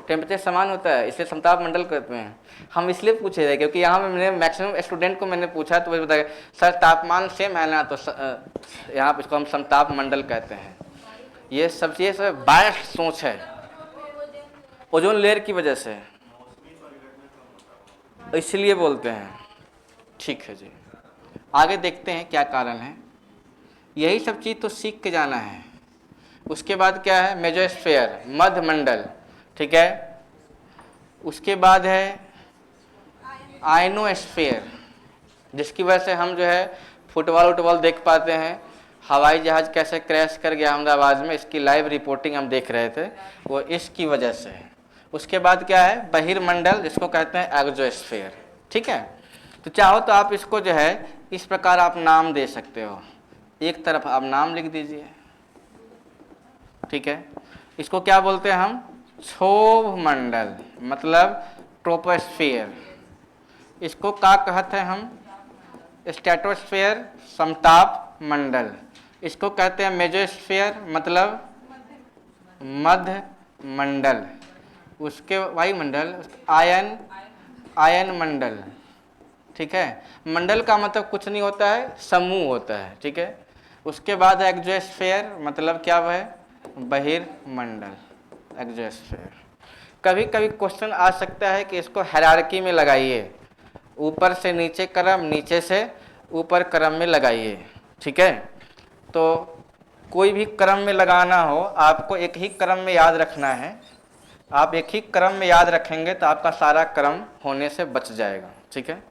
टेम्परेचर समान होता है, इसलिए समताप मंडल कहते हैं। हम इसलिए पूछे थे क्योंकि यहाँ पे मैंने मैक्सिमम स्टूडेंट को मैंने पूछा तो वो बताया सर तापमान सेम है ना, तो यहाँ पे इसको हम समताप मंडल कहते हैं। ये सब चीज़ बायस्ड सोच है, ओजोन लेयर की वजह से, इसलिए बोलते हैं। ठीक है जी, आगे देखते हैं क्या कारण है। यही सब चीज़ तो सीख के जाना है। उसके बाद क्या है? मेसोस्फीयर, मध्य मंडल। ठीक है, उसके बाद है आयनोस्फीयर, जिसकी वजह से हम जो है फुटबॉल देख पाते हैं। हवाई जहाज़ कैसे क्रैश कर गया अहमदाबाद में, इसकी लाइव रिपोर्टिंग हम देख रहे थे, वो इसकी वजह से है। उसके बाद क्या है? बहिर्मंडल, जिसको कहते हैं एक्सोस्फीयर। ठीक है, तो चाहो तो आप इसको जो है इस प्रकार आप नाम दे सकते हो। एक तरफ आप नाम लिख दीजिए। ठीक है, इसको क्या बोलते हैं हम? क्षोभ मंडल, मतलब ट्रोपोस्फीयर। इसको क्या कहते हैं हम? स्ट्रेटोस्फीयर, समताप मंडल। इसको कहते हैं मेसोस्फीयर, मतलब मध्य मंडल। उसके वायुमंडल आयन मंडल। ठीक है, मंडल का मतलब कुछ नहीं होता है, समूह होता है। ठीक है, उसके बाद है एक्सोस्फीयर, मतलब क्या है? बहिर्मंडल, एक्सोस्फीयर। कभी कभी क्वेश्चन आ सकता है कि इसको हायरार्की में लगाइए, ऊपर से नीचे क्रम, नीचे से ऊपर क्रम में लगाइए। ठीक है, तो कोई भी क्रम में लगाना हो, आपको एक ही क्रम में याद रखना है। आप एक ही क्रम में याद रखेंगे तो आपका सारा क्रम होने से बच जाएगा। ठीक है,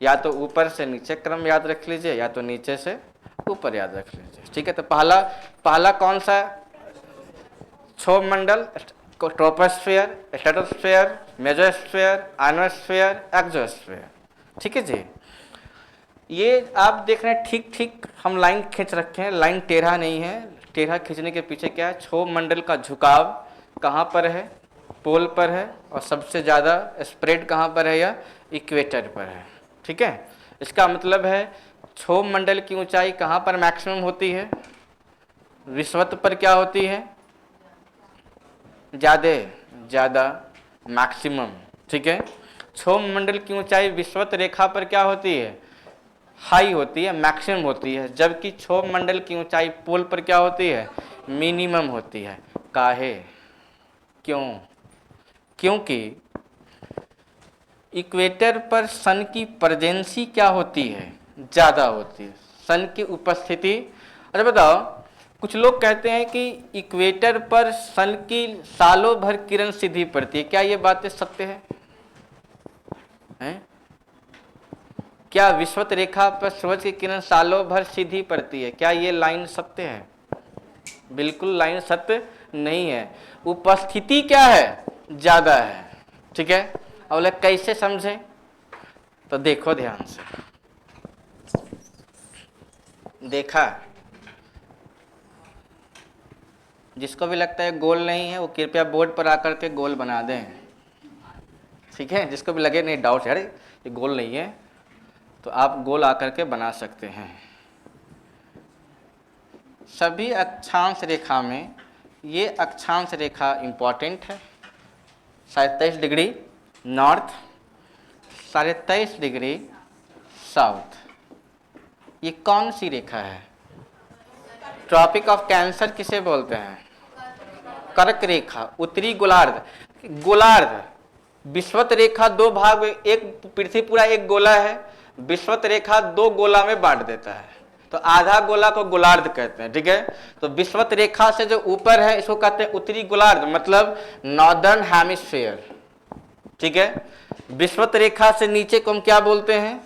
या तो ऊपर से नीचे क्रम याद रख लीजिए, या तो नीचे से ऊपर याद रख लीजिए। ठीक है, तो पहला कौन सा? क्षोभ मंडल, troposphere, stratosphere, mesosphere, ionosphere, exosphere. ठीक है जी। ये आप देख रहे हैं ठीक ठीक हम लाइन खींच रखे हैं, लाइन टेढ़ा नहीं है। टेढ़ा खींचने के पीछे क्या है, क्षोभ मंडल का झुकाव कहाँ पर है, पोल पर है, और सबसे ज़्यादा स्प्रेड कहाँ पर है, या इक्वेटर पर है। ठीक है, इसका मतलब है क्षोभ मंडल की ऊंचाई कहाँ पर मैक्सिमम होती है, विषुवत पर क्या होती है, ज़्यादा मैक्सिमम। ठीक है, क्षोभ मंडल की ऊंचाई विषुवत रेखा पर क्या होती है, हाई होती है, मैक्सिमम होती है, जबकि क्षोभ मंडल की ऊंचाई पोल पर क्या होती है, मिनिमम होती है। काहे, क्यों? क्योंकि इक्वेटर पर सन की प्रेजेंसी क्या होती है, ज़्यादा होती है, सन की उपस्थिति। अच्छा बताओ, कुछ लोग कहते हैं कि इक्वेटर पर सन की सालों भर किरण सीधी पड़ती है, क्या ये बातें सत्य है? क्या विषुवत रेखा पर सूरज की किरण सालों भर सीधी पड़ती है, क्या ये लाइन सत्य है? बिल्कुल लाइन सत्य नहीं है, उपस्थिति क्या है, ज़्यादा है। ठीक है, अब बोले कैसे समझें, तो देखो ध्यान से, देखा, जिसको भी लगता है गोल नहीं है वो कृपया बोर्ड पर आकर के गोल बना दें। ठीक है, जिसको भी लगे नहीं डाउट है अरे ये गोल नहीं है, तो आप गोल आकर के बना सकते हैं। सभी अक्षांश रेखा में ये अक्षांश रेखा इम्पॉर्टेंट है, 27 डिग्री नॉर्थ, 23.5 डिग्री साउथ। ये कौन सी रेखा है? ट्रॉपिक ऑफ कैंसर किसे बोलते हैं? कर्क रेखा, उत्तरी गोलार्ध। गोलार्ध, विषुवत रेखा दो भाग में, एक पृथ्वी पूरा एक गोला है, विषुवत रेखा दो गोला में बांट देता है, तो आधा गोला को गोलार्ध कहते हैं। ठीक है, तो विषुवत रेखा से जो ऊपर है इसको कहते हैं उत्तरी गोलार्ध, मतलब नॉर्दर्न हेमिस्फीयर। ठीक है, विषुवत रेखा से नीचे को हम क्या बोलते हैं?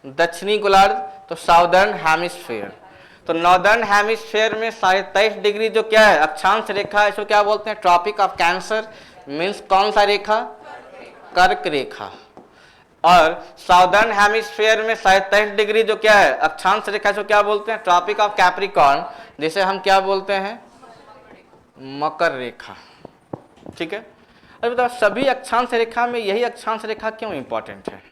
दक्षिणी गोलार्ध, तो साउदर्न हेमिस्फीयर। तो नॉर्दर्न हेमिस्फीयर में 23.5 डिग्री जो क्या है अक्षांश रेखा, इसको क्या बोलते हैं? ट्रॉपिक ऑफ कैंसर, मीन्स कौन सा रेखा? कर्क रेखा। और साउदर्न हेमिस्फीयर में 27 डिग्री जो क्या है अक्षांश रेखा, इसको क्या बोलते हैं? ट्रॉपिक ऑफ कैप्रिकॉर्न, जिसे हम क्या बोलते हैं? मकर रेखा। ठीक है, अब बताओ सभी अक्षांश रेखा में यही अक्षांश रेखा क्यों इंपॉर्टेंट है?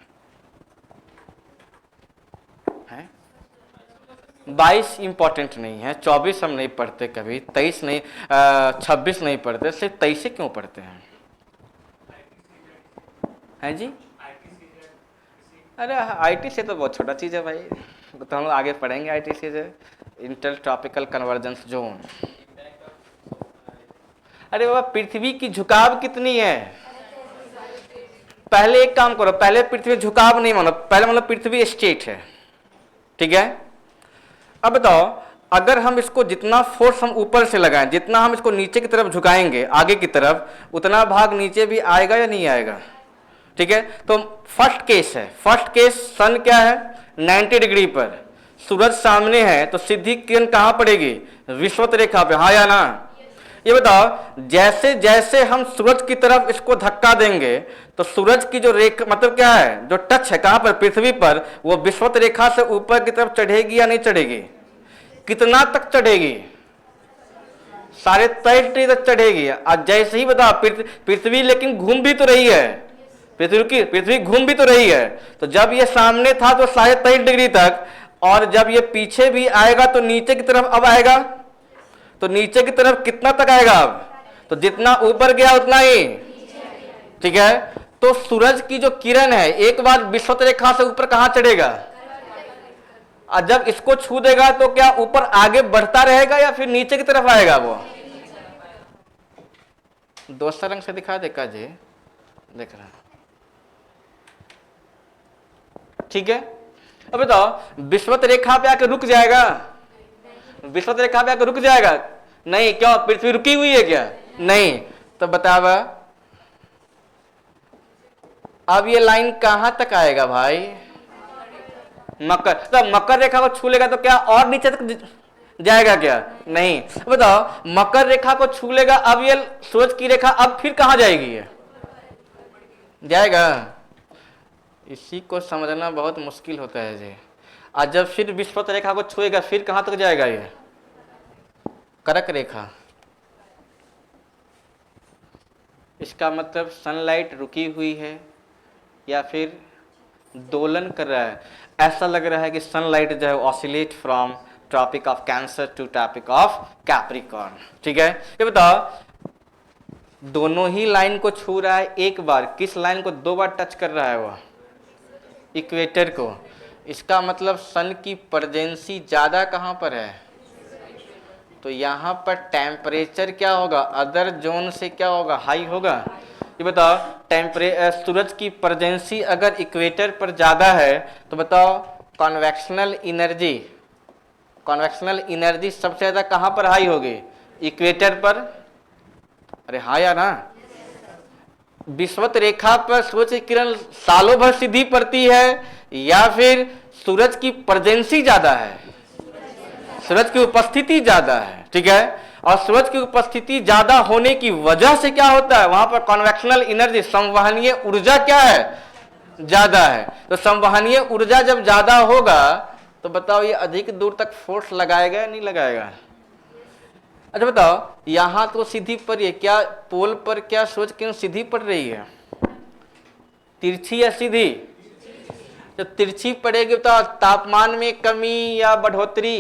22 इंपॉर्टेंट नहीं है, 24 हम नहीं पढ़ते कभी, 23 नहीं, 26 नहीं पढ़ते, सिर्फ 23 से क्यों पढ़ते हैं? हैं जी? अरे आईटी से तो बहुत छोटा चीज़ है भाई, तो हम लोग आगे पढ़ेंगे आईटी से, जो इंटर ट्रॉपिकल कन्वर्जेंस जोन। अरे बाबा पृथ्वी की झुकाव कितनी है? पहले एक काम करो, पहले पृथ्वी झुकाव नहीं मानो, पहले मतलब पृथ्वी स्ट्रेट है। ठीक है, अब बताओ अगर हम इसको जितना फोर्स हम ऊपर से लगाएं, जितना हम इसको नीचे की तरफ झुकाएंगे आगे की तरफ, उतना भाग नीचे भी आएगा या नहीं आएगा? ठीक है, तो फर्स्ट केस है, फर्स्ट केस सन क्या है 90 डिग्री पर, सूरज सामने है, तो सीधी किरण कहाँ पड़ेगी? विषुवत रेखा पे, हाँ या ना? ये बताओ जैसे जैसे हम सूरज की तरफ इसको धक्का देंगे तो सूरज की जो रेखा मतलब क्या है, जो टच है कहाँ पर? पृथ्वी पर, वो विषुवत रेखा से ऊपर की तरफ चढ़ेगी या नहीं चढ़ेगी? कितना तक चढ़ेगी? 23.5 डिग्री तक चढ़ेगी। आज जैसे ही बताओ पृथ्वी लेकिन घूम भी तो रही है, पृथ्वी घूम भी तो रही है, तो जब ये सामने था तो 23.5 डिग्री तक, और जब ये पीछे भी आएगा तो नीचे की तरफ अब आएगा, तो नीचे की तरफ कितना तक आएगा अब? तो जितना ऊपर गया उतना ही। ठीक है, तो सूरज की जो किरण है एक बार विषुवत रेखा से ऊपर कहां चढ़ेगा? और जब इसको छू देगा तो क्या ऊपर आगे बढ़ता रहेगा या फिर नीचे की तरफ आएगा? वो दूसरा रंग से दिखा दे का जी, देख रहा। ठीक है, अब बताओ विषुवत रेखा पे आकर रुक जाएगा? विषुवत रेखा पे आकर रुक जाएगा? नहीं, क्यों? पृथ्वी रुकी हुई है क्या? नहीं, तो बतावा अब ये लाइन कहां तक आएगा भाई? मकर, तो मकर रेखा को छू लेगा तो क्या और नीचे तक जाएगा क्या? नहीं। बताओ मकर रेखा को छू लेगा, अब ये सूरज की रेखा अब फिर कहां जाएगी? ये जाएगा इसी को समझना बहुत मुश्किल होता है जी। आज जब फिर विषुवत रेखा को छुएगा फिर कहाँ तक जाएगा ये? कर्क रेखा। इसका मतलब सनलाइट रुकी हुई है या फिर दोलन कर रहा है। ऐसा लग रहा है कि सनलाइट जो है oscillate from tropic of Cancer to tropic of Capricorn. ठीक है, ये बताओ दोनों ही लाइन को छू रहा है एक बार, किस लाइन को 2 बार टच कर रहा है? वो इक्वेटर को। इसका मतलब सन की प्रेजेंसी ज्यादा कहाँ पर है? तो यहाँ पर टेम्परेचर क्या होगा? अदर जोन से क्या होगा? हाई होगा। ये बताओ सूरज की प्रेजेंसी अगर इक्वेटर पर ज्यादा है तो बताओ कन्वेक्शनल एनर्जी सबसे ज्यादा कहाँ पर हाई होगी? इक्वेटर पर। अरे हाँ या ना? विषुवत रेखा पर सूरज की किरण सालों भर सीधी पड़ती है या फिर सूरज की प्रेजेंसी ज्यादा है? सूरज की उपस्थिति ज्यादा है। ठीक है, और सूरज की उपस्थिति ज्यादा होने की वजह से क्या होता है? वहां पर कन्वेक्शनल एनर्जी, संवहनीय ऊर्जा क्या है? ज्यादा है। तो संवहनीय ऊर्जा जब ज्यादा होगा तो बताओ ये अधिक दूर तक फोर्स लगाएगा या नहीं लगाएगा? अच्छा बताओ, यहां तो सीधी पड़ रही है, क्या पोल पर क्या सूरज किरण सीधी पड़ रही है? तिरछी या सीधी? जब तिरछी पड़ेगी तो तापमान में कमी या बढ़ोतरी?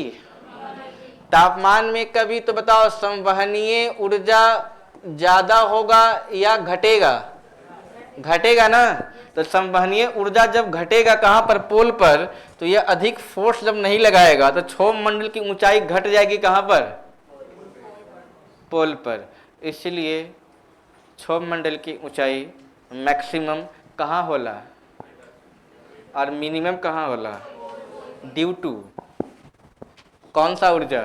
तापमान में कभी तो बताओ संवहनीय ऊर्जा ज्यादा होगा या घटेगा? घटेगा ना। तो संवहनीय ऊर्जा जब घटेगा कहां पर? पोल पर। तो यह अधिक फोर्स जब नहीं लगाएगा तो क्षोभ मंडल की ऊंचाई घट जाएगी कहां पर? पोल पर। इसलिए क्षोभ मंडल की ऊंचाई मैक्सिमम कहां होला और मिनिमम कहां होला? ड्यू टू कौन सा ऊर्जा?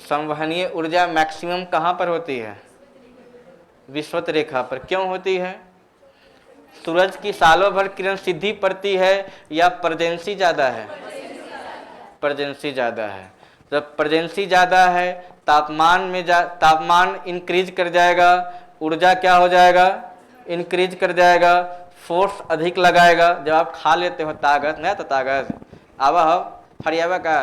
संवहनीय ऊर्जा मैक्सिमम कहां पर होती है? विषुवत रेखा पर। क्यों होती है? सूरज की सालों भर किरण सीधी पड़ती है या प्रेजेंसी ज्यादा है? प्रेजेंसी ज्यादा है। जब प्रेजेंसी ज्यादा है तापमान इंक्रीज कर जाएगा, ऊर्जा क्या हो जाएगा? इंक्रीज कर जाएगा, फोर्स अधिक लगाएगा। जब आप खा लेते हो ताकत, नहीं तो ताकत आवा हो फरियावा का।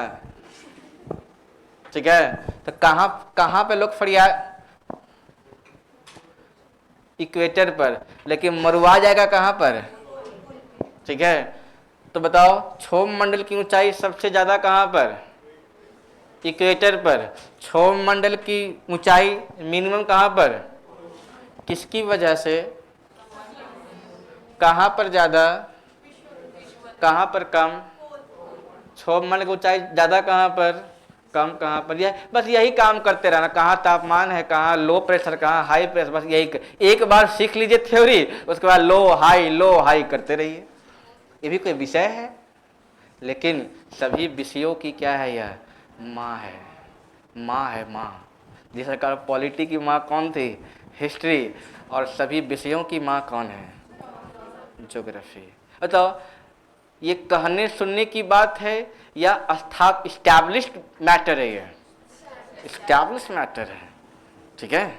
ठीक है, तो कहां पे लोग फरिया? इक्वेटर पर। लेकिन मरुआ जाएगा कहां पर? ठीक है, तो बताओ क्षोभ मंडल की ऊंचाई सबसे ज्यादा कहां पर? इक्वेटर पर। क्षोभ मंडल की ऊंचाई मिनिमम कहां पर? किसकी वजह से? कहां पर ज्यादा, कहां पर कम? क्षोभ मंडल की ऊंचाई ज्यादा कहां पर, कम कहां पर? यह बस यही काम करते रहना, कहां तापमान है, कहां लो प्रेशर, कहां हाई प्रेशर, बस यही एक बार सीख लीजिए थ्योरी, उसके बाद लो हाई करते रहिए। ये भी कोई विषय है? लेकिन सभी विषयों की क्या है? यह माँ है, माँ है माँ। जिस प्रकार पॉलिटी की माँ कौन थी? हिस्ट्री। और सभी विषयों की माँ कौन है? ज्योग्राफी। बताओ ये कहने सुनने की बात है या इस्टैब्लिश्ड मैटर है? ये इस्टैब्लिश्ड मैटर है। ठीक है,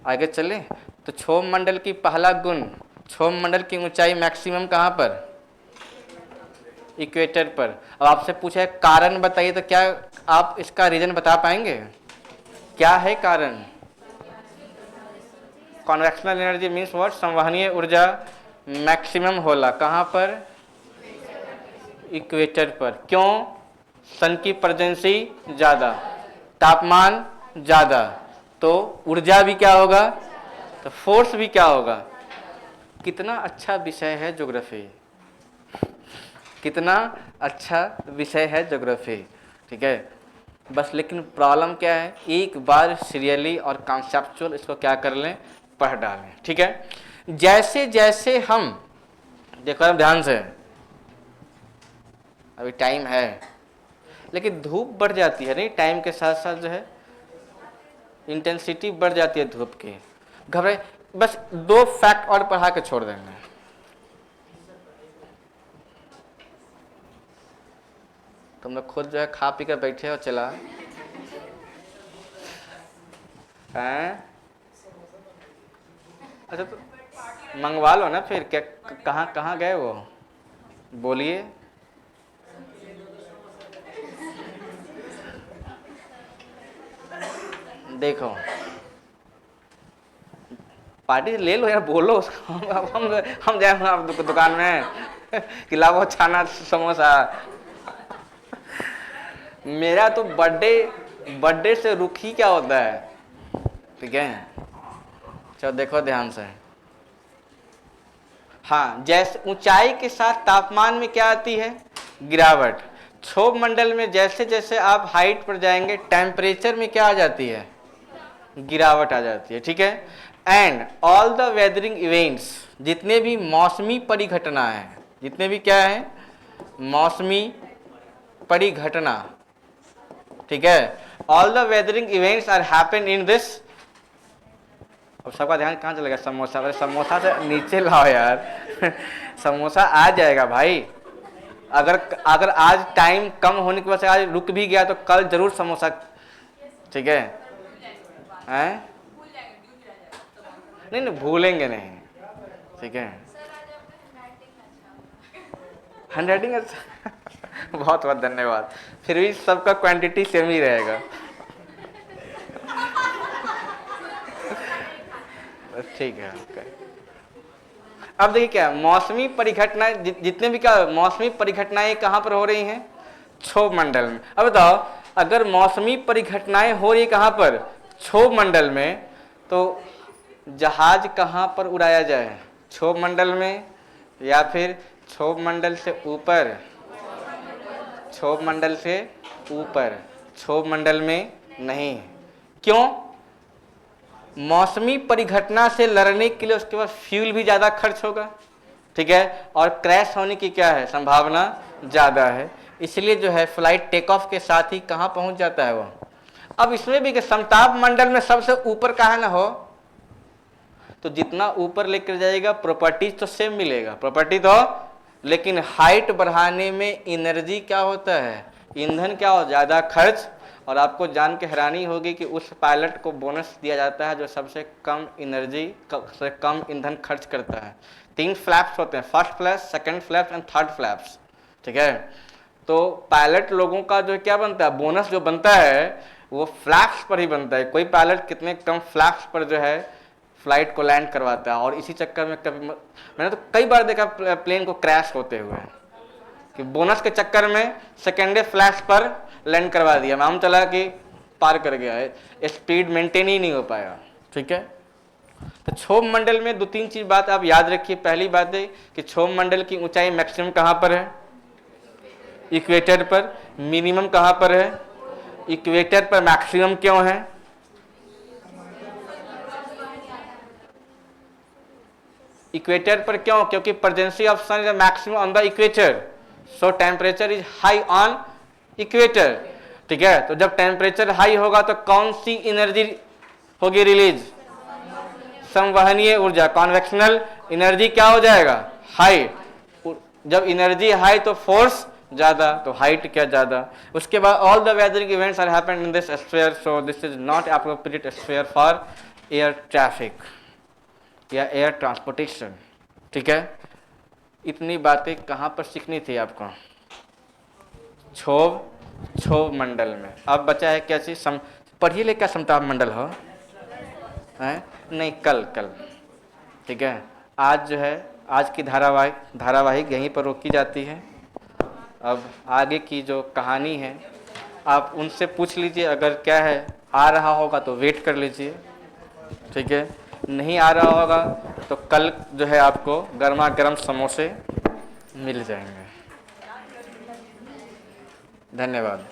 आगे चले तो क्षोभ मंडल की पहला गुण, क्षोभ मंडल की ऊंचाई मैक्सिमम कहां पर? इक्वेटर पर। अब आपसे पूछा है कारण बताइए, तो क्या आप इसका रीजन बता पाएंगे? क्या है कारण? Convectional energy means what? संवहनीय ऊर्जा मैक्सिमम होला कहां पर? इक्वेटर पर। क्यों? सन की प्रेजेंसी ज्यादा, तापमान ज्यादा, तो ऊर्जा भी क्या होगा? तो फोर्स भी क्या होगा? कितना अच्छा विषय है ज्योग्राफी, कितना अच्छा विषय है ज्योग्राफी। ठीक है, बस लेकिन प्रॉब्लम क्या है? एक बार सीरियली और कॉन्सेप्चुअल इसको क्या कर लें? पढ़ डालें। ठीक है, जैसे जैसे हम देखो ध्यान से, अभी टाइम है लेकिन धूप बढ़ जाती है नहीं, टाइम के साथ साथ जो है इंटेंसिटी बढ़ जाती है धूप की। घबराए, बस 2 फैक्ट और पढ़ा के छोड़ देंगे। तुम लोग खुद जो है खा पी कर बैठे हो चला हैं? अच्छा तो मंगवा लो ना फिर, क्या कहाँ कहाँ गए वो, बोलिए। देखो पार्टी ले लो यार, बोलो उसको। हम जाए आप दुकान में खिलाओ छाना समोसा। मेरा तो बर्थडे से रुख ही क्या होता है, ठीक है। चलो देखो ध्यान से। हाँ, जैसे ऊंचाई के साथ तापमान में क्या आती है, गिरावट। क्षोभ मंडल में जैसे जैसे आप हाइट पर जाएंगे टेम्परेचर में क्या आ जाती है, गिरावट आ जाती है, ठीक है। And all the weathering events, जितने भी मौसमी परिघटना है, जितने भी क्या है मौसमी परिघटना, ठीक है, all the weathering events are happen in this. अब सबका ध्यान कहाँ चलेगा, समोसा, अरे समोसा से नीचे लाओ यार। समोसा आ जाएगा भाई। अगर आज टाइम कम होने की वजह से आज रुक भी गया तो कल जरूर समोसा, ठीक है। हैं? नहीं नहीं भूलेंगे नहीं, ठीक है। हैंडराइटिंग अच्छा। बहुत बहुत धन्यवाद। फिर भी सबका क्वांटिटी सेम ही रहेगा। ठीक है, ओके। अब देखिए क्या मौसमी परिघटनाएं, जितने भी क्या मौसमी परिघटनाएं कहाँ पर हो रही हैं, क्षोभ मंडल में। अब बताओ अगर मौसमी परिघटनाएं हो रही कहाँ पर, क्षोभ मंडल में, तो जहाज कहाँ पर उड़ाया जाए, क्षोभ मंडल में या फिर क्षोभ मंडल से ऊपर, क्षोभ मंडल से ऊपर, क्षोभ मंडल में नहीं। क्यों, मौसमी परिघटना से लड़ने के लिए उसके पास फ्यूल भी ज़्यादा खर्च होगा, ठीक है, और क्रैश होने की क्या है संभावना ज़्यादा है। इसलिए जो है फ्लाइट टेक ऑफ के साथ ही कहाँ पहुँच जाता है वो। अब इसमें भी कि समताप मंडल में सबसे ऊपर कहाँ ना हो, तो जितना ऊपर लेकर जाएगा प्रॉपर्टीज तो सेम मिलेगा, प्रॉपर्टी तो, लेकिन हाइट बढ़ाने में एनर्जी क्या होता है, ईंधन क्या हो ज़्यादा खर्च। और आपको जान के हैरानी होगी कि उस पायलट को बोनस दिया जाता है जो सबसे कम एनर्जी से कम ईंधन खर्च करता है। 3 फ्लैप्स होते हैं, first flaps, second flaps and third flaps, ठीक है। तो पायलट लोगों का जो क्या बनता है, बोनस जो बनता है वो फ्लैप्स पर ही बनता है। कोई पायलट कितने कम फ्लैप्स पर जो है फ्लाइट को लैंड करवाता है, और इसी चक्कर में कभी मैंने तो कई बार देखा प्लेन को क्रैश होते हुए कि बोनस के चक्कर में सेकेंडरी फ्लैप्स पर लैंड करवा दिया, मालूम चला कि पार कर गया है, स्पीड मेंटेन ही नहीं हो पाया, ठीक है। तो क्षोभ मंडल में 2-3 चीज बात आप याद रखिए। पहली बात है कि क्षोभ मंडल की ऊंचाई मैक्सिमम कहाँ पर है, इक्वेटर पर। मिनिमम कहाँ पर है, इक्वेटर पर। मैक्सिमम क्यों है, इक्वेटर पर क्यों, क्योंकि presence of sun is maximum on the equator, so temperature is high on equator, ठीक है। तो जब टेम्परेचर हाई होगा तो कौन सी एनर्जी होगी रिलीज, संवहनीय ऊर्जा, कॉन्वेक्शनल एनर्जी क्या हो जाएगा, हाई। जब एनर्जी हाई तो फोर्स ज्यादा, तो हाइट क्या ज्यादा। उसके बाद all the weathering events are happened in this sphere, so this is not appropriate sphere for air traffic या एयर ट्रांसपोर्टेशन, ठीक है। इतनी बातें कहाँ पर सीखनी थी आपको, क्षोभ मंडल में। अब बचा है क्या चीज, पढ़िए ले क्या समताप मंडल हो है? नहीं कल, ठीक है। आज जो है आज की धारावाहिक यहीं पर रोकी जाती है। अब आगे की जो कहानी है आप उनसे पूछ लीजिए, अगर क्या है आ रहा होगा तो वेट कर लीजिए, ठीक है। नहीं आ रहा होगा तो कल जो है आपको गर्मा गर्म समोसे मिल जाएंगे। धन्यवाद।